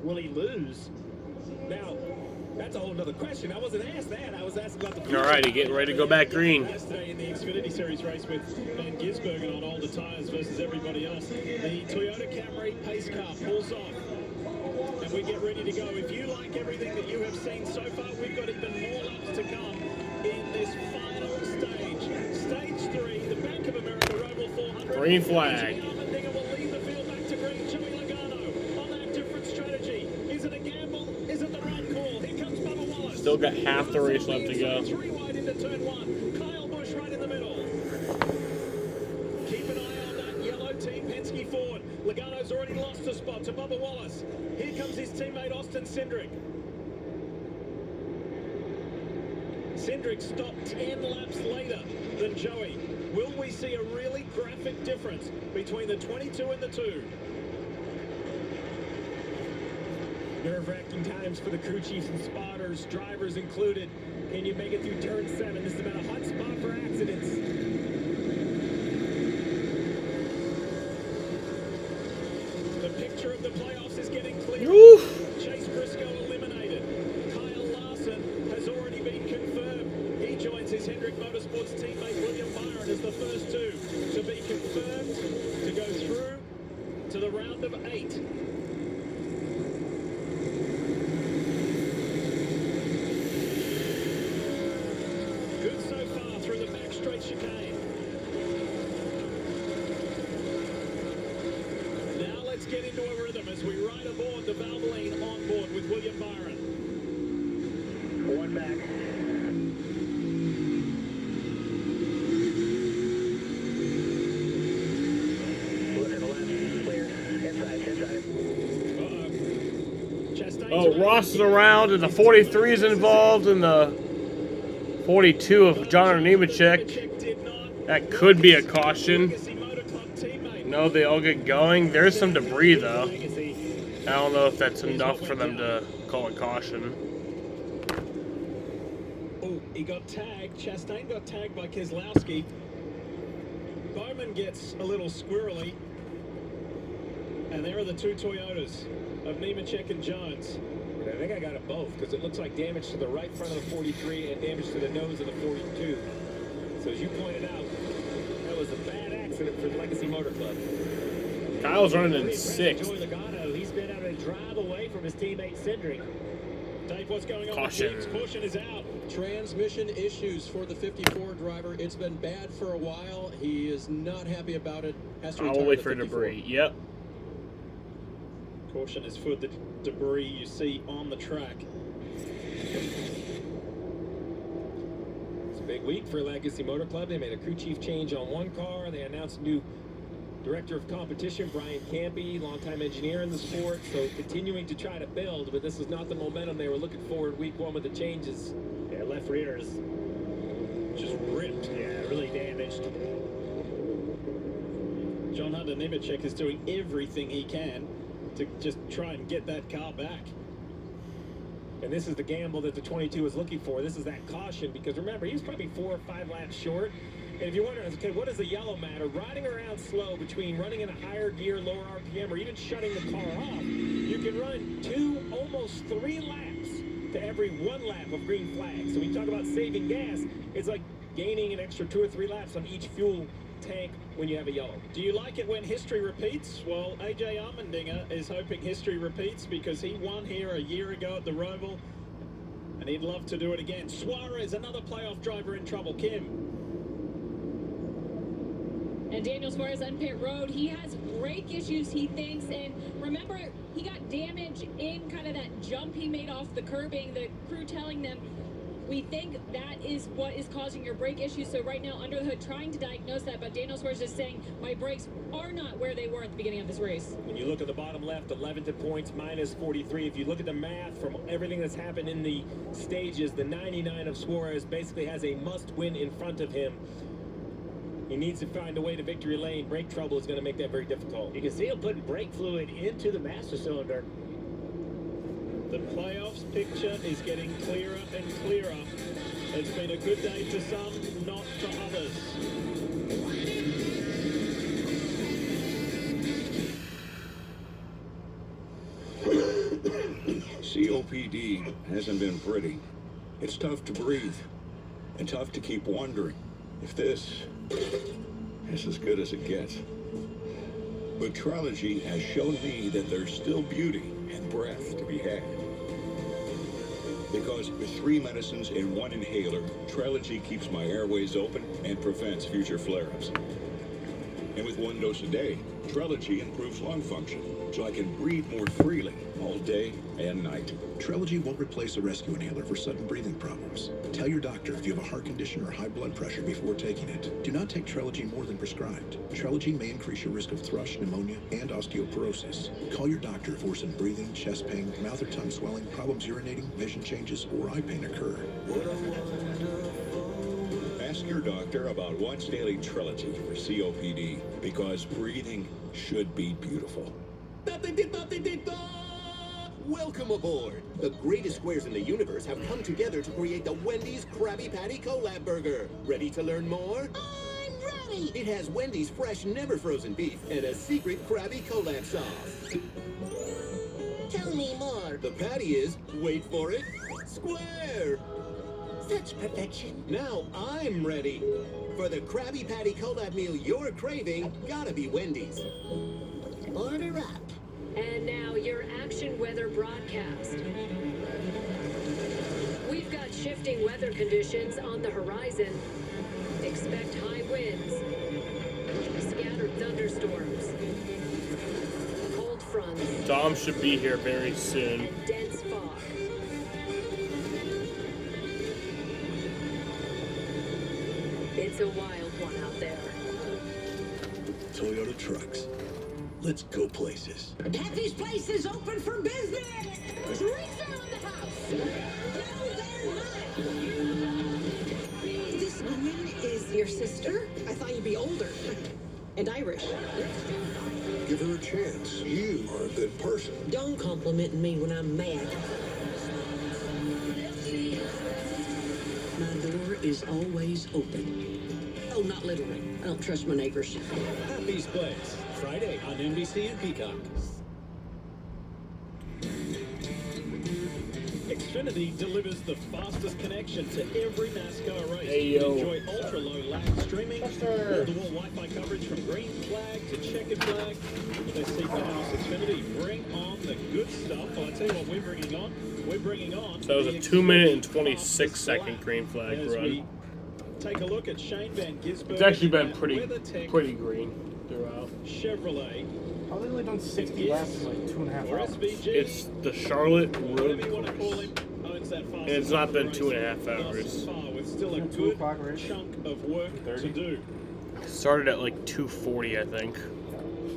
will he lose? Now, that's a whole nother question. I wasn't asked that. I was asked about the future. All right, getting ready to go back green. Yesterday in the Xfinity Series race with Van Gisbergen on older tires versus everybody else. The Toyota Camry pace car pulls off to go. If you like everything that you have seen so far, we've got even more laps to come in this final stage. Stage 3, the Bank of America Roval 400. Green flag. Allmendinger will lead the field back to green. Joey Logano on that different strategy. Is it a gamble? Is it the right call? Here comes Bubba Wallace. Still got half the race left to go. 3 wide into turn 1. Kyle Busch right in the middle. Keep an eye on that yellow team, Penske Ford. Logano's already lost a spot to Bubba Wallace. Here comes his teammate Austin Cindric. Cindric stopped 10 laps later than Joey. Will we see a really graphic difference between the 22 and the 2? Nerve-wracking times for the crew chiefs and spotters, drivers included. Can you make it through turn 7? This has been a hot spot for accidents. The picture of the playoffs is getting clearer. Chase Briscoe eliminated. Kyle Larson has already been confirmed. He joins his Hendrick Motorsports teammate William Byron as the first 2 to be confirmed to go through to the round of 8. Good so far through the back straight chicane. Now let's get into a rhythm as we ride aboard the Valvoline on board with William Byron. 1 back. Look at the left. Clear. Inside. Oh, Ross is around, and the 43 is involved, and the 42 of John Nemechek. That could be a caution. No, they all get going. There's some debris, though. I don't know if that's enough for them to call a caution. Oh, he got tagged. Chastain got tagged by Keselowski. Bowman gets a little squirrely. And there are the 2 Toyotas of Nemechek and Jones. I think I got it both, because it looks like damage to the right front of the 43 and damage to the nose of the 42. So as you pointed out, that was a bad accident for Legacy Motor Club. Kyle's running in 6th. Joey Logano, he's been able to drive away from his teammate Cindric. Dave, what's going on? Caution. The team's caution is out. Transmission issues for the 54 driver. It's been bad for a while. He is not happy about it. Has to retire Probably the for 54. debris. Yep. Caution is for the debris you see on the track. It's a big week for Legacy Motor Club. They made a crew chief change on one car. They announced a new director of competition, Brian Campy, longtime engineer in the sport. So continuing to try to build, but this is not the momentum they were looking for in week 1 with the changes. Yeah, left rear is just ripped. Yeah, really damaged. John Hunter Nemechek is doing everything he can to just try and get that car back. And this is the gamble that the 22 is looking for. This is that caution, because remember, he was probably 4 or 5 laps short. And if you're wondering, okay, what does the yellow matter? Riding around slow between running in a higher gear, lower RPM, or even shutting the car off, you can run 2, almost 3 laps to every 1 lap of green flag. So when you talk about saving gas, it's like gaining an extra 2 or 3 laps on each fuel tank when you have a yellow. Do you like it when history repeats? Well, AJ Allmendinger is hoping history repeats because he won here a year ago at the Roval, and he'd love to do it again. Suarez, another playoff driver, in trouble. Kim. And Daniel Suarez on pit road, he has brake issues, he thinks, and remember, he got damage in kind of that jump he made off the curbing. The crew telling them, we think that is what is causing your brake issues. So right now, under the hood, trying to diagnose that, but Daniel Suarez is saying, my brakes are not where they were at the beginning of this race. When you look at the bottom left, 11th in points, minus 43. If you look at the math from everything that's happened in the stages, the 99 of Suarez basically has a must-win in front of him. He needs to find a way to victory lane. Brake trouble is going to make that very difficult. You can see him putting brake fluid into the master cylinder. The playoffs picture is getting clearer and clearer. It's been a good day for some, not for others. COPD hasn't been pretty. It's tough to breathe and tough to keep wondering if this is as good as it gets. But Trilogy has shown me that there's still beauty and breath to be had. Because with 3 medicines in 1 inhaler, Trilogy keeps my airways open and prevents future flare-ups. And with 1 dose a day, Trilogy improves lung function, so I can breathe more freely all day and night. Trilogy won't replace a rescue inhaler for sudden breathing problems. Tell your doctor if you have a heart condition or high blood pressure before taking it. Do not take Trilogy more than prescribed. Trilogy may increase your risk of thrush, pneumonia, and osteoporosis. Call your doctor if worsened breathing, chest pain, mouth or tongue swelling, problems urinating, vision changes, or eye pain occur. Ask your doctor about once daily Trilogy for COPD, because breathing should be beautiful. Welcome aboard! The greatest squares in the universe have come together to create the Wendy's Krabby Patty Collab Burger. Ready to learn more? I'm ready! It has Wendy's fresh, never frozen beef and a secret Krabby Collab sauce. Tell me more. The patty is, wait for it, square! Such perfection. Now I'm ready. For the Krabby Patty Collab meal you're craving, gotta be Wendy's. Order up. And now your action weather broadcast. We've got shifting weather conditions on the horizon. Expect high winds, scattered thunderstorms, cold fronts. Dom should be here very soon. And dense fog. It's a wild one out there. Toyota trucks. Let's go places. Kathy's place is open for business. Drinks are on the house. No, they're not. This woman is your sister? I thought you'd be older. And Irish. Give her a chance. You are a good person. Don't compliment me when I'm mad. My door is always open. Oh, not literally. I don't trust my neighbors. Happy's Place, Friday on NBC and Peacock. Xfinity delivers the fastest connection to every NASCAR race. Hey, You yo. can enjoy ultra-low lag streaming, wall-to-wall Wi-Fi coverage from green flag to checkered flag. Let's see House Xfinity bring on the good stuff. I'll tell you what we're bringing on. We're bringing on. So that was a 2 minute and 26 second green flag As we run. take a look at Shane Van Gisbergen. It's actually been at pretty WeatherTech green throughout. Chevrolet. How they only done 60 laps in like 2.5 Or hours? SVG. It's the Charlotte Whatever Road you want to call Course. him, owns that fastest And it's not been race 2.5 thus hours. far, with still a 2 good o'clock race. chunk of work to do. Started at like 2:40, I think.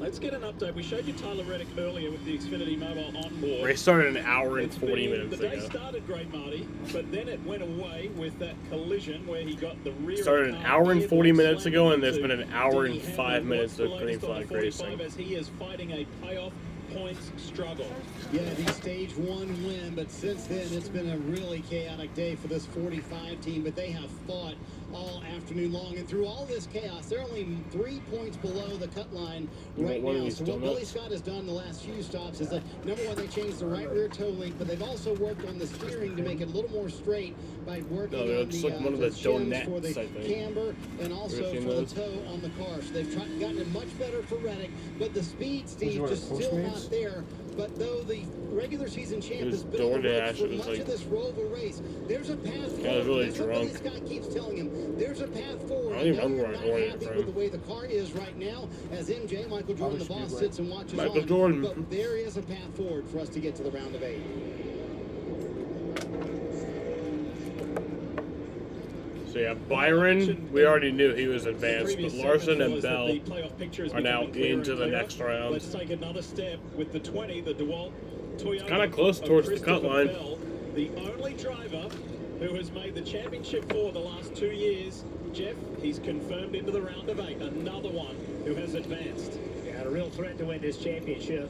Let's get an update. We showed you Tyler Reddick earlier with the Xfinity Mobile on board. Race started an hour and It's 40 been- minutes The day ago. started great, Marty, but then it went away with that collision where he got the rear. Started an hour and 40 minutes ago, and there's been an hour and 5 minutes of green flag racing. As he is fighting a payoff points struggle. Yeah, the stage 1 win, but since then it's been a really chaotic day for this 45 team, but they have fought all afternoon long, and through all this chaos, they're only 3 points below the cut line right now. So what Billy Scott has done the last few stops is that, number one, they changed the right rear toe link, but they've also worked on the steering to make it a little more straight by working No, on it's the, like one of the shims donuts, for the I think. camber and also Ever seen for the those? toe on the car. So they've gotten it much better for Reddick, but the speed, Steve, what, just still Postmates? not there. But though the regular season champ It was has been on the ropes DoorDash, for it was much like- of this Roval race, there's a path forward. I was really That's what drunk. Billy Scott keeps telling him. There's a path forward. I don't even know remember you're where not I ordered it happy from. with the way the car is right now, as MJ, Michael Jordan, the boss, sits and watches Michael on. Jordan. But there is a path forward for us to get to the round of 8. So yeah, Byron, we already knew he was advanced, but Larson and Bell are now into the next round. Let's take another step with the 20, the DeWalt Toyota. Kinda close of towards the Christopher cut line. Bell, the only driver who has made the championship for the last 2 years. Jeff, he's confirmed into the round of 8. Another one who has advanced. Got a real threat to win this championship.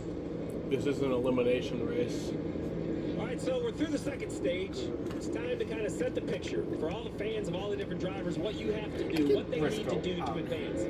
This is an elimination race. All right, so we're through the second stage. It's time to kind of set the picture for all the fans of all the different drivers, what you have to do, what they need to do to advance.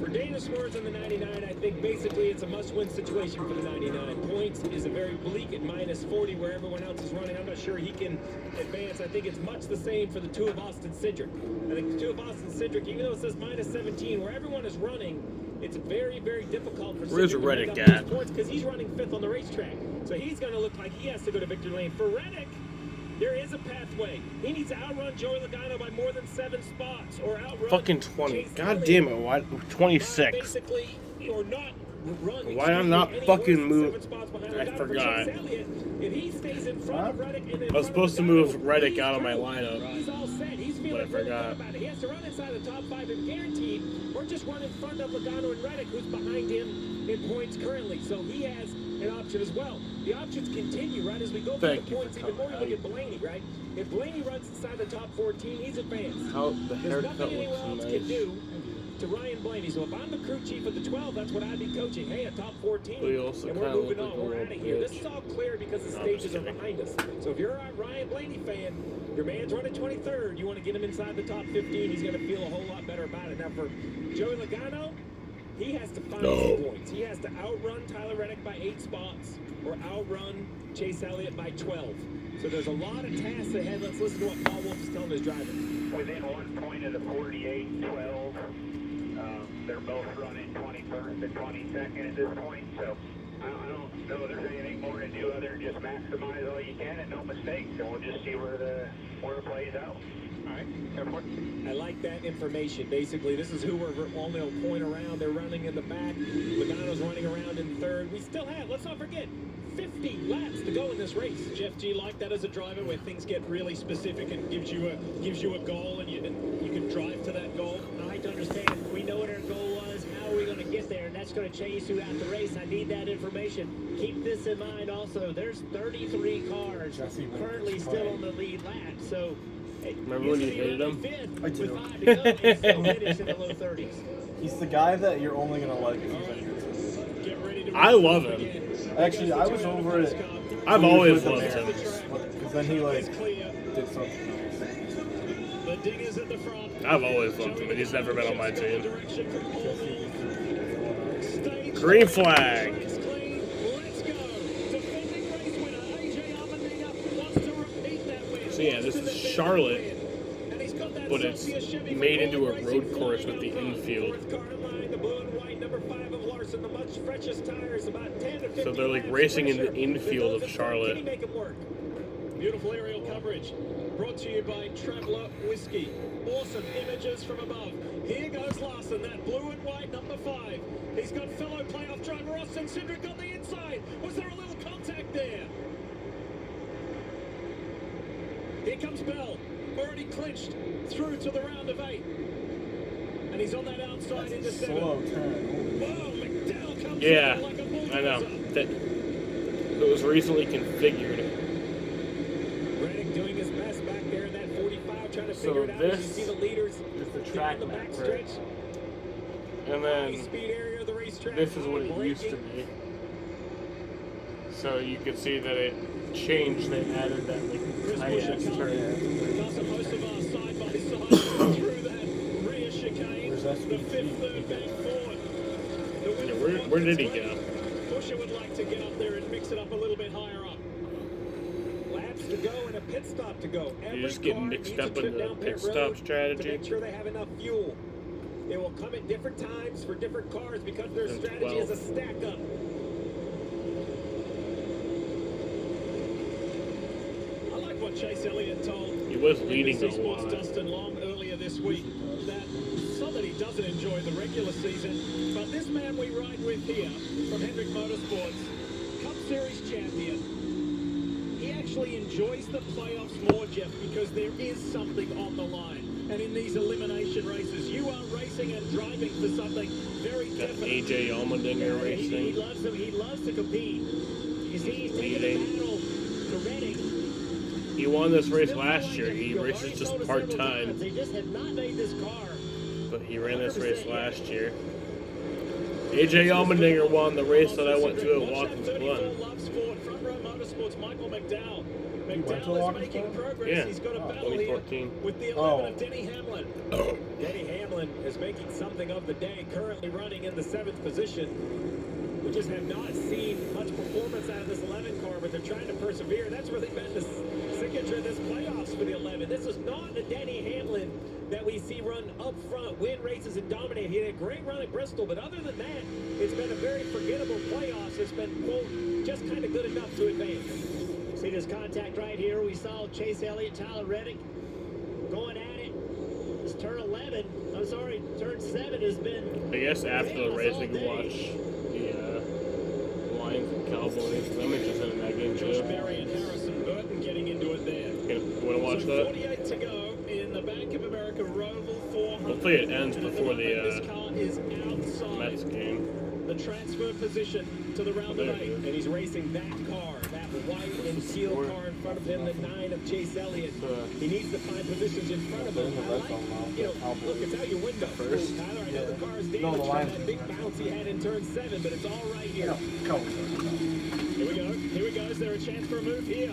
For Dana Swerves in the 99, I think basically it's a must-win situation for the 99. Points is a very bleak at -40 where everyone else is running. I'm not sure he can advance. I think it's much the same for the 2 of Austin Cindric. I think the 2 of Austin Cindric, even though it says -17, where everyone is running, it's very, very difficult for Where's Cindric to Reddick pick up at? those points because he's running 5th on the racetrack. So he's going to look like he has to go to victory lane. For Reddick, there is a pathway. He needs to outrun Joey Logano by more than 7 spots, or outrun Fucking 20. Chase God Elliott damn it. Why? by 26. basically, or not run. Why I'm not any fucking worse than 7 move? spots behind I Logano. For forgot. Chase Elliott, if he stays in front of Reddick and in I was front supposed to of move Logano, Reddick he's out of my through. lineup, He's all set. He's but I feeling really good forgot. about it. He has to run inside the top 5 if guaranteed, or just run in front of Logano and Reddick, who's behind him in points currently. So he has an option as well. The options continue, right? As we go through the points, even more, you look at Blaney, right? If Blaney runs inside the top 14, he's advanced. How the There's haircut nothing anyone looks else nice. can do to Ryan Blaney. So if I'm the crew chief of the 12, that's what I'd be coaching. Hey, a top 14, We also and we're kinda moving look like on. a We're little out of here. This bitch. is all clear because the No, I'm stages just are kidding. behind us. So if you're a Ryan Blaney fan, your man's running 23rd. You want to get him inside the top 15. He's going to feel a whole lot better about it. Now for Joey Logano, he has to find some points. He has to outrun Tyler Reddick by 8 spots or outrun Chase Elliott by 12. So there's a lot of tasks ahead. Let's listen to what Paul Wolf is telling his driver. Within 1 point of the 48-12, they're both running 21st and 22nd at this point. So I don't know if there's anything more to do other than just maximize all you can and no mistakes, and we'll just see where it plays out. All right, I like that information. Basically, this is who we're only a point around. They're running in the back. Logano's running around in 3rd. We still have, let's not forget, 50 laps to go in this race. Jeff, do you like that as a driver where things get really specific and gives you a goal and you can drive to that goal? I like to understand. We know what our goal was. How are we going to get there? And that's going to change throughout the race. I need that information. Keep this in mind also. There's 33 cars currently still on the lead lap. So Remember when you hated him? I do. with 5 to go, and still finish in the low 30s. He's the guy that you're only gonna like if he's injured. Get ready to I love him. Actually, I was over it. I've always loved him. Because then he like did something else. The dingers at the front. I've always loved him, and he's never been on my team. Green flag. Let's go. Defending race winner AJ Allmendinger wants to repeat that win. So yeah, this is Charlotte, but it's made into a road course with the infield. So they're like racing in the infield of Charlotte. Beautiful aerial coverage brought to you by Traveller Whiskey. Awesome images from above. Here goes Larson, that blue and white number 5. He's got fellow playoff driver Austin Cindric on the inside. Was there a little contact there? Here comes Bell, already clinched through to the round of 8. And he's on that outside into 7. Slow turn. Whoa, McDowell comes Yeah, in like a I bulldozer. know. That it was recently configured. Reddick doing his best back there in that 45, trying to So figure it out. As you this see the leaders is the down track the map, back right? stretch. And then Speed area of the racetrack. this is what it used to be. So you could see that it changed. They added that like tight ass turn. Does most of our side by side through that rear chicane. The 5th third bank forward. The winner Where did he go? Busher would like to get up there and mix it up a little bit higher up. Laps to go and a pit stop to go. You just get mixed up in the pit stop to strategy. make sure they have enough fuel. It will come at different times for different cars because their And strategy is 12. a stack up. I like what Chase Elliott told He was leading NBC a Sports lot. Dustin Long earlier this week that it's not that he doesn't enjoy the regular season, but this man we ride with here from Hendrick Motorsports, Cup Series champion, he actually enjoys the playoffs more, Jeff, because there is something on the line. And in these elimination races, you are racing and driving for something very Got definite. AJ Allmendinger He racing. loves them. He loves to compete. You see, he's taking Leading. a battle to Reddick. He won this race last year. He races just part time, They just have not made this car. but he ran this race last year. AJ Allmendinger won the race that I went to at Watkins Glen. Loves Ford. Front Row Motorsports, Michael McDowell. went to McDowell is Watkins making Glen? progress. Yeah, He's got a battle here 2014. with the 11 of Denny Hamlin. Denny Hamlin is making something of the day, currently running in the 7th position. We just have not seen much performance out of this 11 car, but they're trying to persevere. That's really been the signature of this playoffs for the 11. This is not the Denny Hamlin that we see run up front, win races and dominate. He had a great run at Bristol, but other than that, it's been a very forgettable playoffs. It's been, quote, just kind of good enough to advance. See this contact right here. We saw Chase Elliott, Tyler Reddick going at it. This turn 11, I'm sorry, turn 7 has been... I guess after the race, we can watch the Lions and Cowboys. I'm interested in that game too. Josh Berry and Harrison Burton getting into it there. Want to watch so that? 48 to go in the Bank of America Roval 400. Hopefully it ends before the this car is outside Mets game. the transfer position to the round of 8. And he's racing that car, that white and teal car in front of him, the 9 of Chase Elliott. He needs to find positions in front of him. I like, look, it's out your window. First. Tyler, I know the car is No, the damaged by Lions that big bounce he had in turn 7, but it's all right here. Here we go. Is there a chance for a move here?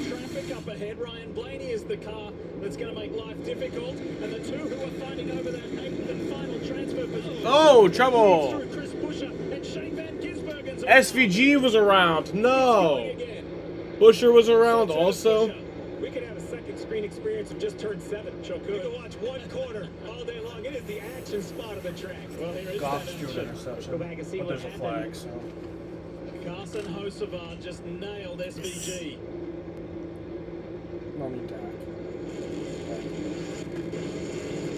Traffic up ahead. Ryan Blaney is the car that's going to make life difficult. And the two who are fighting over that 8th and final transfer position. Oh, trouble! Chris Buescher and Shane Van Gisbergen's SVG was around. No. Buescher was around also. We could have a second screen experience of just turn 7. You can watch one corner all day long. It is the action spot of the track. Well, here is Goff's that drew action. an interception, Go back and see but what there's a happened. flag, so... Carson Hocevar just nailed SVG. No need to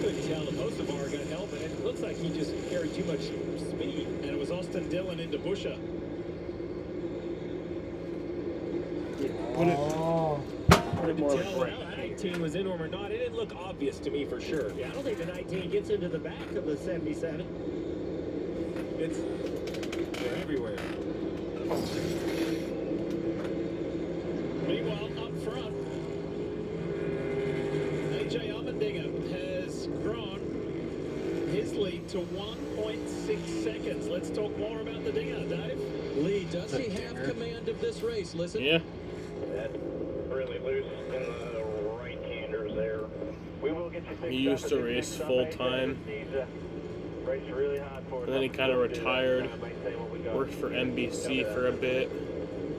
Couldn't tell if Hocevar got help, and it looks like he just carried too much speed. And it was Austin Dillon into Buescher. Put it more Tell like how 19 was in or not. It didn't look obvious to me for sure. Yeah, I don't think the 19 gets into the back of the 77. They're everywhere. Meanwhile, up front, AJ Allmendinger has grown his lead to 1.6 seconds. Let's talk more about the Dinger, Dave. Lee, does he have command of this race? Listen. Yeah. That's really loose in the right-handers there. We will get you He used to race full time. Race really hard for And then he kind of retired. Worked for NBC for a bit.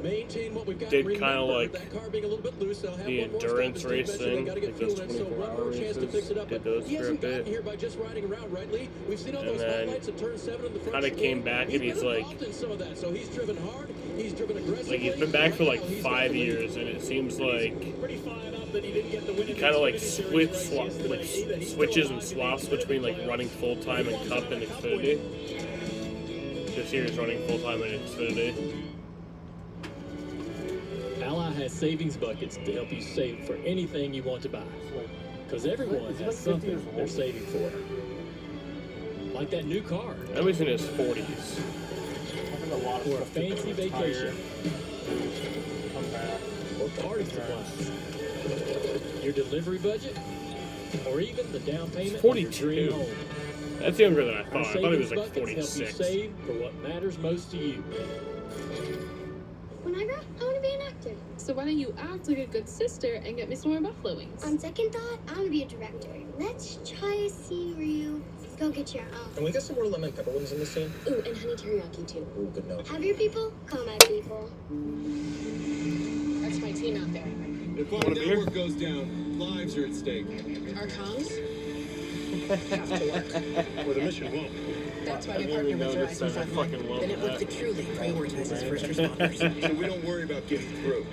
Maintain what we've got. Did kind of like that car being a little bit loose. They'll have the one more endurance stop. As Steve mentioned, racing, they gotta get like those fuel in, so one 24-hour more chance to fix races. it up. Did But those he for a hasn't gotten bit. here by just riding around, right, Lee? We've seen all And those then highlights of turn 7 in the front. kinda came back and he's been like- involved in some of that, so he's driven hard. He's driven aggressively. Like he's been back for like Right now, he's 5 got the lead. years, and it seems like Pretty fired up that he didn't get the win. he kind of like switches and swaps between like running full time in Cup and Xfinity. This year he's running full time in Xfinity. Ally has savings buckets to help you save for anything you want to buy. Because everyone has something they're saving for. Like that new car. Now he's in his 40s. Or a fancy vacation. Or party supplies. Your delivery budget. Or even the down payment. 42. Home. That's younger than I thought. Our I thought he was savings like buckets help you 46. save for what matters most to you. When I grow up, I want to be an actor. So why don't you act like a good sister and get me some more buffalo wings? On second thought, I want to be a director. Let's try a scene where you go get your own. Can we get some more lemon pepper wings in this scene? Ooh, and honey teriyaki too. Ooh, good note. Have your people call my people. That's my team out there. If our network goes down, lives are at stake. Our comms? Have to work. Or the mission won't. That's why we partner with Verizon Frontline. The network that truly prioritizes first responders. So we don't worry about getting through.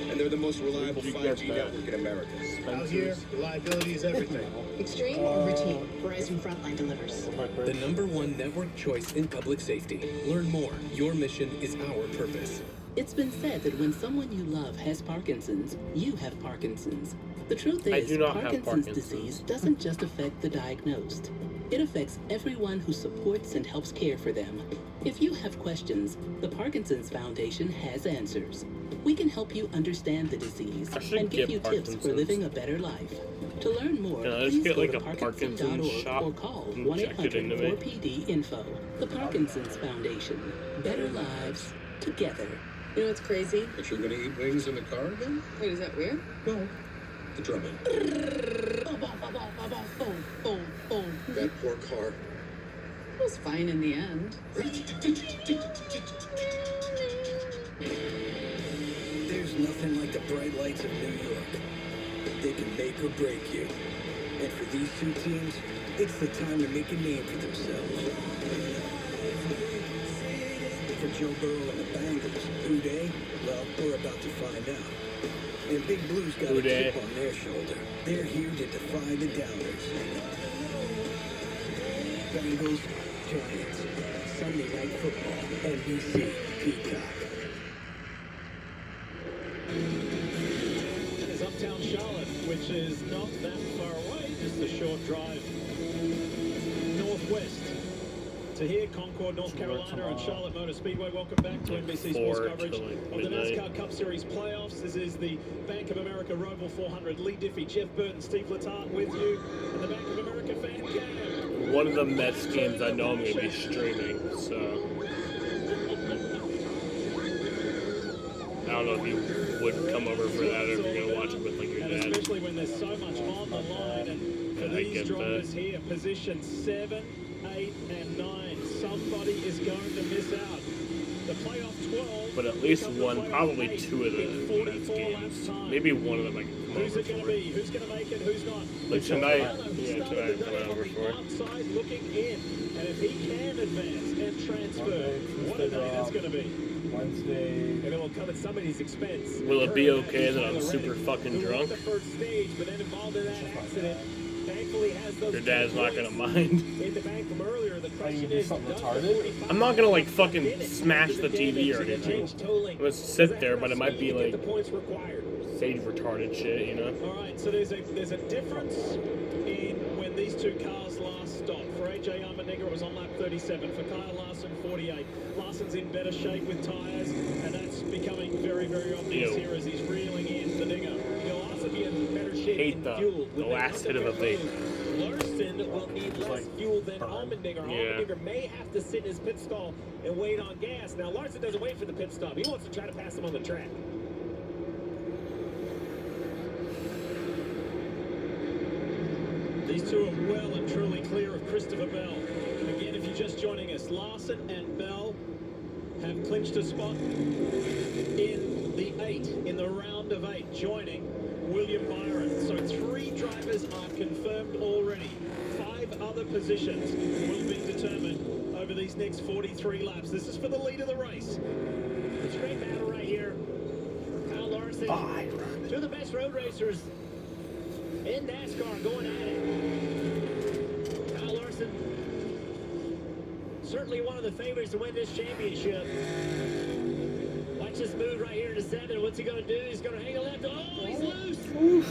And they're the most reliable 5G network in America. Out here, reliability is everything. Extreme or routine, Verizon Frontline delivers. The #1 network choice in public safety. Learn more. Your mission is our purpose. It's been said that when someone you love has Parkinson's, you have Parkinson's. The truth is, do not have Parkinson's Parkinson's. disease doesn't just affect the diagnosed. It affects everyone who supports and helps care for them. If you have questions, the Parkinson's Foundation has answers. We can help you understand the disease should and give get you tips for Parkinson's. living a better life. To learn more, Can I just please get go like to a Parkinson's parkinson.org shop or call and check it into me? 1-800-4PD-INFO. The Parkinson's Foundation. Better lives together. You know what's crazy? But you're gonna eat wings in the car again? Wait, is that weird? No. The drumming. That poor car. It was fine in the end. There's nothing like the bright lights of New York. they can make or break you. And for these two teams, it's the time to make a name for themselves. For Joe Burrow and the Bengals, who they? Well, we're about to find out. And Big Blue's got a chip on their shoulder. They're here to defy the doubters. Bengals, Giants, Sunday Night Football, NBC, Peacock. It's uptown Charlotte, which is not that far away, just a short drive northwest. To here, Concord, North Carolina, and Charlotte Motor Speedway. Welcome back to NBC Sports coverage of the NASCAR Cup Series playoffs. This is the Bank of America Roval 400. Lee Diffie, Jeff Burton, Steve Letarte with you, and the Bank of America fan cam. One of the Mets games I know I'm going to be streaming, so I don't know if you would come over for that or if you're going to watch it with like your dad. Especially when there's so much on the line, and for these drivers here, position 7, 8, and 9. Somebody is going to miss out. The playoff 12. But at least one, probably two of the Mets games. Maybe one of them I can come Who's over it going to for. be? Who's going to make it? Who's not? Like tonight, yeah, tonight I'm coming over for. Outside looking in, and if he can advance and transfer, what a day that's going to be. Wednesday. And it will come at somebody's expense. Will it be okay that I'm super fucking Who won drunk? the first stage, but then involved in that accident. Thankfully has those Your dad's not gonna mind. in the bank from earlier. The question do is, something does retarded? the 45 I'm not gonna like fucking smash the TV or anything. Let's sit there, but it might be like the points required. stage retarded shit, you know? All right, so there's a difference in when these two cars last stopped. For AJ Allmendinger, it was on lap 37. For Kyle Larson, 48. Larson's in better shape with tires, and that's becoming very, very obvious here as he's reeling in the Dinger. He'll also be in better shape Hate in the fuel. last hit of a vape. Larson will need less fuel than Allmendinger. Yeah. Allmendinger may have to sit in his pit stall and wait on gas. Now, Larson doesn't wait for the pit stop. He wants to try to pass him on the track. These two are well and truly clear of Christopher Bell. Again, if you're just joining us, Larson and Bell have clinched a spot in the 8, in the round of 8, joining William Byron. So 3 drivers are confirmed already. 5 other positions will be determined over these next 43 laps. This is for the lead of the race. It's a great battle right here. Kyle Larson, two of the best road racers in NASCAR going at it. Kyle Larson, certainly one of the favorites to win this championship. Watch this move right here to 7. What's he going to do? He's going to hang a left. Oh, he's loose.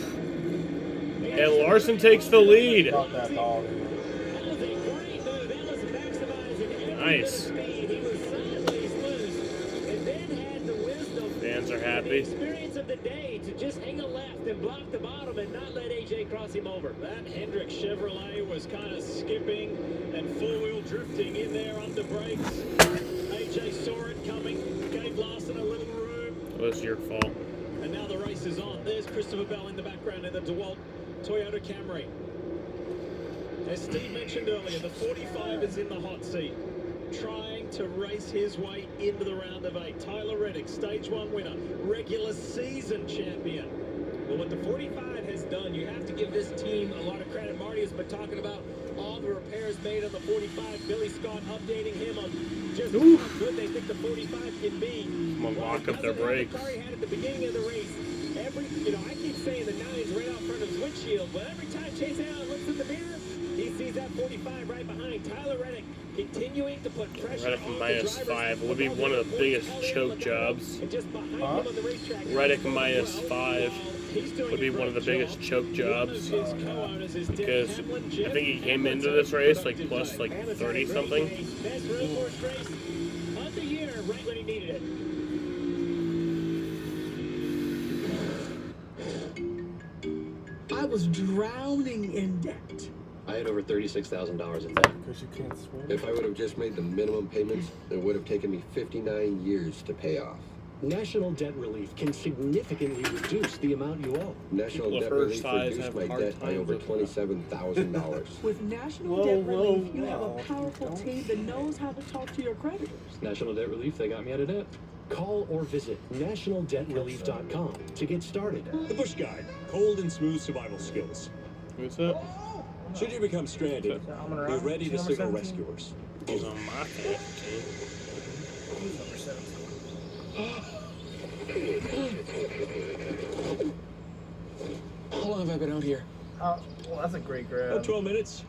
And Larson takes the lead. Got that dog. That was a great move. That was maximizing every Nice. bit of speed. He was sideways loose, and then had the wisdom, Fans are the happy. experience of the day to just hang a left and block the bottom and not let AJ cross him over. That Hendrick Chevrolet was kind of skipping and four-wheel drifting in there under brakes. AJ saw it coming, gave Larson a little room. It was your fault. And now the race is on. There's Christopher Bell in the background in the DeWalt Toyota Camry. As Steve mentioned earlier, the 45 is in the hot seat, trying to race his way into the round of 8. Tyler Reddick, Stage 1 winner, regular season champion. Well, what the 45 has done, you have to give this team a lot of credit. Marty has been talking about all the repairs made on the 45. Billy Scott updating him on just how good they think the 45 can be. I'm gonna lock up their brakes. The car he had at the beginning of the race. I keep saying the 9's right out front of his windshield, but every time Chase Allen looks in the mirror, he sees that 45 right behind. Tyler Reddick continuing to put pressure Reddick on minus the 5 would be one of the biggest choke jobs. And just behind him on the racetrack, Reddick minus 5 would be one of the biggest choke jobs because I think he came into this race like plus like 30 something. Best road course race of the year, right when he needed it. I was drowning in debt. I had over $36,000 in debt. Because you can't swim. If I would have just made the minimum payments, it would have taken me 59 years to pay off. National Debt Relief can significantly reduce the amount you owe. National Debt Relief reduced my debt by over $27,000. With National Debt Relief, you have a powerful team that knows how to talk to your creditors. National Debt Relief, they got me out of debt. Call or visit nationaldebtrelief.com to get started. The Bush Guide, cold and smooth survival skills. What's up? Should you become stranded, be ready to signal rescuers. He's on my team. How long have I been out here? Well, that's a great grab. About 12 minutes.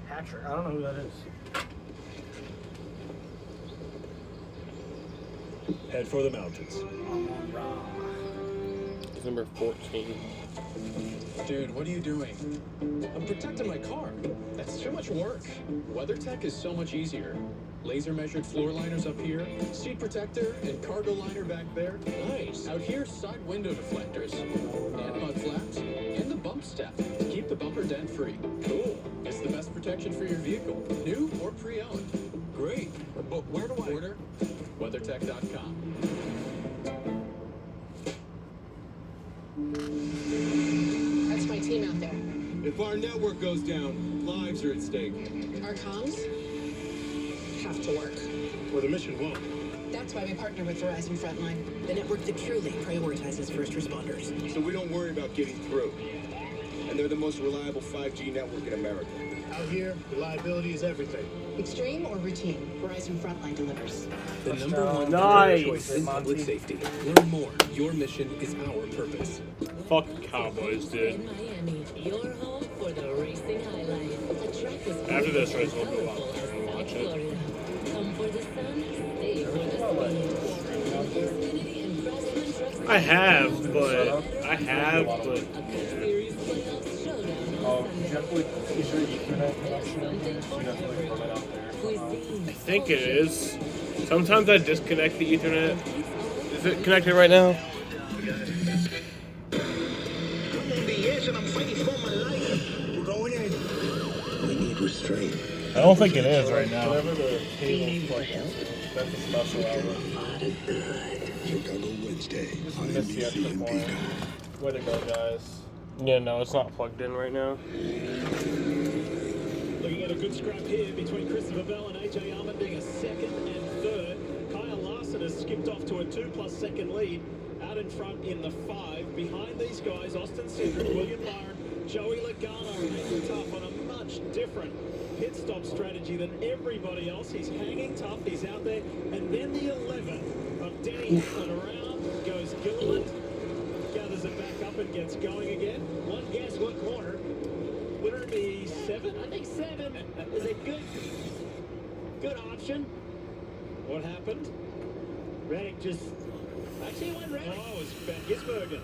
Patrick, I don't know who that is. Head for the mountains. December 14th. Dude, what are you doing? I'm protecting my car. That's too much work. WeatherTech is so much easier. Laser measured floor liners up here, seat protector and cargo liner back there. Nice. Out here, side window deflectors and mud flaps and the bump step to keep the bumper dent free. Cool. It's the best protection for your vehicle, new or pre-owned. Great. But where do I order? WeatherTech.com. That's my team out there. If our network goes down, lives are at stake. Our comms have to work. Or the mission won't. That's why we partner with Verizon Frontline, the network that truly prioritizes first responders. So we don't worry about getting through. And they're the most reliable 5G network in America. Out here, reliability is everything. Extreme or routine, Verizon Frontline delivers. The number one Nice. choice in public safety. Learn more. Your mission is our purpose. Fuck Cowboys, dude. Miami, your home for the racing highlights. A track as After this race, we'll colorful go out there and watch it. Florida. Come for the sun, stay for the speed. Xfinity and Craftsman trucks. I have, but Series playoffs showdown on Sunday. Definitely, is your Ethernet connection? You definitely put it out there. I think it is. Sometimes I disconnect the Ethernet. Is it connected right now? We're going in. We need restraint. I don't think it is right now. Whatever the cable's like, that's a special hour. Chicago Wednesday on Missed the NBC extra and point. Peacock. Way to go, guys. Yeah, no, it's not plugged in right now. Looking at a good scrap here between Christopher Bell and AJ Allmendinger, second and third. Kyle Larson has skipped off to a 2+ second lead. Out in front in the 5. Behind these guys, Austin Cindric, William Byron, Joey Logano hanging tough on a much different pit stop strategy than everybody else. He's hanging tough, he's out there. And then the 11 of Denny Hamlin around goes Gilliland, gathers it back up and gets going again. One guess, what corner? Would it be 7? I think 7 is a good option. What happened? Reddick just actually went Reddick. Oh, it's Van Gisbergen.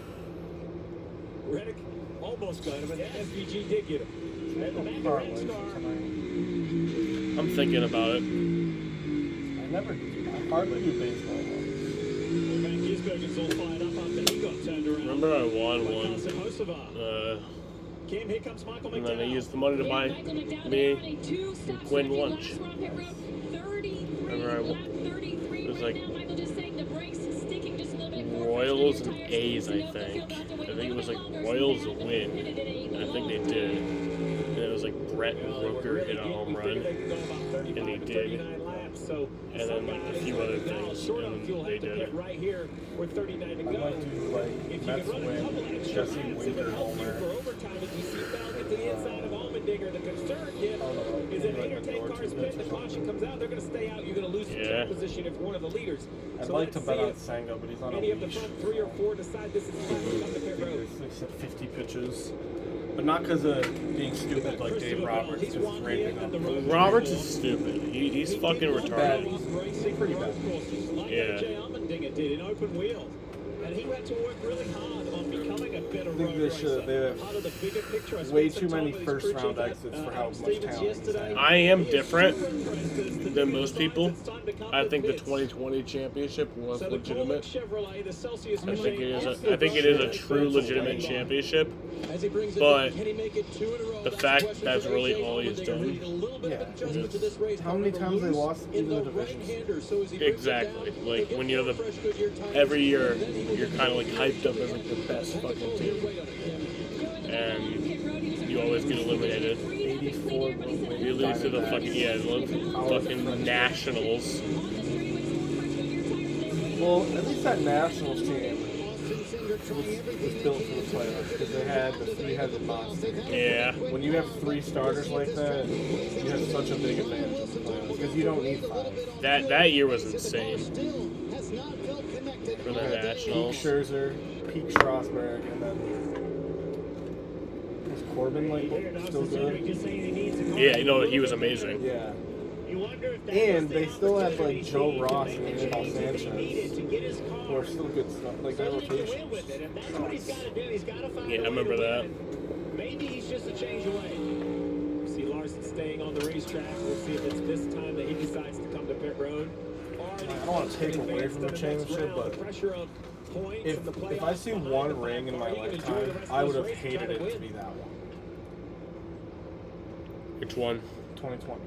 Reddick almost got him, and the SVG did get him. At the back of Nascar. I'm thinking about it. I hardly do baseball. Van Gisbergen's all fired up after he got turned around. Remember I won one. Kim, here comes Michael And then I McDowell. used the money to buy me Quinn lunch. Remember I won. It was like Royals and A's, I think. I think it was like Royals to win. And I think they did. And it was like Brett Rooker hit a home run. And he did. And then like a few other things. And they did. Right here with 39 to go. I might do like Mets win, Jesse Winker homer. For overtime, as you see Bell get to the inside of Allmendinger. The concern, Kip, is if 8 or 10 cars pit, the caution comes out, they're going to stay out. You're going to lose your track position if one of the leaders. I'd So like to let's bet see on if Sango, but he's on a any of the leash. front 3 or 4 decide this is time to come to pit road. They said 50 pitches. But not because of being stupid like Dave Roberts, just ramping up. Roberts is stupid. He's fucking retarded. Racing Pretty road bad. courses like Yeah. AJ Allmendinger did in open wheel. And he had to work really hard on becoming a better I think road they racer. should. They have Part of the bigger picture, I way spent too some many time with his crew first-round chief at, exits for how much Stevens talent he's yesterday. had. I am different than most people. I think the 2020 championship was So the legitimate. Chevrolet, the Celsius I think machine, it is a true legitimate championship. As he brings it But back, can he make it 2 in a row? the That's fact question that's for really AJ all he's Allmendinger, done. who needed a little bit of adjustment to this race. How many times they lost in the divisions? divisions? Exactly. Like when you're every year you're kind of like hyped up as like the best fucking team, and you always get eliminated. 84 You lose to the fucking Nationals. Well, at least that Nationals team was built for the playoffs because they had the three-headed monster. Yeah. When you have 3 starters like that, you have such a big advantage in the playoffs because you don't need 5. That year was insane for the Peak Nationals. Scherzer, peak Strasburg, and then was Corbin like still good? Yeah, you know he was amazing. Yeah. And they still had like Joe Ross and Anibal Sanchez, who are still good stuff. Like their rotation. Yeah, I remember that. Maybe he's just a change away. See Larson staying on the racetrack. We'll see if it's this time that he decides to come to pit road. I don't want to take away from the championship, but if I see one ring in my lifetime, I would have hated it to be that one. Which one? 2020.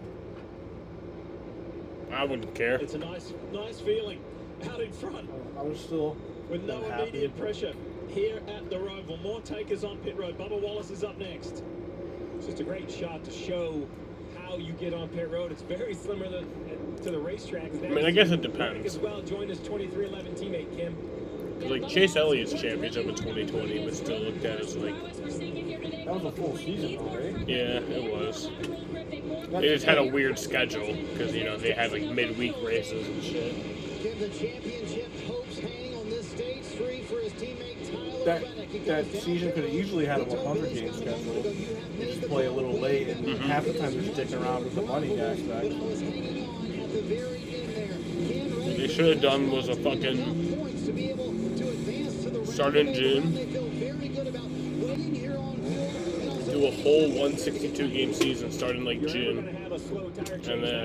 I wouldn't care. It's a nice feeling out in front. I was still with no happy, immediate pressure here at the Roval. More takers on pit road. Bubba Wallace is up next. It's just a great shot to show how you get on pit road. It's very similar to the racetrack. I mean, I guess it depends. As well, joined his 2311 teammate Kim. Like Chase Elliott's championship in 2020 was still looked at as like. That was a full season, though, right? Yeah, it was. They just had a weird schedule because you know they had like midweek races and shit. Give the championship hopes hang on this stage 3 for his teammate Tyler. That season could have easily had a 100 game schedule. You just play a little late, and half the time you're sticking around with the money aspect. What they should have done was a fucking start in June, do a whole 162 game season starting like June, and then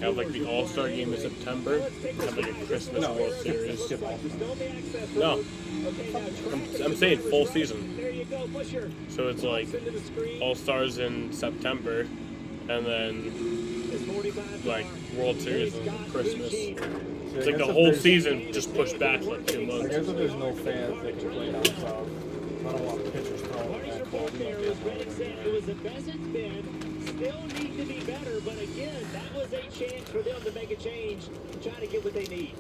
have like the All-Star game in September, have like a Christmas World Series. No, I'm saying full season. So it's like All-Stars in September, and then like World Series and Christmas. It's like the whole season just pushed back like 2 months. I guess if there's no fans, they can play down south. I don't want pitchers throwing that cold. It was the best it's been. Still need to be better, but again, that was a chance for them to make a change, try to get what they need.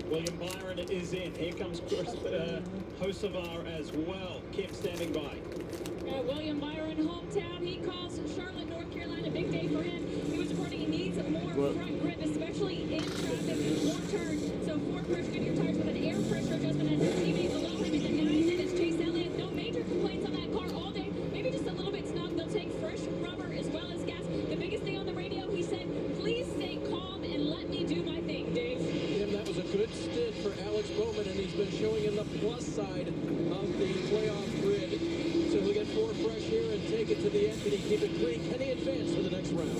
William Byron is in. Here comes Hocevar as well. Kim standing by. William Byron, hometown. He calls Charlotte, North Carolina. Big day for him. He was reporting he needs more front grip, especially in traffic, more turn. So 4 pressure in your tires with an air pressure adjustment as his teammate below him in the 9th is Chase Elliott. No major complaints on that car all day. Maybe just a little bit snug. They'll take fresh rubber as well as gas. The biggest thing on the radio, he said, please stay calm and let me do my thing, Dave. Tim, that was a good stint for Alex Bowman, and he's been showing in the plus side of the playoff grid. So he'll get 4 fresh here and take it to the end. Can he keep it clean? Can he advance to the next round?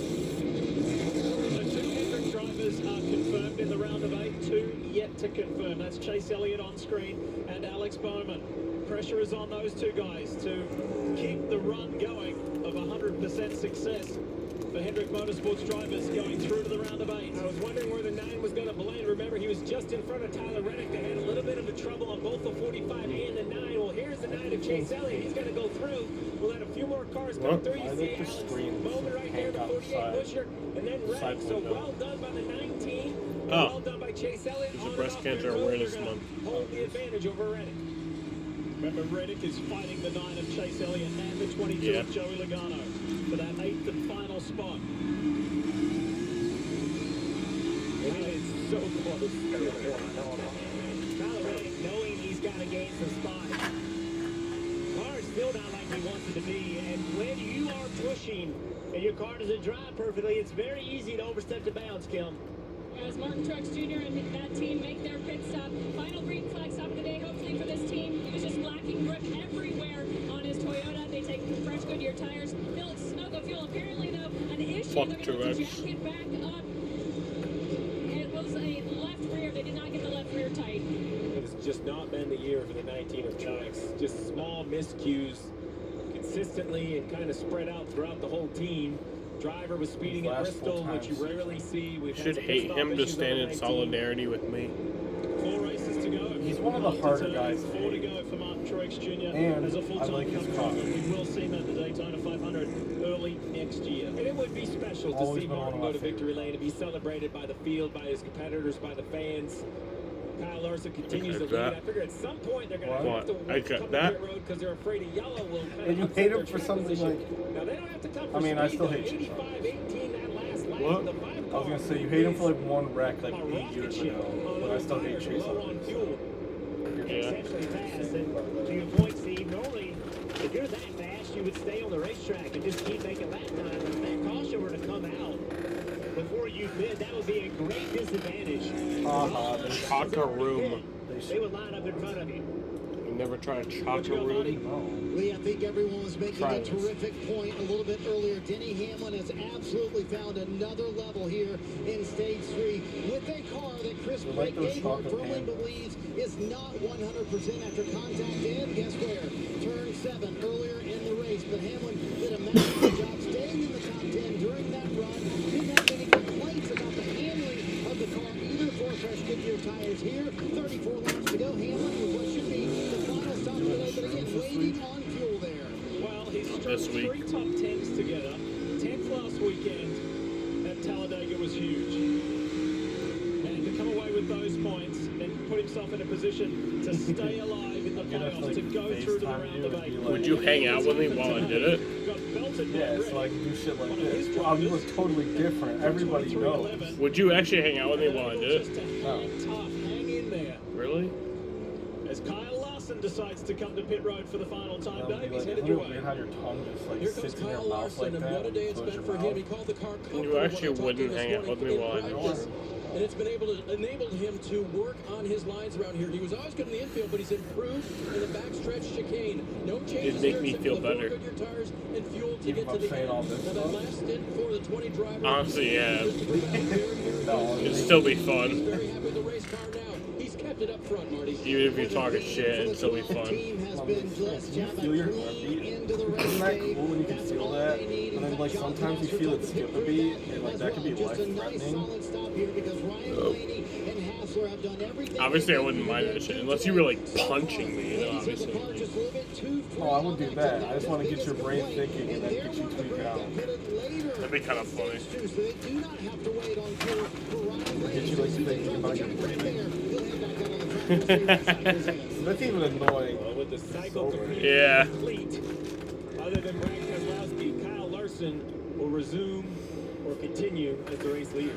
The 2 Hendrick drivers are confirmed in the round of 8. 2 yet to confirm. That's Chase Elliott on screen and Alex Bowman. Pressure is on those 2 guys to keep the run going of 100% success for Hendrick Motorsports drivers going through to the round of 8. I was wondering where the 9 was going to blend. Remember, he was just in front of Tyler Reddick. They had a little bit of a trouble on both the 45 and the 9. Well, here's the 9 of Chase Elliott. He's going to go through. We'll let a few more cars come through. You see Alex Bowman right there, the 48 Busher, and then Reddick. So well done by the 19. Well done by Chase Elliott. It's a breast cancer awareness month. Hold the advantage over Reddick. Remember, Reddick is fighting the 9 of Chase Elliott and the 22 of Joey Logano for that 8th and final spot. It's so close. Tyler Reddick knowing he's got to gain some spots. Car is still not like he wants it to be, and when you are pushing and your car doesn't drive perfectly, it's very easy to overstep the bounds, Kim. As Martin Truex Jr. and that team make their pit stop, final green flag stop of the day, hopefully Fuck Truex. Jacket back up. It was a left rear. They did not get the left rear tight. It's just not been the year for the 19 of Truex. Just small miscues consistently and kind of spread out throughout the whole team. Driver was speeding at Bristol, which you rarely see. We've Should hate him to stand in solidarity with me. 4 races to go. He's one of the harder guys. 4 to go for Martin Truex Jr. And as a I full-time like his cup car. driver. We will see him at the Daytona 500 early next year. And it would be special to Always see been one Martin of go my to victory lane and be celebrated by the field, by his competitors, by the fans. Kyle Larson continues to lead. I figure at some point they're going to have to I come got to that. pit road because they're afraid of yellow will kind And you of hate upset him for their something position. like. Now they don't have to come for I mean, I speed, still though. hate you. 85-18 that last lap. What? The 5 I was gonna say you hate him for like one wreck like 8 years ago, but I still hate Chase low on fuel. Exceptionally fast. And to your point, Steve, normally if you're that fast, you would stay on the racetrack and just keep making lap time. If that caution were to come out before you bid, that would be a great disadvantage. Chaka room. They would line up in front of you. You never tried Chaka room? Lee, I think everyone was making Try a this. terrific point a little bit earlier. Denny Hamlin has absolutely found another level here in Stage 3 with a car that Chris like those Gable chocolate firmly pants. believes is not 100% after contact. And guess where? Turn 7 earlier in the race. But Hamlin did a masterful job staying in the top 10 during that run. Didn't have any complaints about the handling of the car either for fresh Goodyear tires here. 34 laps to go. Hamlin with what should be the final stop of the day, but again, waiting on fuel there. Well, he's This struck week. 3 top 10s together. 10th last weekend at Talladega was huge. And to come away with those points and put himself in a position to stay alive in the playoffs, to go through to the round of 8. Would you hang out with me while I did it? Got belted by Yeah, Rick. so I can do shit like this. Wow, you look totally different. Everybody knows. Would you actually hang out with me while I did Just it? to hang tough, hang in there. Really? As Kyle Larson decides to come to pit road for the final time, That'd be Dave, he's like, headed isn't your it way. weird how your tongue just like Here comes sits in your Kyle mouth Larson, like and that? what a day it's Close been your for him. mouth. He called the car comfortable. You actually when I talked to wouldn't him this hang out morning with me in while I did practice. it. And it's been able to enable him to work on his lines around here. He was always good in the infield, but he's improved in the backstretch chicane. No changes It'd make here me except feel for the better. Goodyear tires and fuel to Even get if to I'm the saying end. all this Now that stuff? last stint for the 20 driver. Honestly, yeah. No, It'd still be He's fun. very happy with the race car now. He's kept it up front, Marty. Even if you're talking shit, it'd still be fun. Team has been blessed to have a Feel your clean heartbeat. into the race Isn't that day. cool when you can That's feel all that? they need. And then like Jonathan sometimes you Master feel it took the skip a pit beat, crew and like as that could be well. life Just a nice threatening. solid stop here because Ryan Blaney and Hassler have done everything. Obviously, I they wouldn't can mind to that shit. get Unless to you were today. like punching me, then Ladies of the obviously. car just a little bit too free Oh, I would on do that that. tonight. I just want to get your brain thinking and then they're get you one of the tweaked group out. that put it later That'd be kind of funny. so they do not have to wait on fuel for Ryan Blaney. Get you like As soon as they thinking drop about the your jack right breathing. there, he'll head back out on the track and stay right side his head. That's even annoying. Well, with the cycle Yeah. complete, other than Brad Keselowski, Kyle Larson will resume or continue as the race leader.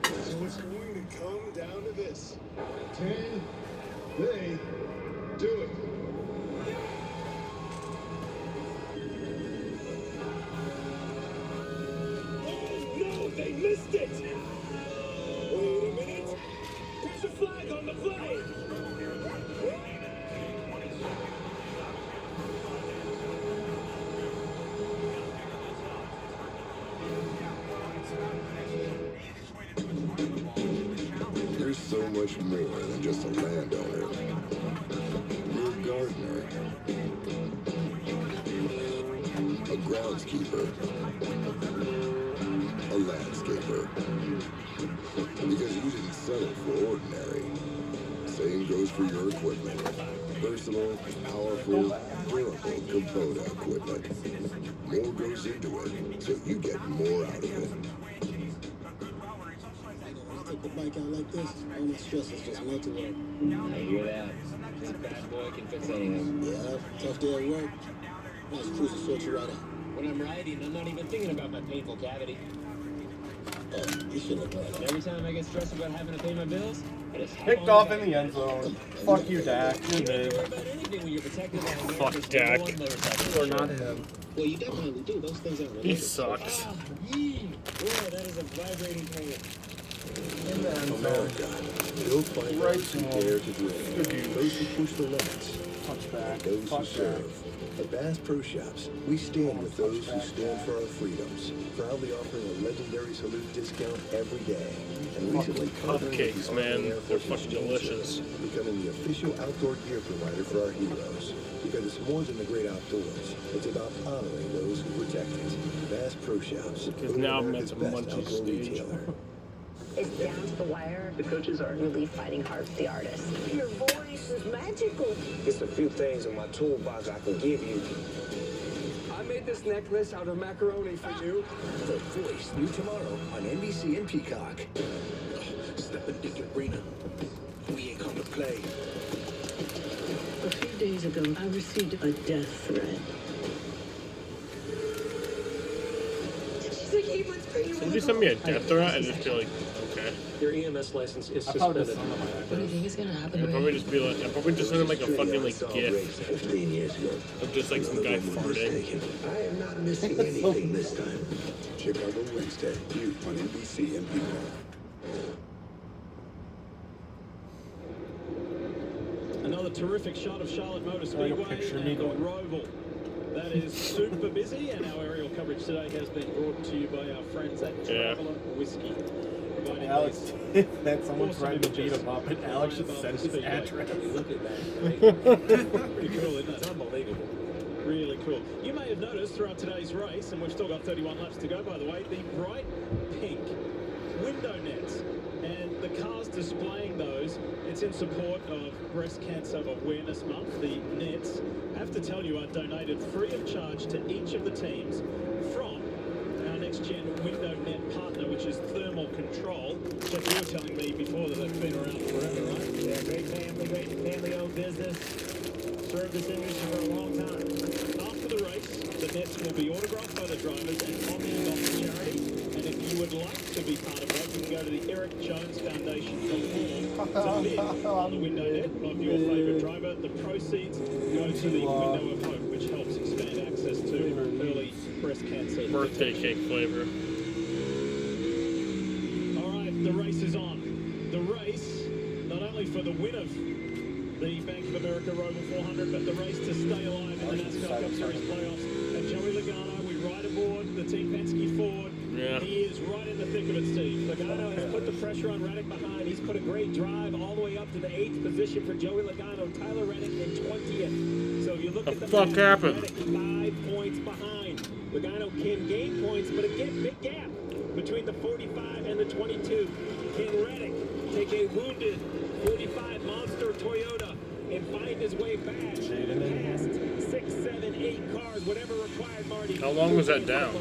So it's going to come down to this. Can they do it? Oh no, they missed it! Wait a minute! There's a flag on the play! You're so much more than just a landowner. You're a gardener, a groundskeeper, a landscaper. Because you didn't settle for ordinary. Same goes for your equipment. Versatile, powerful, durable Kubota equipment. More goes into it, so you get more out of it. Take the bike out like this, all my stress is just melted away. I hear that. This bad boy can fix anything. Yeah, tough day at work. Nice cruiser sort you right out. When I'm riding, I'm not even thinking about my painful cavity. Oh, you should have done And every time I get stressed about having to pay my bills, I just hop Picked on off the in the end zone. Fuck you, Dak. You're You don't mid. worry about anything when you're protected by Fuck America's Dak. #1 motorcycle Or not insurance. him. Well, you definitely do. Those things aren't He related. sucks. Ah, yee. Boy, that is a vibrating pain. America, built by those who dare to dream, those who push the limits, and those who serve. At Bass Pro Shops, we stand with those who stand for our freedoms, proudly offering a legendary salute discount every day. And recently, Cupcakes, man, they're fucking delicious. Becoming the official outdoor gear provider for our heroes. Because it's more than the great outdoors. It's about honoring those who protect it. Bass Pro Shops, Because now I'm at America's the best Munchie outdoor stage. retailer. It's down to the wire. The coaches are really fighting hard for the artist. Your voice is magical. There's a few things in my toolbox I can give you. I made this necklace out of macaroni for you. The Voice, new tomorrow on NBC and Peacock. Step into the arena. We ain't come to play. A few days ago, I received a death threat. She's like, hey, what's pretty? Somebody send me a death threat and just be like, okay. Your EMS license is suspended. What do you think is gonna happen? I'd probably just be like, I'd probably just send him like a fucking like GIF 15 years ago. of just like some guy farting. I am not missing anything this time. Chicago Wednesday, you on NBC and Peacock. Another terrific shot of Charlotte Motor Speedway and the Roval. That is super busy, and our aerial coverage today has been brought to you by our friends at Traveller Whiskey. Alex, that someone tried to beat him up, and Alex just sent his address. Look at that. Pretty cool, isn't it? It's unbelievable. Really cool. You may have noticed throughout today's race, and we've still got 31 laps to go, by the way, the bright pink window nets. And the cars displaying those, it's in support of Breast Cancer Awareness Month. The nets, I have to tell you, are donated free of charge to each of the teams from our next-gen window net partner, which is Thermal Control. Jeff, you were telling me before that they've been around forever, right? Yeah, great family-owned business. Served this industry for a long time. After the race, the nets will be autographed by the drivers and auctioned off to charity. And if you would like to be part of that, you can go to the Eric Jones Foundation to bid on the window net of your favourite driver. The proceeds go to the Window of Hope, which helps expand access to early breast cancer. Birthday cake flavor. All right, the race is on. The race, not only for the win of the Bank of America Roval 400, but the race to stay alive in the NASCAR Cup Series playoffs. And Joey Logano, we ride aboard the Team Penske Ford. Yeah. He is right in the thick of it, Steve. Logano has put the pressure on Reddick behind. He's put a great drive all the way up to the 8th position for Joey Logano. Tyler Reddick in 20th. So if you look at the fuck map, happened? Reddick 5 points behind. Logano can gain points, but again, big gap between the 45 and the 22. Can Reddick take a wounded 45 Monster Toyota and find his way back past 6, 7, 8 cars, whatever required, Marty? How long was that down?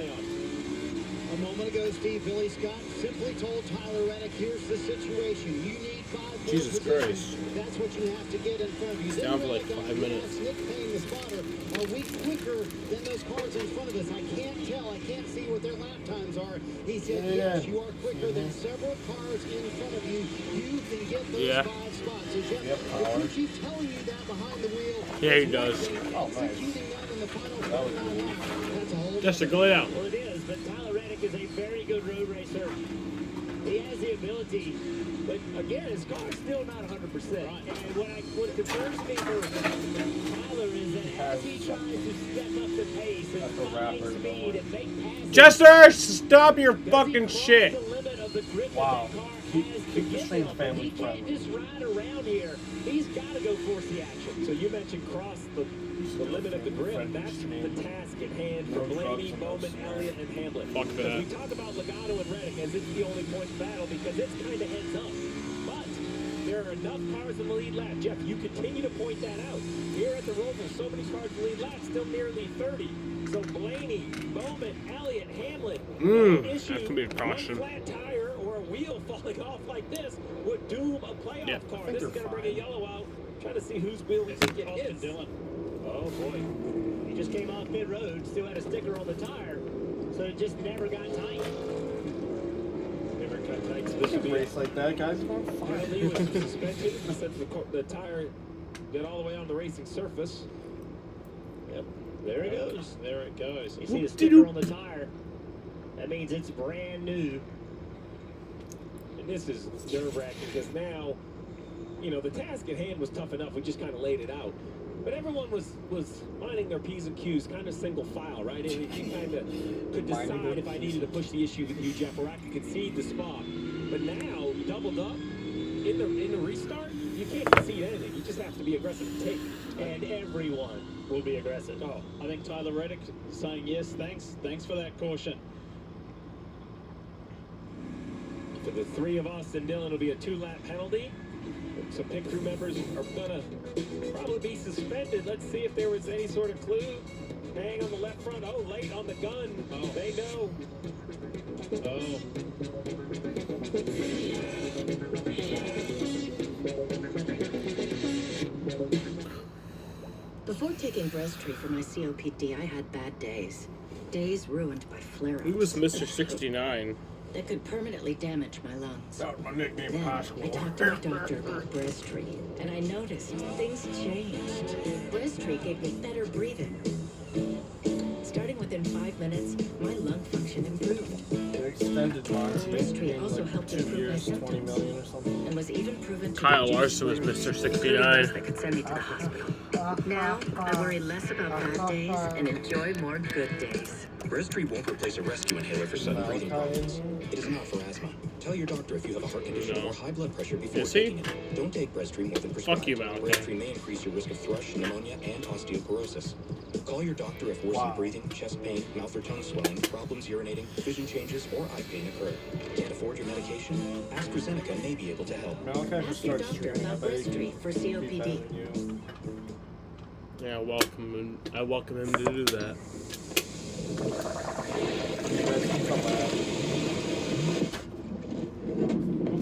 A moment ago, Steve, Billy Scott simply told Tyler Reddick, here's the situation. You need 5 more Jesus positions. Christ. That's what you have to get in front of you. Down for like 5 minutes. Nick Payne, the spotter, are we quicker than those cars in front of us? I can't tell. I can't see what their lap times are. He said, yes, you are quicker than several cars in front of you. You can get those 5 spots. So Jeff, if he keeps telling you that behind the wheel, Yeah, he does. oh, nice. That in the final 49 laps, that's a whole Just to go it out. Well, it is, but Tyler Reddick is a very good road racer. He has the ability, but again, his car's still not 100%. Right. And what concerns me for Tyler is that as he tries to step up the pace and find speed and make passes, Jester, stop your fucking shit. the limit of the grip Wow. that the car Keep has to the get stream there. family He can't friendly. just ride around here. He's got to go force the action. So you mentioned cross the limit of the grip. That's the task at hand for Blaney, Bowman, Elliott, and Hamlin. Fuck that. Because we talk about Logano and Reddick as it's the only point battle because it's kind of heads up. But there are enough cars in the lead lap. Jeff, you continue to point that out. Here at the Roval, so many cars in the lead lap, still nearly 30. So Blaney, Bowman, Elliott, Hamlin, That can be a caution. one flat tire or a wheel falling off like this would doom a playoff car. This is going to bring a yellow out. Trying to see whose wheel we think it is. Oh boy. He just came off mid road, still had a sticker on the tire, so it just never got tight. Never got tight. So this would be race like that, guys. Going penalty with some suspension since the tire got all the way on the racing surface. Yep. There it goes. There it goes. You see the sticker on the tire. That means it's brand new. And this is nerve-wracking because now, you know, the task at hand was tough enough. We just kind of laid it out. But everyone was minding their P's and Q's, kind of single file, right? And you kind of could decide if I needed to push the issue with you, Jeff, or I could concede the spot. But now, doubled up, in the restart, you can't concede anything. You just have to be aggressive and take. And everyone will be aggressive. Oh, I think Tyler Reddick saying yes, thanks for that caution. For the three of us and Dylan, it'll be a 2-lap penalty. Some pit crew members are gonna probably be suspended. Let's see if there was any sort of clue. Hang on the left front. Oh, late on the gun. Oh. They know. Oh. Before taking Breasttree for my COPD, I had bad days. Days ruined by flare-ups. Who was Mr. 69? That could permanently damage my lungs. That was my nickname in high school. I talked to my doctor about Breasttree, and I noticed things changed. Breasttree gave me better breathing. Starting within 5 minutes, my lung function improved. They extended mine. Breasttree also helped 2 improve my years, 20 symptoms, million or something. and was even proven to Kyle reduce Larson was fluids, Mr. including 69. those that could send me to the hospital. Now, I worry less about bad days and enjoy more good days. Breasttree won't replace a rescue inhaler for sudden breathing problems. It is not for asthma. Tell your doctor if you have a heart condition or high blood pressure before taking it. Don't take Breasttree more than prescribed. Fuck you, Malachi. Breasttree may increase your risk of thrush, pneumonia, and osteoporosis. Call your doctor if worsened breathing, chest pain, mouth or tongue swelling, problems urinating, vision changes, or eye pain occur. Can't afford your medication? AstraZeneca may be able to help. Malachi just started streaming. I bet he Breasttree for can be COPD. better than you. Yeah, I welcome him to do that. You guys can collab.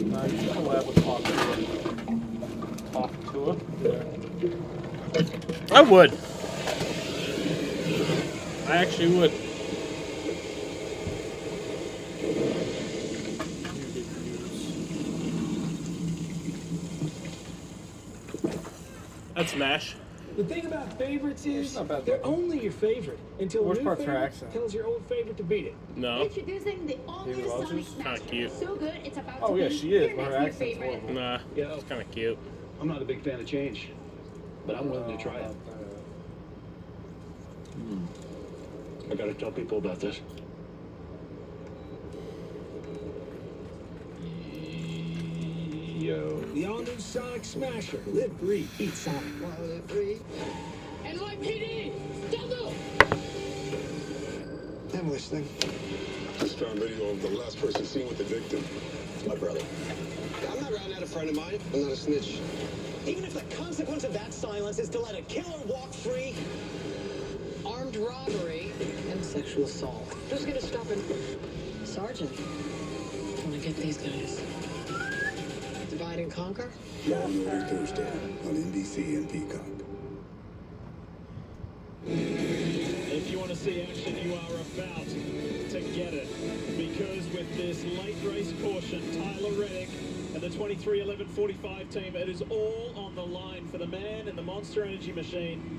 Nah, you should collab with Talk to it. Yeah. I would. I actually would. That's MASH. The thing about favorites is they're only your favorite until Worst a new part's her favorite accent. tells your old favorite to beat it. No. Introducing the all-new Sonic Smash. Kind of cute. So good, it's about Oh, to yeah, be she is, your but her next new accent's favorite. horrible. Nah, it's kind of cute. I'm not a big fan of change, but I'm willing to try it. I gotta tell people about this. Yo. The all-new Sonic Smasher. Live free, eat Sonic. Live free. NYPD, stand up! I'm listening. Just found video of the last person seen with the victim. It's my brother. I'm not riding out a friend of mine. I'm not a snitch. Even if the consequence of that silence is to let a killer walk free, Armed robbery and sexual assault. Who's gonna stop him? Sergeant. Wanna get these guys? Divide and conquer? January Thursday on NBC and Peacock. If you want to see action, you are about to get it. Because with this late race caution, Tyler Reddick and the 23-11-45 team, it is all on the line for the man in the Monster Energy machine.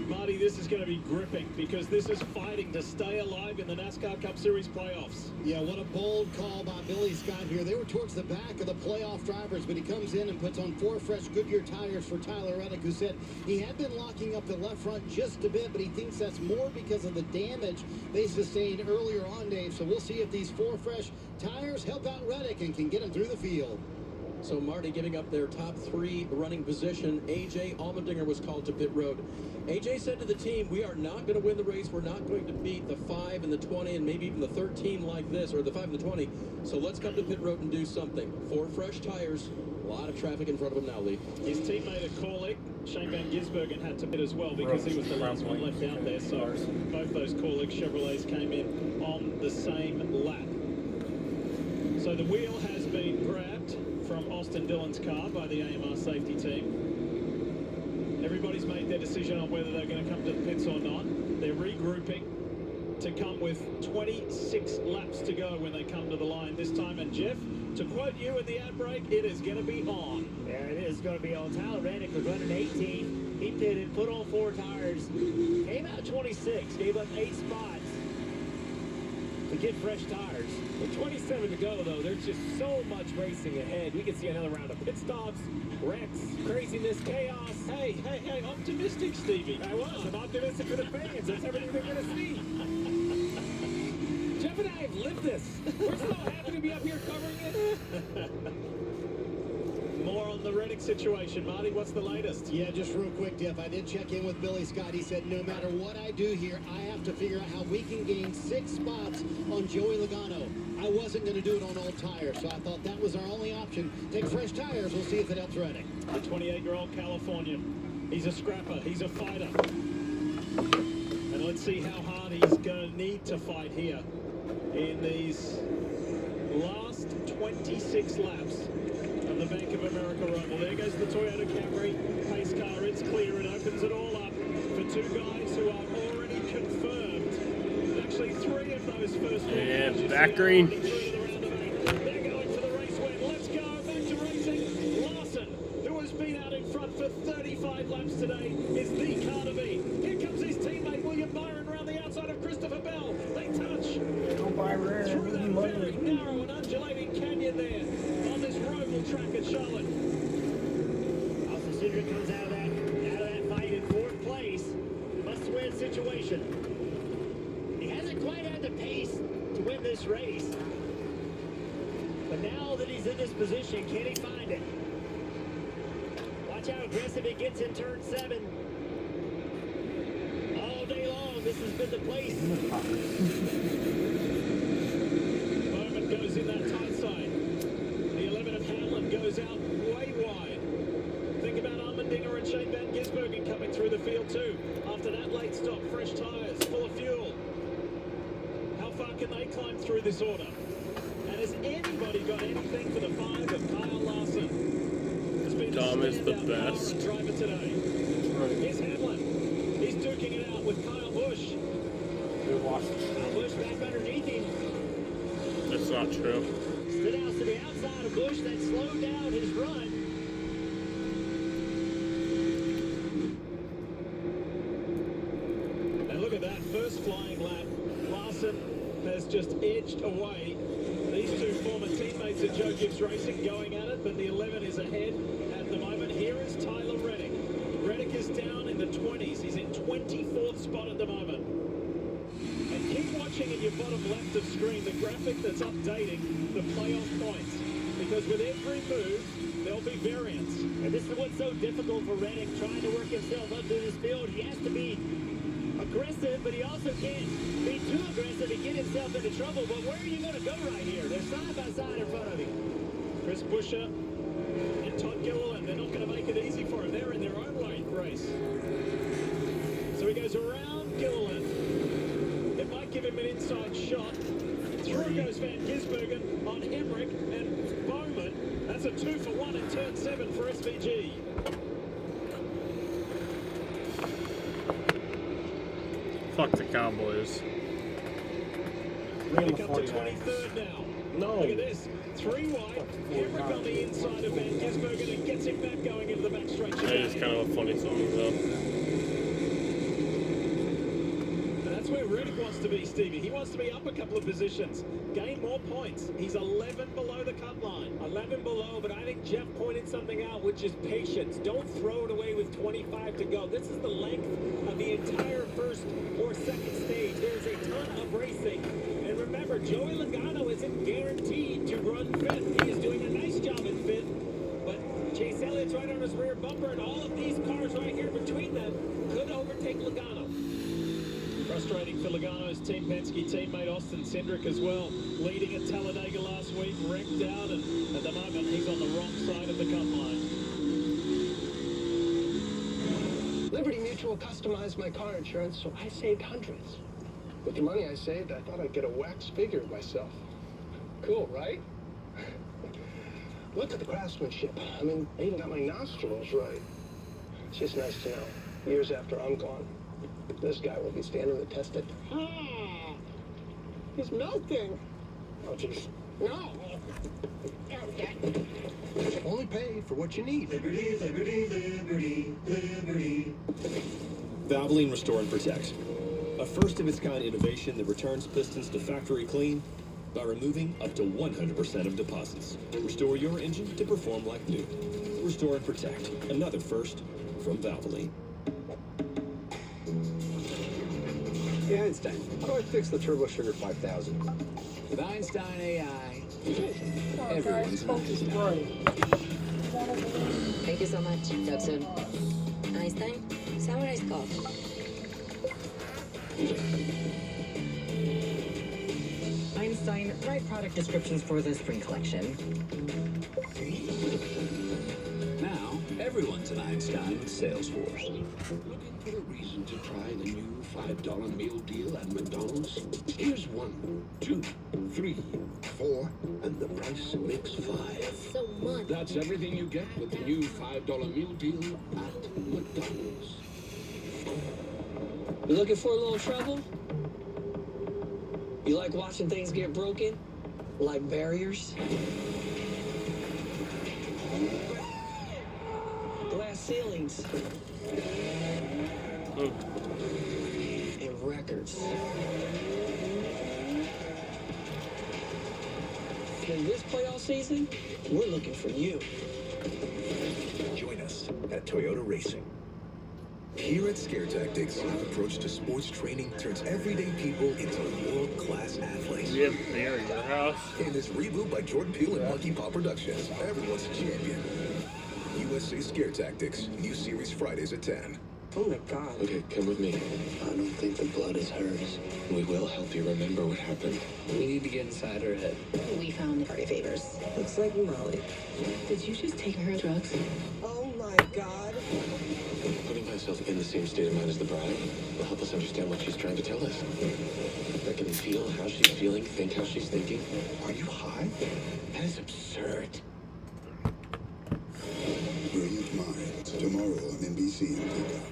Marty, this is going to be gripping because this is fighting to stay alive in the NASCAR Cup Series playoffs. Yeah, what a bold call by Billy Scott here. They were towards the back of the playoff drivers, but he comes in and puts on 4 fresh Goodyear tires for Tyler Reddick, who said he had been locking up the left front just a bit, but he thinks that's more because of the damage they sustained earlier on, Dave. So we'll see if these 4 fresh tires help out Reddick and can get him through the field. So Marty giving up their top 3 running position. A.J. Allmendinger was called to pit road. A.J. said to the team, we are not going to win the race. We're not going to beat the 5 and the 20 and maybe even the 13 like this, or the 5 and the 20. So let's come to pit road and do something. 4 fresh tires. A lot of traffic in front of him now, Lee. His teammate at Corlick, Shane Van Gisbergen, had to pit as well because he was the last one left out there. So both those Corlick Chevrolets came in on the same lap. So the wheel has been grabbed from Austin Dillon's car by the AMR safety team. Everybody's made their decision on whether they're going to come to the pits or not. They're regrouping to come with 26 laps to go when they come to the line this time. And Jeff, to quote you in the ad break, it is going to be on. Yeah, it is going to be on. Tyler Reddick was running 18. He pitted, put on 4 tires, came out 26, gave up 8 spots. to get fresh tires. With 27 to go, though, there's just so much racing ahead. We can see another round of pit stops, wrecks, craziness, chaos. Hey, optimistic, Stevie. I was. I'm optimistic for the fans. That's everything they're going to see. Jeff and I have lived this. We're so happy to be up here covering it. More on the Reddick situation. Marty, what's the latest? Yeah, just real quick, Jeff. I did check in with Billy Scott. He said no matter what I do here, I have to figure out how we can gain 6 spots on Joey Logano. I wasn't going to do it on old tires, so I thought that was our only option. Take fresh tires. We'll see if it helps Reddick. The 28-year-old Californian. He's a scrapper. He's a fighter. And let's see how hard he's going to need to fight here in these last 26 laps of the Bank of America Roval. There goes the Toyota Camry pace car. It's clear. It opens it all up for 2 guys who are already confirmed. Actually, 3 of those first 4 and back green. They're going for the race win. Let's go back to racing. Larson, who has been out in front for 35 laps today, is the car to beat. Here comes his teammate William Byron around the outside of Christopher Bell. They touch through that very narrow and undulating canyon there on this Roval track at Charlotte. Austin Cindric comes out of that fight in 4th place. Must-win situation. He hasn't quite had the pace to win this race. But now that he's in this position, can he find it? Watch how aggressive he gets in turn 7. All day long, this has been the place. Bowman goes in that tight side. The 11 of Hamlin goes out way wide. Think about Allmendinger and Shane Van Gisbergen coming through the field too. After that late stop, fresh tyres, full of fuel. How far can they climb through this order? And has anybody got anything for the 5 of Kyle Larson? Dom is the best. Driver today. Here's Hamlin. He's duking it out with Kyle Busch. Kyle Busch back underneath him. That's not true. Stood out to the outside of Busch. That slowed down his run. And look at that first flying lap. Larson has just edged away. These 2 former teammates of Joe Gibbs Racing going at it, but the 11 is ahead at the moment. Here is Tyler Reddick. Reddick is down in the 20s. He's in 24th spot at the moment. And keep watching in your bottom left of screen the graphic that's updating the playoff points. Because with every move, there'll be variance. And this is what's so difficult for Reddick, trying to work himself up through this field. He has to be aggressive, but he also can't be too aggressive and get himself into trouble. But where are you going to go right here? They're side by side in front of him. Chris Buescher and Todd Gilliland, they're not going to make it easy for him. They're in their own race. So he goes around Gilliland. It might give him an inside shot. Through goes Van Gisbergen on Hemrick and Bowman. That's a 2 for 1 in turn 7 for SVG. Fuck the Cowboys. They come to 23rd now. No. Look at this. 3 wide. Hemrick on the inside of Van Gisbergen and gets him back going into the back straight. That is kind of a funny song, though. And that's where Reddick wants to be, Stevie. He wants to be up a couple of positions, gain more points. He's 11 below the cut line. 11 below, but I think Jeff pointed something out, which is patience. Don't throw it away with 25 to go. This is the length of the entire first or second stage. There's a ton of racing. And remember, Joey Logano isn't guaranteed to run 5th. He is doing a nice job in 5th, but Chase Elliott's right on his rear bumper, and all of these cars right here between them could overtake Logano. Frustrating for Logano's Team Penske teammate Austin Cindric as well. Leading at Talladega last week, wrecked out, and at the moment he's on the wrong side of the cut line. Liberty Mutual customized my car insurance, so I saved hundreds. With the money I saved, I thought I'd get a wax figure of myself. Cool, right? Look at the craftsmanship. I mean, I even got my nostrils right. It's just nice to know, years after I'm gone, this guy will be standing the test of time. He's melting. Oh, jeez. No. Only pay for what you need. Liberty, liberty, liberty, liberty. Valvoline Restore and Protect. A first-of-its-kind innovation that returns pistons to factory clean by removing up to 100% of deposits. Restore your engine to perform like new. Restore and protect. Another first from Valvoline. Hey, Einstein, how do I fix the Turbo Sugar 5000? With Einstein AI, everyone's an Einstein. Thank you so much. Talk soon. Einstein, sour ice coffee. Einstein, write product descriptions for the spring collection. Now, everyone's an Einstein with Salesforce. Looking for a reason to try the new $5 meal deal at McDonald's? Here's 1, 2, 3, 4, and the price makes 5. So much. That's everything you get with the new $5 meal deal at McDonald's. You looking for a little trouble? You like watching things get broken? Like barriers? Glass ceilings? And records? In this playoff season, we're looking for you. Join us at Toyota Racing. Here at Scare Tactics, our approach to sports training turns everyday people into world-class athletes. Yep, there in your house. In this reboot by Jordan Peele and Monkey Paw Productions, everyone's a champion. USA Scare Tactics, new series Fridays at 10. Oh my God. Okay, come with me. I don't think the blood is hers. We will help you remember what happened. We need to get inside her head. We found party favors. Looks like Molly. Did you just take her drugs? Oh my God. Putting myself in the same state of mind as the bride will help us understand what she's trying to tell us. I can feel how she's feeling, think how she's thinking. Are you high? That is absurd. Brilliant Minds, tomorrow on NBC and Peacock.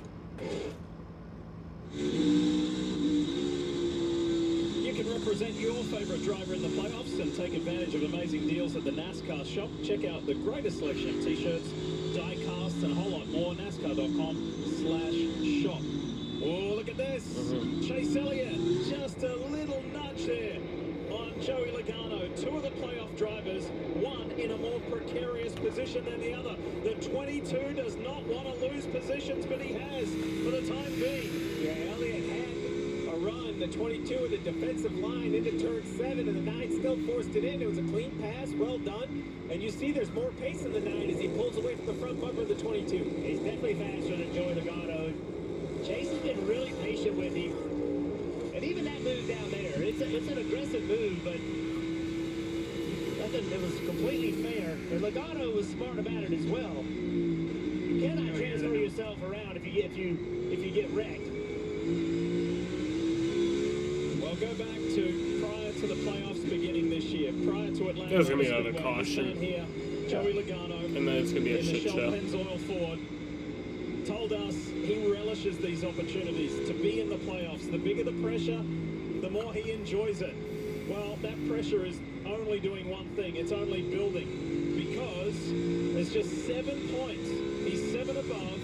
You can represent your favorite driver in the playoffs and take advantage of amazing deals at the Nascar shop. Check out the greatest selection of t-shirts, die casts, and a whole lot more. NASCAR.com/shop. Oh, look at this. Chase Elliott, just a little nudge there on Joey Logano. Two of the playoff drivers, one in a more precarious position than the other. The 22 does not want to lose positions, but he has for the time being. Yeah, Elliott had a run, the 22 of the defensive line into turn 7, and the 9 still forced it in. It was a clean pass, well done. And you see there's more pace in the 9 as he pulls away from the front bumper of the 22. He's definitely faster than Joey Logano. Chase has been really patient with him. And even that move down there, it's an aggressive move, but nothing that was completely fair. And Logano was smart about it as well. You cannot transfer yourself around if you get wrecked. Well, go back to prior to the playoffs beginning this year, prior to Atlanta. There's going to be another caution. Here, Joey Logano, And then it's going to be a shit show. Pennzoil Ford told us he relishes these opportunities to be in the playoffs. The bigger the pressure, the more he enjoys it. Well, that pressure is only doing one thing. It's only building, because there's just 7 points. He's 7 above.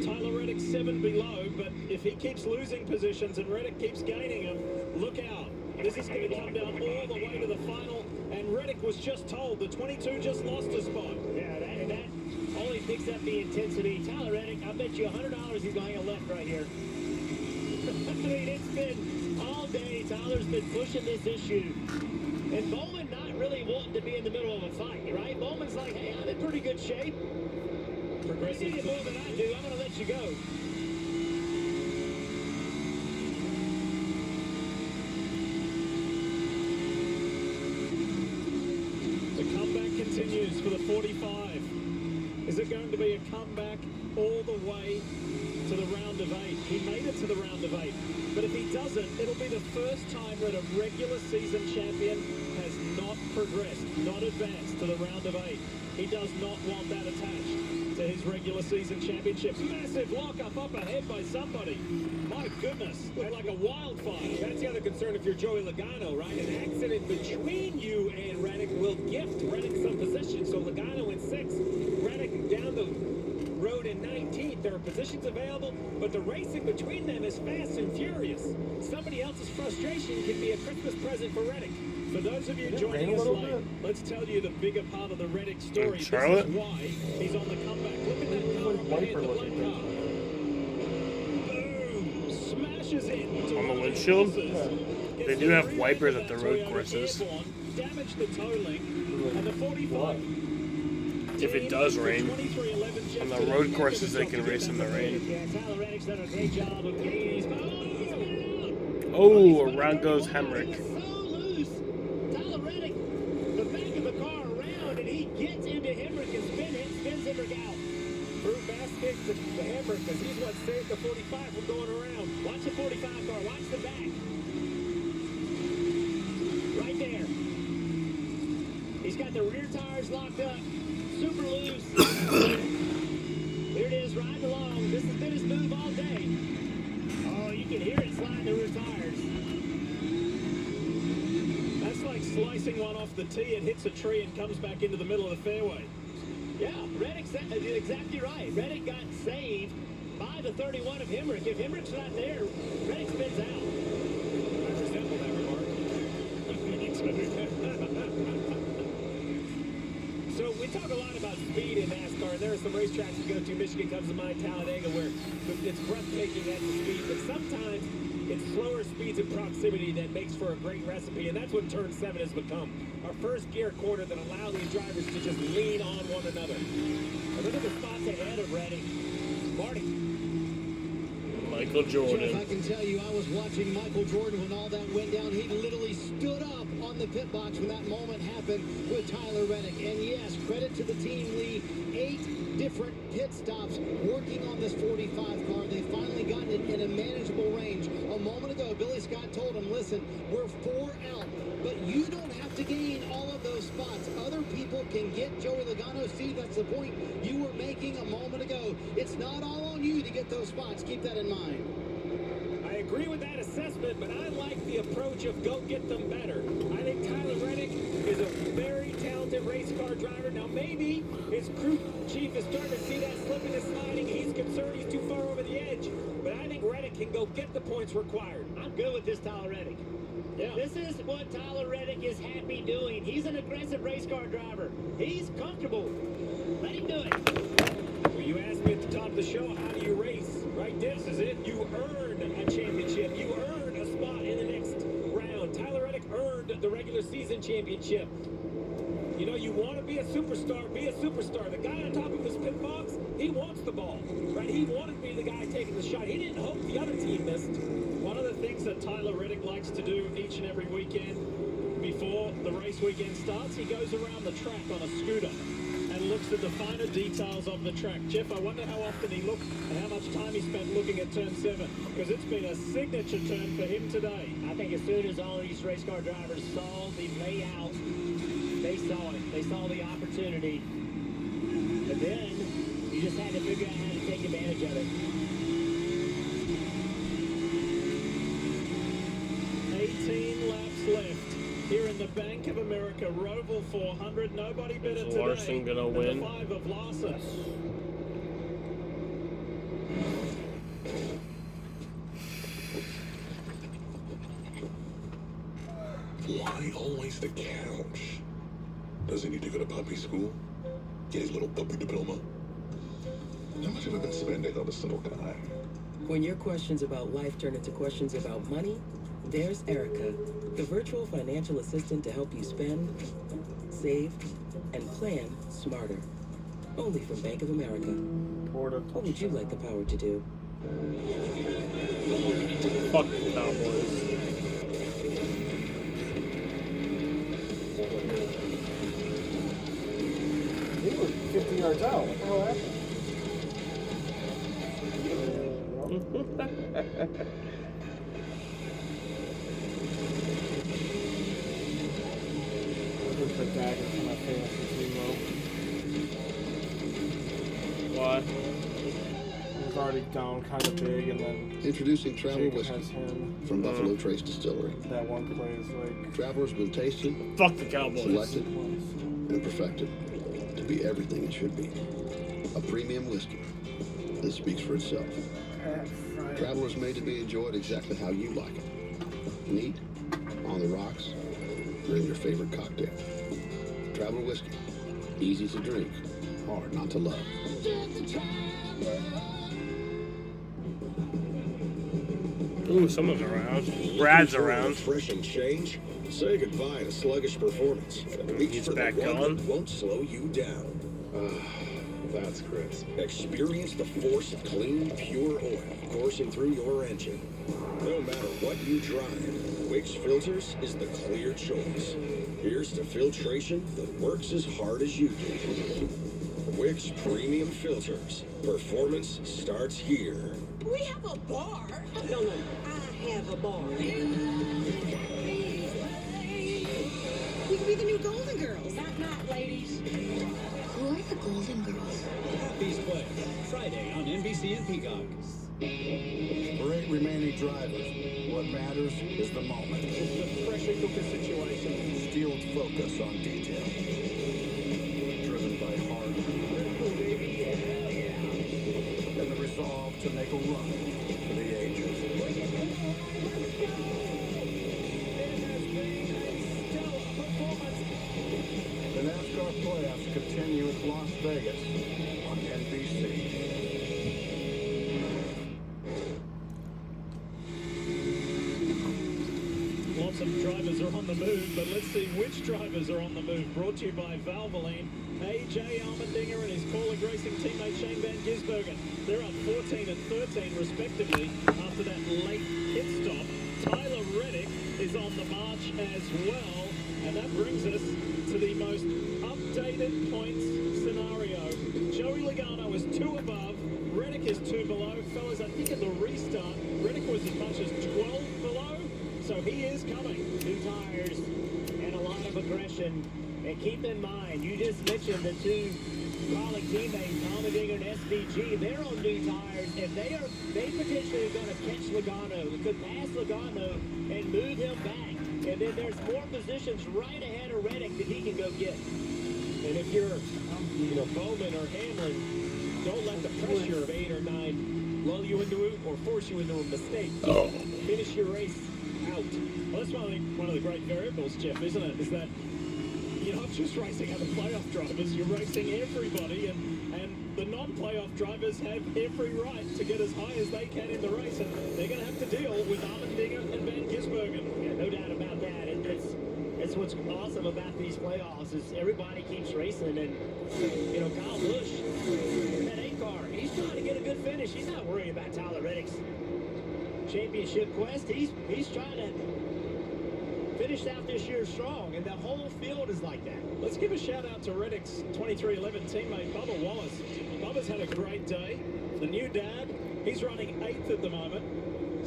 Tyler Reddick 7 below, but if he keeps losing positions and Reddick keeps gaining them, look out. This is going to come down all the way to the final, and Reddick was just told the 22 just lost a spot. Yeah, that only picks up the intensity. Tyler Reddick, I bet you $100 he's going to hang a left right here. I mean, it's been all day. Tyler's been pushing this issue. And Bowman not really wanting to be in the middle of a fight, right? Bowman's like, hey, I'm in pretty good shape. Progressive. You need it more than I do. I'm going to let you go. The comeback continues for the 45. Is it going to be a comeback all the way to the round of 8? He made it to the round of 8. But if he doesn't, it'll be the first time that a regular season champion has not progressed, not advanced to the round of 8. He does not want that attached to his regular season championship. Massive lockup up ahead by somebody. My goodness, looked like a wildfire. That's the other concern if you're Joey Logano, right? An accident between you and Reddick will gift Reddick some position. So Logano in 6, Reddick down the road in 19th. There are positions available, but the racing between them is fast and furious. Somebody else's frustration can be a Christmas present for Reddick. For those of you joining us late, let's tell you the bigger part of the Reddick story. This is why he's on the comeback. Look at that car up ahead, the black car. Boom! Smashes into On the windshield? They do have wipers at the road courses. Damage the toe link, and the 45. If it does rain. On the road courses, they can race in the rain. Tyler Reddick's done a great job of getting these. Oh, around goes Hemrick. Tyler Reddick, the back of the car around, and he gets into Hemrick and spins Hemrick out. Through basket to Hemrick, because he's what saved the 45 from going around. Watch the 45 car, watch the back. Right there. He's got the rear tires locked up. Super loose. There it is, riding along. This has been his move all day. Oh, you can hear it sliding the rear tires. That's like slicing one off the tee. It hits a tree and comes back into the middle of the fairway. Yeah, Reddick's exactly right. Reddick got saved by the 31 of Hemrick. If Hemrick's not there, Reddick spins out. I resemble that remark. So we talk a lot about speed in NASCAR, and there are some racetracks we go to. Michigan comes to mind, Talladega, where it's breathtaking at the speed. But sometimes it's slower speeds and proximity that makes for a great recipe, and that's what Turn 7 has become. Our first gear corner that allow these drivers to just lean on one another. And look at the spots ahead of Reddick. Marty. Michael Jordan. Jeff, I can tell you, I was watching Michael Jordan when all that went down. He literally stood up on the pit box when that moment happened with Tyler Reddick. And yes, credit to the team, Lee. 8 different pit stops working on this 45 car. They finally gotten it in a manageable range. A moment ago, Billy Scott told him, listen, we're 4 out, but you don't have to gain all of those spots. Other people can get Joey Logano. See, that's the point you were making a moment ago. It's not all on you to get those spots. Keep that in mind. I agree with that assessment, but I like the approach of go get them better. I think Tyler Reddick is a very talented race car driver. Now, maybe his crew chief is starting to see that slipping and sliding. He's concerned he's too far over the edge. But I think Reddick can go get the points required. I'm good with this Tyler Reddick. Yeah. This is what Tyler Reddick is happy doing. He's an aggressive race car driver. He's comfortable. Let him do it. Well, you asked me at the top of the show, how do you race? Right, this is it. You earn a championship. You earn a spot in the next round. Tyler Reddick earned the regular season championship. You know, you want to be a superstar, be a superstar. The guy on top of his pit box, he wants the ball, right? He wanted to be the guy taking the shot. He didn't hope the other team missed. One of the things that Tyler Reddick likes to do each and every weekend before the race weekend starts, he goes around the track on a scooter and looks at the finer details of the track. Jeff, I wonder how often he looked and how much time he spent looking at Turn 7, because it's been a signature turn for him today. I think as soon as all these race car drivers saw the layout, they saw it. They saw the opportunity. And then you just had to figure out how to take advantage of it. 18 laps left here in the Bank of America Roval 400. Nobody better Is today Larson gonna than win? the 5 of Larson. Why always the couch? Does he need to go to puppy school? Get his little puppy diploma? How much have I been spending on this little guy? When your questions about life turn into questions about money, there's Erica, the virtual financial assistant to help you spend, save, and plan smarter. Only from Bank of America. What would you like the power to do? Fuck the Cowboys. They were 50 yards out. What the hell happened? The dagger for my fantasy team, though. Why? It was already down kind of big, and then Introducing Travel Jacob Whiskey has him. from Buffalo Trace Distillery. That one play is like... Traveler's been tasted, Fuck the Cowboys. selected, and perfected to be everything it should be. A premium whiskey This speaks for itself. Traveler's made to be enjoyed exactly how you like it. Neat, on the rocks, or in your favorite cocktail. Traveler whiskey. Easy to drink, hard not to love. Ooh, someone's around. Brad's around. Refreshing change. Say goodbye to sluggish performance. Reach He's for back the one on. that won't slow you down. That's crisp. Experience the force of clean, pure oil coursing through your engine. No matter what you drive, Wix Filters is the clear choice. Here's to filtration that works as hard as you do. Wix Premium Filters. Performance starts here. We have a bar. No, I have a bar. We could be the new Golden Girls. Not ladies. Who are the Golden Girls? Happy's Play, Friday on NBC and Peacock. For 8 remaining drivers, what matters is the moment. It's a pressure cooker situation. Steeled focus on detail. Driven by heart. And the resolve to make a run for the ages. The NASCAR playoffs continue in Las Vegas on NBC. Lots of drivers are on the move, but let's see which drivers are on the move. Brought to you by Valvoline. AJ Allmendinger and his Corlick Racing teammate Shane Van Gisbergen. They're up 14 and 13 respectively after that late pit stop. Tyler Reddick is on the march as well, and that brings us to the most updated points scenario. Joey Logano is 2 above, Reddick is 2 below. Fellas, I think at the restart, Reddick was as much as 12 below, so he is coming. New tires and a lot of aggression. And keep in mind, you just mentioned the two Crawling teammates, Allmendinger and SVG. They're on new tires. If they potentially are going to catch Logano, we could pass Logano and move him back. And then there's more positions right ahead of Reddick that he can go get. And if you're, Bowman or Hamlin, don't let the pressure of 8 or 9 lull you into it or force you into a mistake. Finish your race out. Well, that's one of the great variables, Jeff, isn't it? Is that you're not just racing other playoff drivers, you're racing everybody, and the non-playoff drivers have every right to get as high as they can in the race, and they're going to have to deal with Allmendinger and Van Gisbergen. Yeah, no doubt about that. And it's what's awesome about these playoffs is everybody keeps racing, and Kyle Busch in that 8 car, he's trying to get a good finish. He's not worried about Tyler Reddick's championship quest. He's trying to finish out this year strong, and the whole field is like that. Let's give a shout out to Reddick's 2311 teammate Bubba Wallace. Bubba's had a great day. The new dad, he's running 8th at the moment,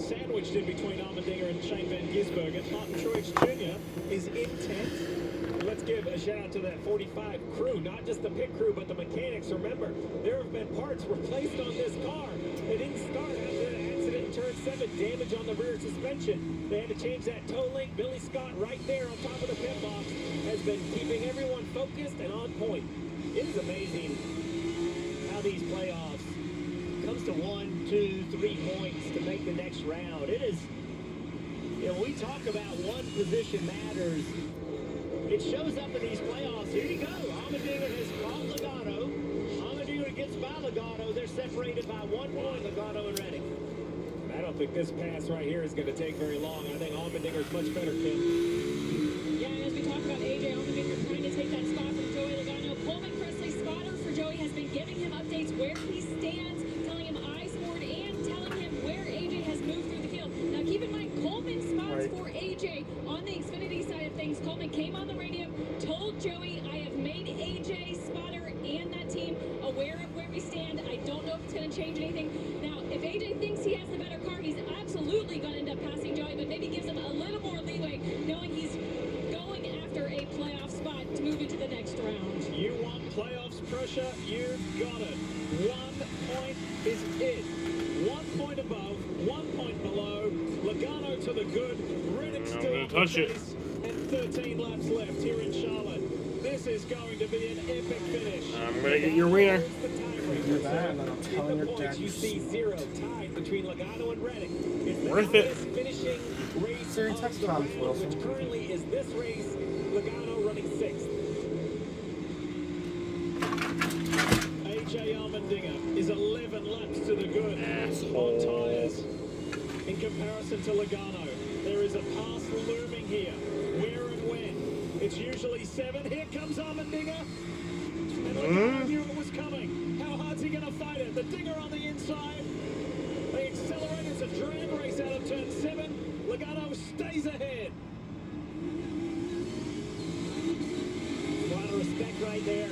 sandwiched in between Allmendinger and Shane Van Gisbergen. Martin Truex Jr. is in 10th. Let's give a shout out to that 45 crew, not just the pit crew, but the mechanics. Remember, there have been parts replaced on this car. They didn't start after that accident in turn 7, damage on the rear suspension. They had to change that toe link. Billy Scott right there on top of the pit box has been keeping everyone focused and on point. It is amazing how these playoffs comes to 1, 2, 3 points to make the next round. It is, we talk about one position matters. It shows up in these playoffs. Here you go. Allmendinger has caught Logano. Allmendinger gets by Logano. They're separated by 1 point, Logano and Reddick. I don't think this pass right here is going to take very long. I think Allmendinger's much better, Kim. Yeah, and as we talk about AJ Allmendinger trying to take that spot from Joey Logano, Coleman Presley, spotter for Joey, has been giving him updates where he stands, telling him eyes forward, and telling him where AJ has moved through the field. Now, keep in mind, Coleman spots for AJ on the Xfinity side of things. Coleman came on the radio, told Joey, I have made AJ, spotter, and that team aware of where we stand. I don't know if it's going to change anything. Now, if AJ thinks he has the better car, he's absolutely going to end up passing Joey, but maybe gives him a little more leeway, knowing he's going after a playoff spot to move into the next round. You want playoffs pressure? You've got it. 1 point is it. 1 point above, 1 point below. Logano to the good. Reddick still touch it. And 13 laps left here in Charlotte. This is going to be an epic finish. I'm gonna get your wiener. You do that, and then I'm telling your dad. You see 0 tied between Logano and Reddick. It's the Worth it. highest finishing race Siri, of text the Thomas round, Wilson. which currently is this race. Logano running 6th. AJ Allmendinger is 11 laps to the good on tyres. In comparison to Logano, there is a pass looming here. Where and when? It's usually 7. Here comes Allmendinger. And Logano knew it was coming. How hard's he going to fight it? The dinger on the inside. They accelerate. It's a drag race out of turn 7. Logano stays ahead. A lot of respect right there.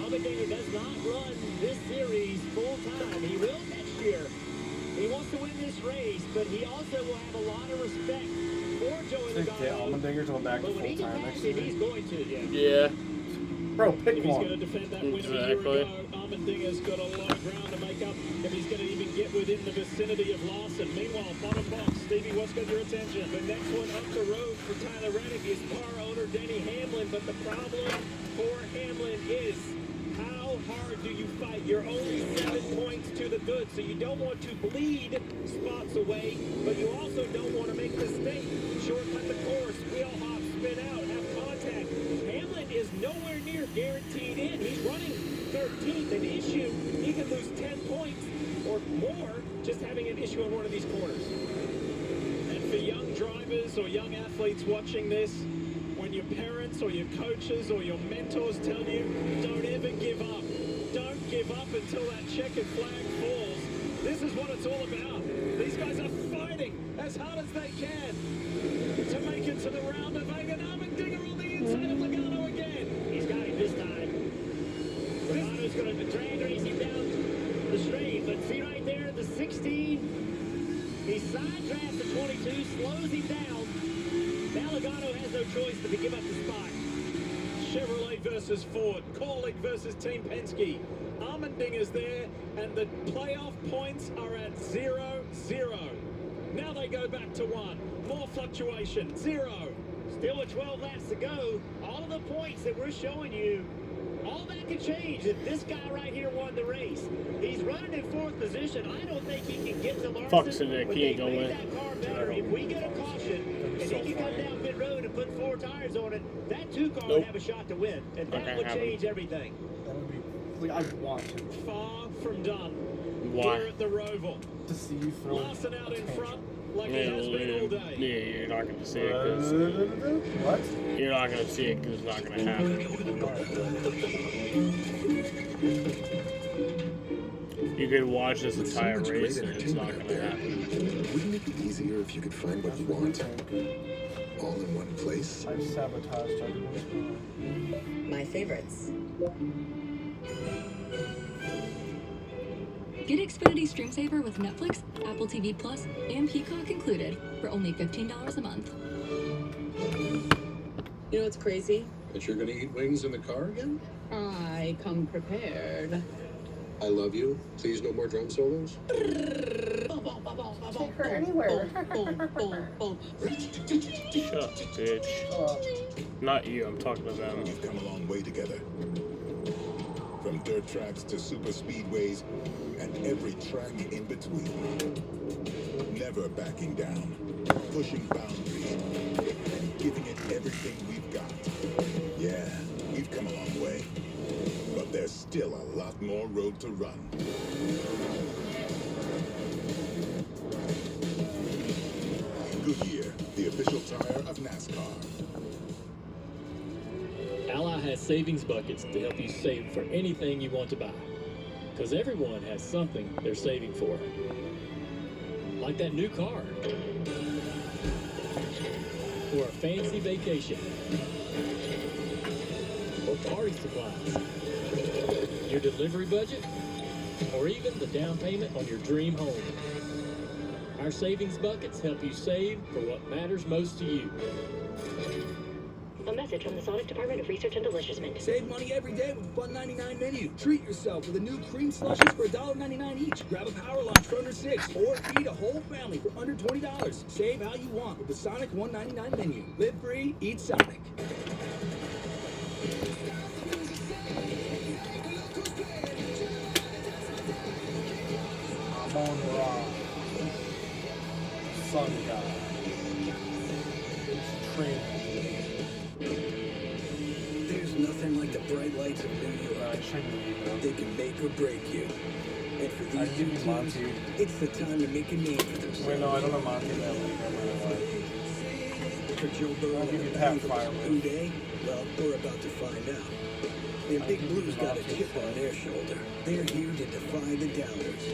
Allmendinger does not run this series full time. He will next year. He wants to win this race, but he also will have a lot of respect for Joey Get Logano. Allmendinger going back to But when he full time gets next back in, year. he's going to, Yeah. Bro, pick If he's one. going to defend that win a year ago, Allmendinger's got a lot of ground to make up if he's going to even get within the vicinity of Larson. Meanwhile, bottom box, Stevie, what's got your attention? The next one up the road for Tyler Reddick is car owner Denny Hamlin, but the problem for Hamlin is how hard do you fight? You're only 7 points to the good, so you don't want to bleed spots away, but you also don't want to make a mistake. Shortcut the course, wheel hop, spin out, have contact. Hamlin is nowhere near guaranteed in. He's running 13th. An issue, he could lose 10 points or more just having an issue on one of these corners. And for young drivers or young athletes watching this, when your parents or your coaches or your mentors tell you, don't ever give up. Don't give up until that checkered flag falls. This is what it's all about. These guys are fighting as hard as they can to make it to the round of 8. And Allmendinger on the inside of Logano again. He's got him this time. Logano's going to drag race him down the straight, but see right there, the 16, he side drafts the 22, slows him down. Now Logano has no choice but to give up the spot. Chevrolet versus Ford, Corlick versus Team Penske. Allmendinger's there, and the playoff points are at 0-0. Now they go back to 1. More fluctuation, 0. Still with 12 laps to go. All of the points that we're showing you, all that could change if this guy right here won the race. He's running in 4th position. I don't think he can get to Larson. Fuck Nick, but he ain't they gonna made win. that car better. If we get a caution and he can come down pit road and put 4 tires on it, that 2 car would have a shot to win. And that would change everything. That would be, like, I want to. Far from done. Why? Here at the Roval. To see you throw Larson out in front like Yeah, he has been all day. yeah, you're not gonna see it. 'Cause what? You're not gonna see it because it's not gonna happen. You could watch this With so entire much race great and it's not entertainment gonna out there, happen. wouldn't it be easier if you could find what you want all in one place? I sabotaged everyone. My favorites. Get Xfinity Stream Saver with Netflix, Apple TV Plus, and Peacock included for only $15 a month. You know what's crazy? That you're gonna eat wings in the car again? I come prepared. I love you. Please no more drum solos. Take her anywhere. Shut up, bitch. Not you, I'm talking to them. We've come a long way together. From dirt tracks to super speedways and every track in between. Never backing down, pushing boundaries, and giving it everything we've got. Yeah, we've come a long way, but there's still a lot more road to run. Goodyear, the official tire of NASCAR. Ally has savings buckets to help you save for anything you want to buy. Because everyone has something they're saving for. Like that new car. Or a fancy vacation. Or party supplies. Your delivery budget. Or even the down payment on your dream home. Our savings buckets help you save for what matters most to you. A message from the Sonic Department of Research and Deliciousment. Save money every day with a $1.99 menu. Treat yourself with a new cream slushies for $1.99 each. Grab a power lunch for under $6, or feed a whole family for under $20. Save how you want with the Sonic $1.99 menu. Live free, eat Sonic. I'm on the rock. Sun god. Train. There's nothing like the bright lights of New York. They can make or break you. And for these two teams, it's the time to make a name for themselves. Wait, no, I don't have Monty in that league. For Joe Burrow I'll give you and Pat the Fireman. who they? Well, we're about to find out. The Big Blues got a chip on their shoulder. They're here to defy the doubters.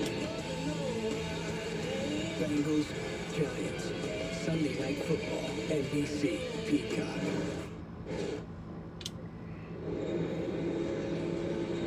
Bengals, Giants, Sunday Night Football, NBC, Peacock.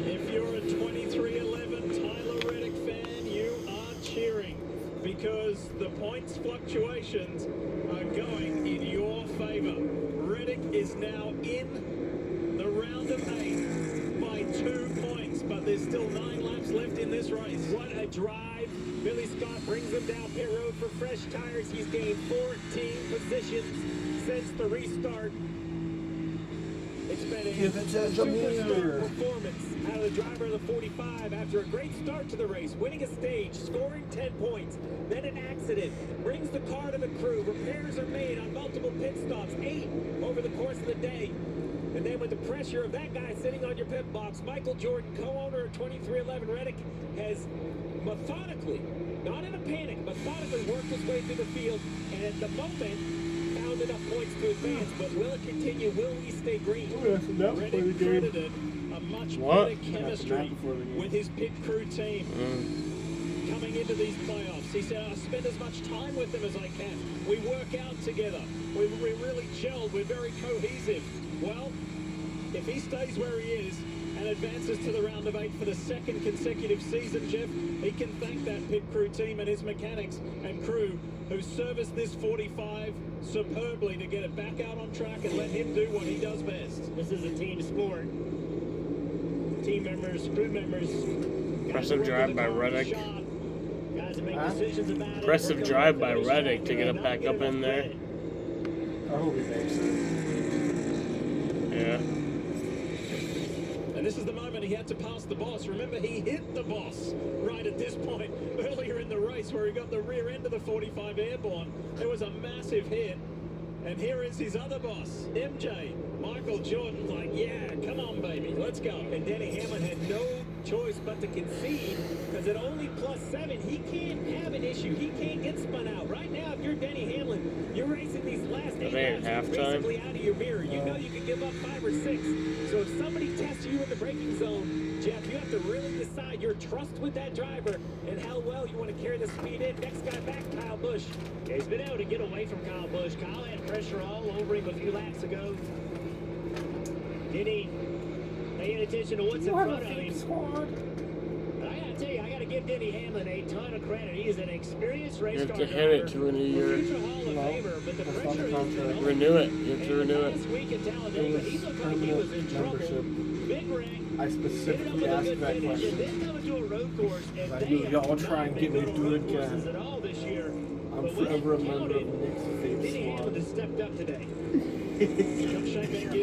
If you're a 23-11 Tyler Reddick fan, you are cheering because the points fluctuations are going in your favor. Reddick is now in the round of 8 by 2 points, but there's still 9 laps left in this race. What a drive. Billy Scott brings him down pit road for fresh tires. He's gained 14 positions since the restart. It's been a superstar performance out of the driver of the 45 after a great start to the race, winning a stage, scoring 10 points, then an accident, brings the car to the crew, repairs are made on multiple pit stops, 8 over the course of the day. And then with the pressure of that guy sitting on your pit box, Michael Jordan, co-owner of 2311 Reddick, has methodically, not in a panic, methodically worked his way through the field, and at the moment, found enough points to advance. But will it continue? Will we stay green? Reddick credited a much better chemistry with his pit crew team. Coming into these playoffs, he said, I spend as much time with them as I can. We work out together. We really gelled. We're very cohesive. Well, if he stays where he is and advances to the round of 8 for the 2nd consecutive season, Jeff, he can thank that pit crew team and his mechanics and crew who serviced this 45 superbly to get it back out on track and let him do what he does best. This is a team sport. Team members, crew members. Impressive drive by Reddick. Guys that make decisions about it. Impressive drive by Reddick to get it back up in there. I hope he makes it. Yeah. And this is the moment he had to pass the boss. Remember, he hit the boss right at this point earlier in the race where he got the rear end of the 45 airborne. It was a massive hit. And here is his other boss, MJ. Michael Jordan's like, yeah, come on, baby, let's go. And Denny Hamlin had no choice but to concede because at only +7, he can't have an issue. He can't get spun out. Right now, if you're Denny Hamlin, you're racing these last 8 laps basically out of your mirror. You know you can give up 5 or 6. So if somebody tests you in the braking zone, Jeff, you have to really decide your trust with that driver and how well you want to carry the speed in. Next guy back, Kyle Busch. Yeah, he's been able to get away from Kyle Busch. Kyle had pressure all over him a few laps ago. Denny paying attention to what's in front of him. But I gotta tell you, I gotta give Denny Hamlin a ton of credit. He is an experienced race car driver. You have to hit it to renew your... Future Hall of Famer, but the pressure is on. Renew it. You have to renew it. Last week in Talladega, he looked like he was in trouble. Big wreck. I specifically asked that And question. then coming to a road course, and I they knew have y'all not try and get been me good to do it road courses again. at all this year. I'm But when forever a it member counted, of Nick's Denny favorite Hamlin squad. has stepped up today. I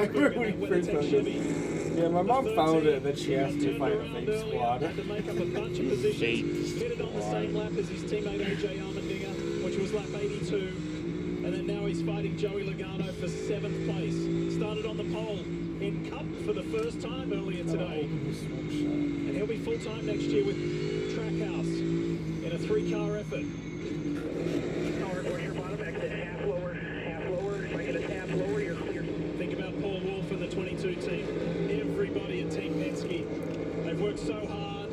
remember when he first found it. Yeah, my mom found it, and then she asked me if I had a fake squad. Had to make up a bunch of positions. Hit it on the same lap as his teammate AJ Allmendinger, which was lap 82. And then now he's fighting Joey Logano for 7th place. Started on the pole in Cup for the first time earlier today. And he'll be full-time next year with Trackhouse in a 3-car effort. Think about Paul Wolf and the 22 team. Everybody at Team Penske. They've worked so hard.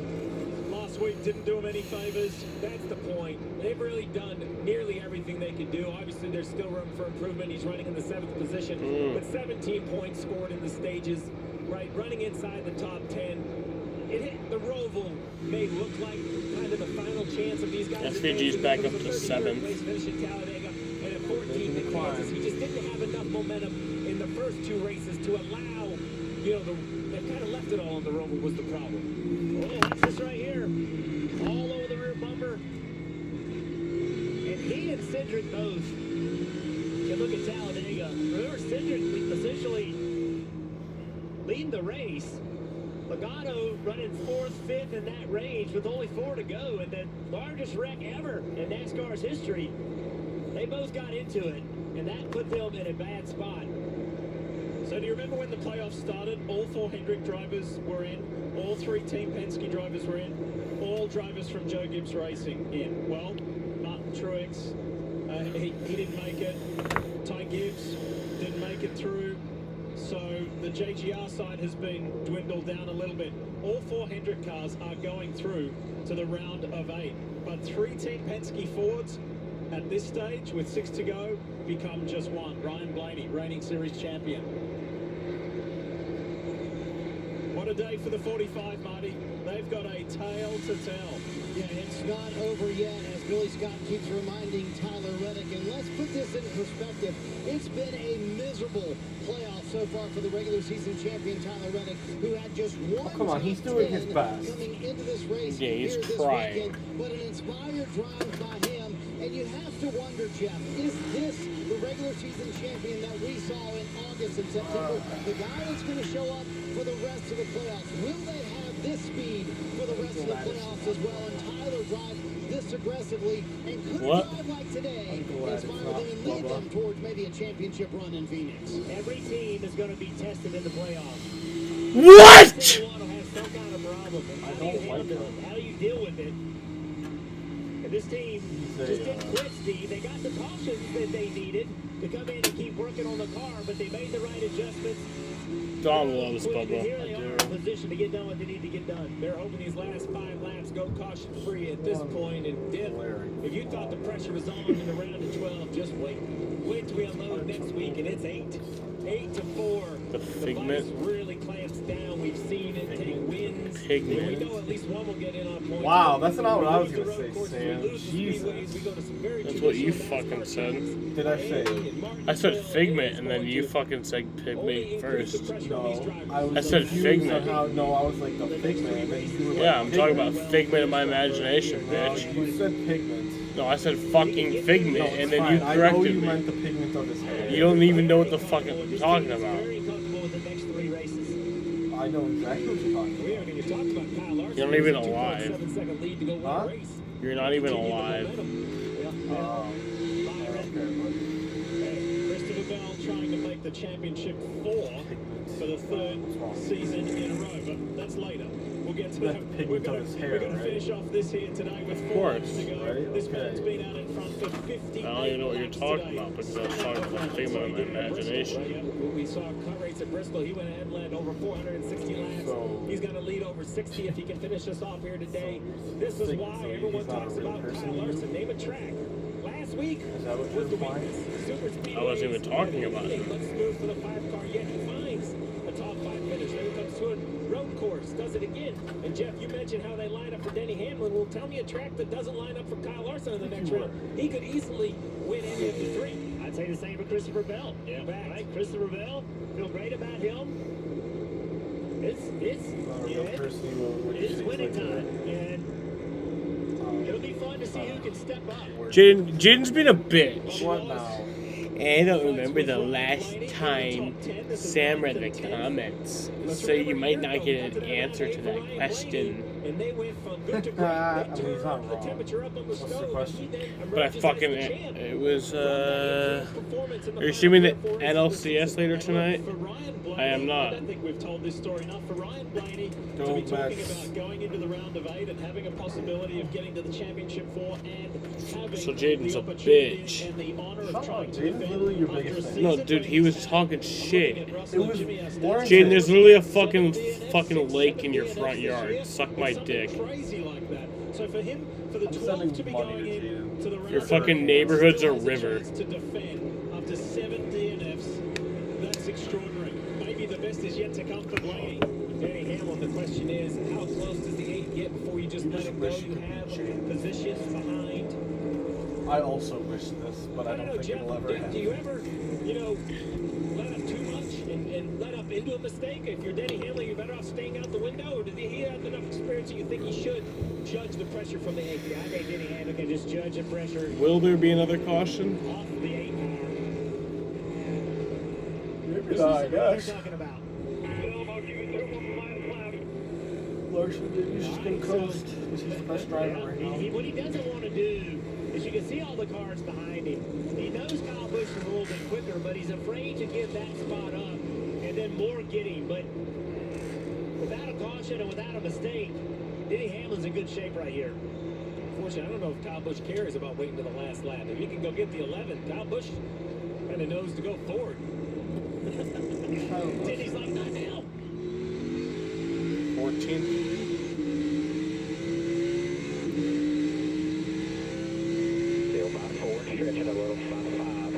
Last week didn't do them any favors. That's the point. They've really done nearly everything they could do. Obviously, there's still room for improvement. He's running in the 7th position, but 17 points scored in the stages, right? Running inside the top 10. It hit the Roval may look like kind of the final chance of these guys. SVG's back up to 7th. Place finish in Talladega, and at 14th in Kansas, he just didn't have enough momentum in the first 2 races to allow, they've kind of left it all on the Roval was the problem. Oh, watch this right here. All over the rear bumper. And he and Cindric both can look at Talladega. Remember, Cindric essentially leading the race. Logano running 4th, 5th in that range with only 4 to go, and the largest wreck ever in NASCAR's history. They both got into it, and that put them in a bad spot. So do you remember when the playoffs started? All 4 Hendrick drivers were in. All 3 Team Penske drivers were in. All drivers from Joe Gibbs Racing in. Well, Martin Truex, he didn't make it. Ty Gibbs didn't make it through. So the JGR side has been dwindled down a little bit. All 4 Hendrick cars are going through to the round of 8. But 3 Team Penske Fords at this stage, with 6 to go, become just 1. Ryan Blaney, reigning series champion. What a day for the 45, Marty. They've got a tale to tell. Yeah, it's not over yet, as Billy Scott keeps reminding Tyler Reddick. And let's put this in perspective. It's been a miserable playoff so far for the regular season champion Tyler Reddick, who had just one. Oh, come on, he's doing his best. Coming into this race yeah, he's here crying. This weekend, but an inspired drive by him. And you have to wonder, Jeff, is this the regular season champion that we saw in August and September? The guy that's going to show up for the rest of the playoffs. Will they have this speed for the rest of the playoffs as well? And Tyler drives this aggressively and could a drive like today inspire them and lead them towards maybe a championship run in Phoenix. Every team is going to be tested in the playoffs. What? Everyone will have some kind of problem. How do you handle it? How do you deal with it? And this team just didn't quit, Steve. They got the cautions that they needed to come in and keep working on the car, but they made the right adjustments. Dom loves Bubba. Here they are in position to get done what they need to get done. They're hoping these last 5 laps go caution-free at this point. And if you thought the pressure was on in the round of 12, just wait. Wait till we unload next week, and it's 8-4. The Figment. The really clamps down. We've seen it take wins. Pigment. We know at least one will get in on points. Wow, that's not what I was going to say, Sam. Jesus. That's what you fucking said. Did I say? I said Figment, and then you fucking said Pigment first. No, I said Figment. No, I was like the Figment. And then you were like, Yeah, I'm talking about Figment of my imagination, bitch. You said Pigment. No, I said fucking Figment, No, and then fine. you corrected I know you me. meant the pigment of his hair. You don't even know what the fuck I'm talking about. Very comfortable with the next 3 races. I know exactly what you're talking about. We haven't even talked about Kyle Larson. You're not even alive. 2.7-second lead to go win the race. You're not even alive. Christopher Bell trying to make the championship 4 for the 3rd season in a row, but that's later. We'll get to that. We're going to finish off this here today with 4 laps to go. This man's been out in front for 50. I don't even know what you're talking about, because I was talking about Figment of my imagination. We saw cut race at Bristol. He went ahead and led over 460 laps. He's going to lead over 60 if he can finish us off here today. This is why everyone talks about Kyle Larson. Name a track. Last week was the weakness. Super speed. I wasn't even talking about it. Looks smooth for the 5-car, yet he finds a top 5 finish. Then he comes to a road course, does it again. And Jeff, you mentioned how they line up for Denny Hamlin. Well, tell me a track that doesn't line up for Kyle Larson in the next round. He could easily win any of the 3. I'd say the same for Christopher Bell. Yeah, right. Christopher Bell, feel great about him. It's winning time, and it'll be fun to see who can step up. Jaden's been a bitch. What now? I don't remember the last time Sam read the comments, so you might not get an answer to that question. And they went from good to great. They turned the temperature up on the stove. But I fucking, it was, are you streaming the NLCS later tonight? I am not. I think we've told this story enough for Ryan Blaney to be talking about going into the round of 8 and having a possibility of getting to the championship 4 and having So Jaden's the a opportunity bitch. and the honor of trying to Jaden's literally your biggest fan. No, dude, he was talking shit. It was Jaden, there's literally a fucking lake in your front yard. Suck my dick. Crazy like that. So for him, for the 12 to be going in to the round Your fucking neighborhood's a river. to defend up to 7 DNFs, that's extraordinary. Maybe the best is yet to come for Blaney. Danny Hamlin, the question is, how close does the 8 get before you just let it go? You have positions behind. I also wish this, but I don't think Jeff, it'll ever happen. do you ever, let up too much and let up into a mistake? If you're Denny Hamlin, you're better off staying out the window, or does he have enough experience that you think he should judge the pressure from the 8? Yeah, I think Denny Hamlin can just judge the pressure Will there be another caution? off the 8 car. Maybe not, I guess. Talking about. Larson, he's just going to coast because he's the best driver right now. What he doesn't want to do is, you can see all the cars behind him. He knows Kyle Busch is a little bit quicker, but he's afraid to give that spot up and then more get him. But without a caution and without a mistake, Denny Hamlin's in good shape right here. Unfortunately, I don't know if Kyle Busch cares about waiting to the last lap. If he can go get the 11, Kyle Busch kind of knows to go forward. Denny's like, not now. 14th. Still by 4, stretching a little 5-5.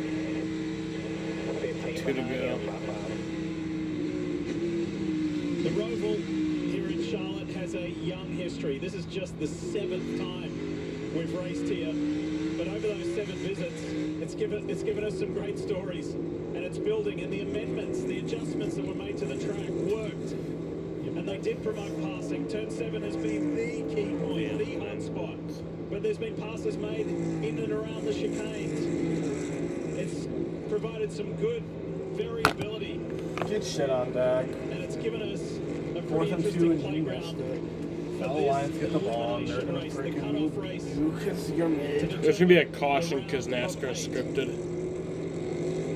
15 2 to go. The Roval here in Charlotte has a young history. This is just the 7th time we've raced here. But over those 7 visits, it's given us some great stories. And it's building, and the amendments, the adjustments that were made to the track worked. And they did promote passing. Turn 7 has been the key point, the hot spot. But there's been passes made in and around the chicanes. It's provided some good variability. Get shit on deck. And it's given us a 4th and 2 interesting and you missed it. Fellow Lions get the ball and they're going to freaking because you're mid. There's going to be a caution because NASCAR is scripted.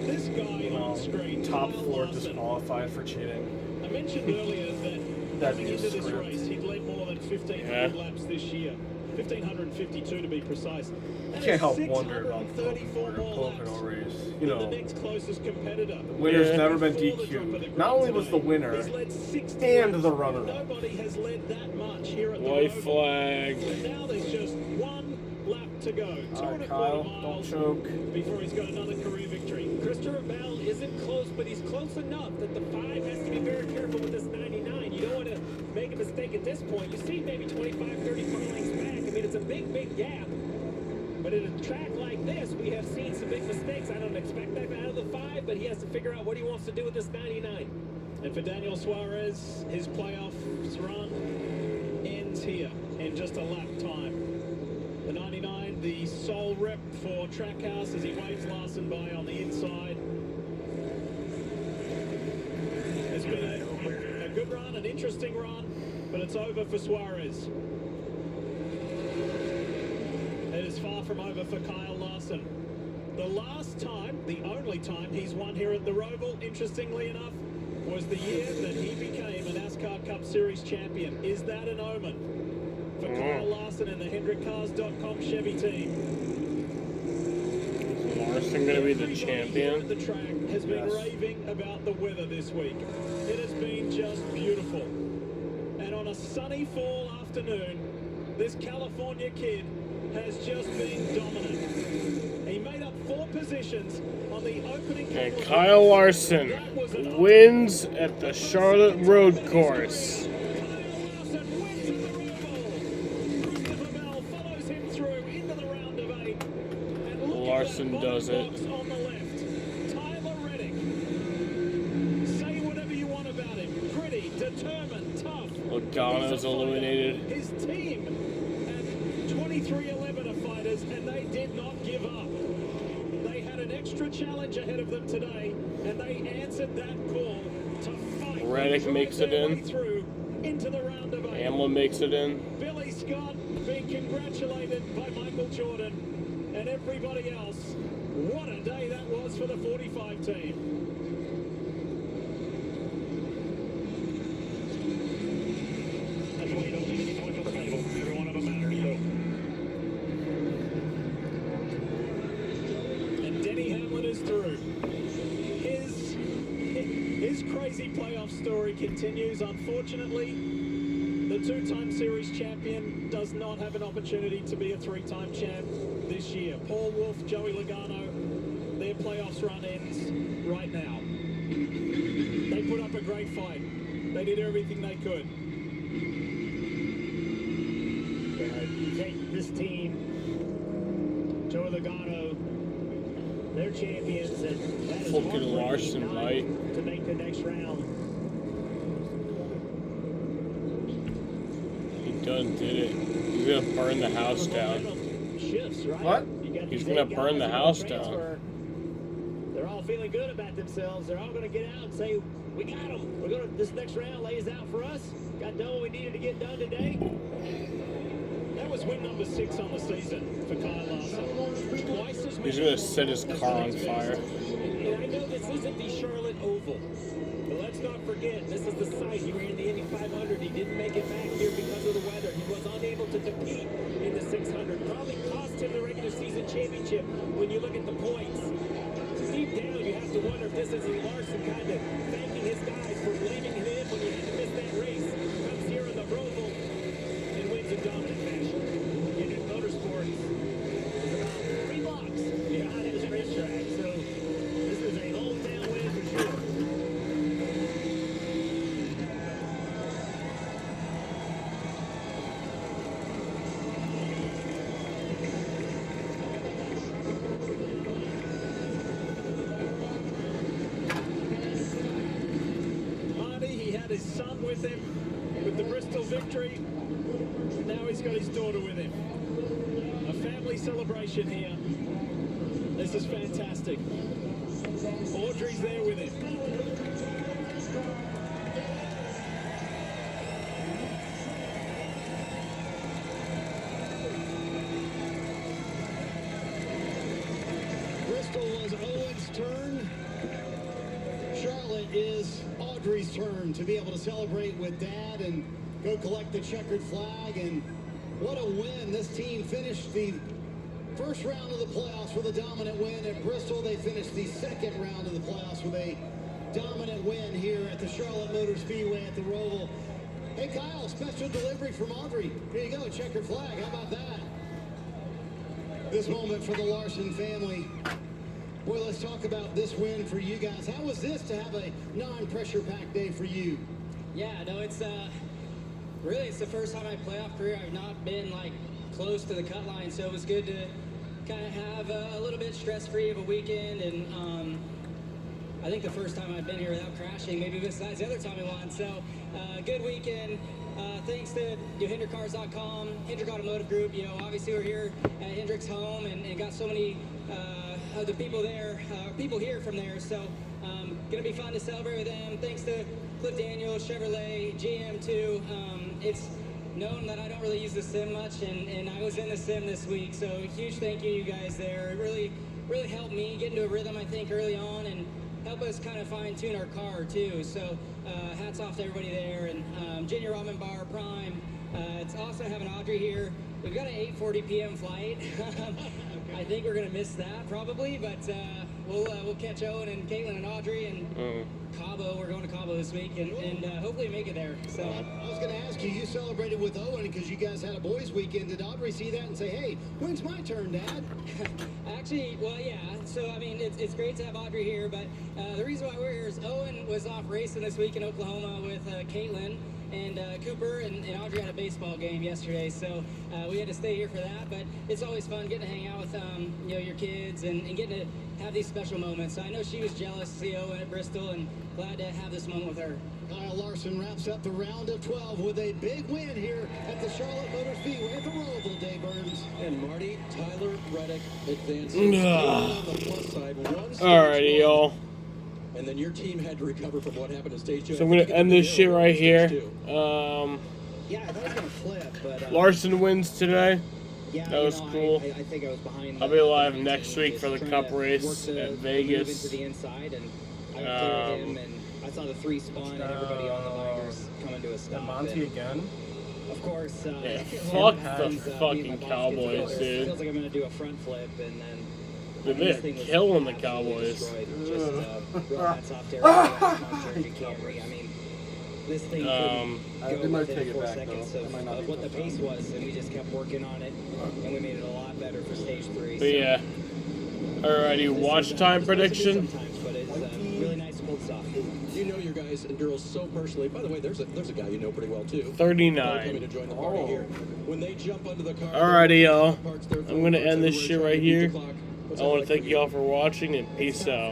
This guy on screen, top 4 disqualified for cheating. I mentioned earlier that coming into this race, he'd led more than 1,500 laps this year. 1,552 to be precise. You can't help wonder about the Pocono race. You know, the next closest competitor. The winner's never been DQ'd. Not only was the winner, and the runner-up. Nobody has led that much here at the White Roval. flag. And now there's just 1 lap to go. 2.25 Kyle, miles don't choke. before he's got another career victory. Christopher Bell isn't close, but he's close enough that the 5 has to be very careful with this 99. You don't want to make a mistake at this point. You see maybe 25, 30 lengths back. I mean, it's a big, big gap. But at a track like this, we have seen some big mistakes. I don't expect that out of the 5, but he has to figure out what he wants to do with this 99. And for Daniel Suarez, his playoff run ends here in just a lap time. The 99, the sole rep for Trackhouse as he waves Larson by on the inside. It's been a good run, an interesting run, but it's over for Suarez. It is far from over for Kyle Larson. The last time, the only time he's won here at the Roval, interestingly enough, was the year that he became a NASCAR Cup Series champion. Is that an omen for Kyle Larson and the HendrickCars.com Chevy team? Is Larson going to be the champion? The track has been raving about the weather this week. It has been just beautiful. And on a sunny fall afternoon, this California kid has just been dominant. He made up 4 positions on the opening. And Kyle Larson wins at the Charlotte Road Course. Larson does it. On the left, Tyler Reddick. Say whatever you want about him. Gritty, determined, tough. Logano's eliminated. His team at 23-11 are fighters, and they did not give up. They had an extra challenge ahead of them today, and they answered that call to fight. Reddick makes it in. Through into the round of 8. Hamlin makes it in. Billy Scott being congratulated by Michael Jordan and everybody else. What a day that was for the 45 team. That's why you don't see any points on the table. Every one of them matters. And Denny Hamlin is through. His crazy playoff story continues. Unfortunately, the 2-time series champion does not have an opportunity to be a 3-time champ this year. Paul Wolfe, Joey Logano, their playoffs run ends right now. They put up a great fight. They did everything they could. You take this team, Joey Logano, they're champions, and that is Fucking Larson, mate. to make the next round. He done did it. He's going to burn the house down. Shifts, right? What? He's going to burn the house down. They're all all feeling good about themselves. They're all going to get out and say, we got them. We're going to, this next round lays out for us. Got done what we needed to get done today. That was win number 6 on the season for Kyle Larson. Twice as He's gonna set his car on fire. And I know this isn't the Charlotte Oval, but let's not forget, this is the site. He ran the Indy 500. He didn't make it back here because of the weather. He was unable to compete in the 600. Probably cost him the regular season championship when you look at the points. Deep down, you have to wonder if this is Larson kind of thanking his guys for leaving him in when he had to miss that race. Comes here in the Roval and wins in dominant fashion. Union Motorsports is about 3 blocks behind his racetrack, so this is a hometown win for sure. His son with him with the Bristol victory. Now he's got his daughter with him. A family celebration here. This is fantastic. Audrey's there with him. Bristol was Owen's turn. Charlotte is Audrey's turn to be able to celebrate with Dad and go collect the checkered flag. And what a win. This team finished the first round of the playoffs with a dominant win at Bristol. They finished the second round of the playoffs with a dominant win here at the Charlotte Motor Speedway at the Roval. Hey, Kyle, special delivery from Audrey. Here you go, checkered flag. How about that? This moment for the Larson family. Boy, let's talk about this win for you guys. How was this to have a non-pressure packed day for you? Yeah, no, it's really it's the first time in my playoff career I've not been like close to the cut line, so it was good to kind of have a little bit stress-free of a weekend, and I think the first time I've been here without crashing, maybe besides the other time we won. So good weekend. Thanks to HendrickCars.com, Hendrick Automotive Group. You know, obviously we're here at Hendrick's home and got so many other people there, people here from there. So gonna be fun to celebrate with them. Thanks to Cliff Daniels, Chevrolet, GM too. It's known that I don't really use the sim much, and I was in the sim this week. So huge thank you guys there. It really helped me get into a rhythm, I think, early on, and help us kind of fine-tune our car too. So hats off to everybody there, and Junior Ramen Bar Prime. It's awesome having Audrey here. We've got an 8:40 p.m. flight. I think we're gonna miss that probably, but we'll catch Owen and Caitlin and Audrey and Cabo. We're going to Cabo this week, and hopefully make it there. So I was gonna ask you. You celebrated with Owen because you guys had a boys' weekend. Did Audrey see that and say, "Hey, when's my turn, Dad?" Actually, well, yeah. So I mean, it's great to have Audrey here, but the reason why we're here is Owen was off racing this week in Oklahoma with Caitlin and Cooper, and Audrey had a baseball game yesterday, so we had to stay here for that. But it's always fun getting to hang out with you know, your kids and getting to have these special moments. So I know she was jealous to see Owen at Bristol, and glad to have this moment with her. Kyle Larson wraps up the round of 12 with a big win here at the Charlotte Motor Speedway at the Roval, Dave Burns. And Marty, Tyler Reddick advances. On the plus side, Alrighty, y'all. And then your team had to recover from what happened at stage 2. So I'm gonna end this shit right here. Yeah, I thought it was gonna flip, but Larson wins today. yeah, That was cool. I think I was behind. I'll be live next week for the Cup race at Vegas. Into the inside, and I cleared him, and I saw the 3 spawn and everybody on the minors coming to a stop. Monty again? Of course. Yeah, fuck the fucking Cowboys, dude. It feels like I'm gonna do a front flip, and then. Dude, they're killing the Cowboys. Just real hats off to everybody. I mean, this thing couldn't go within 4 seconds of what the pace was, and we just kept working on it, and we made it a lot better for stage 3. But yeah. Alrighty, watch time prediction. But it's really nice and cold soft. You know your guys and girls so personally. By the way, there's a guy you know pretty well too. 39. Coming to join the party here. When they jump under the car. Alrighty, y'all. I'm gonna end this shit right here. I want to thank you all for watching, and peace out.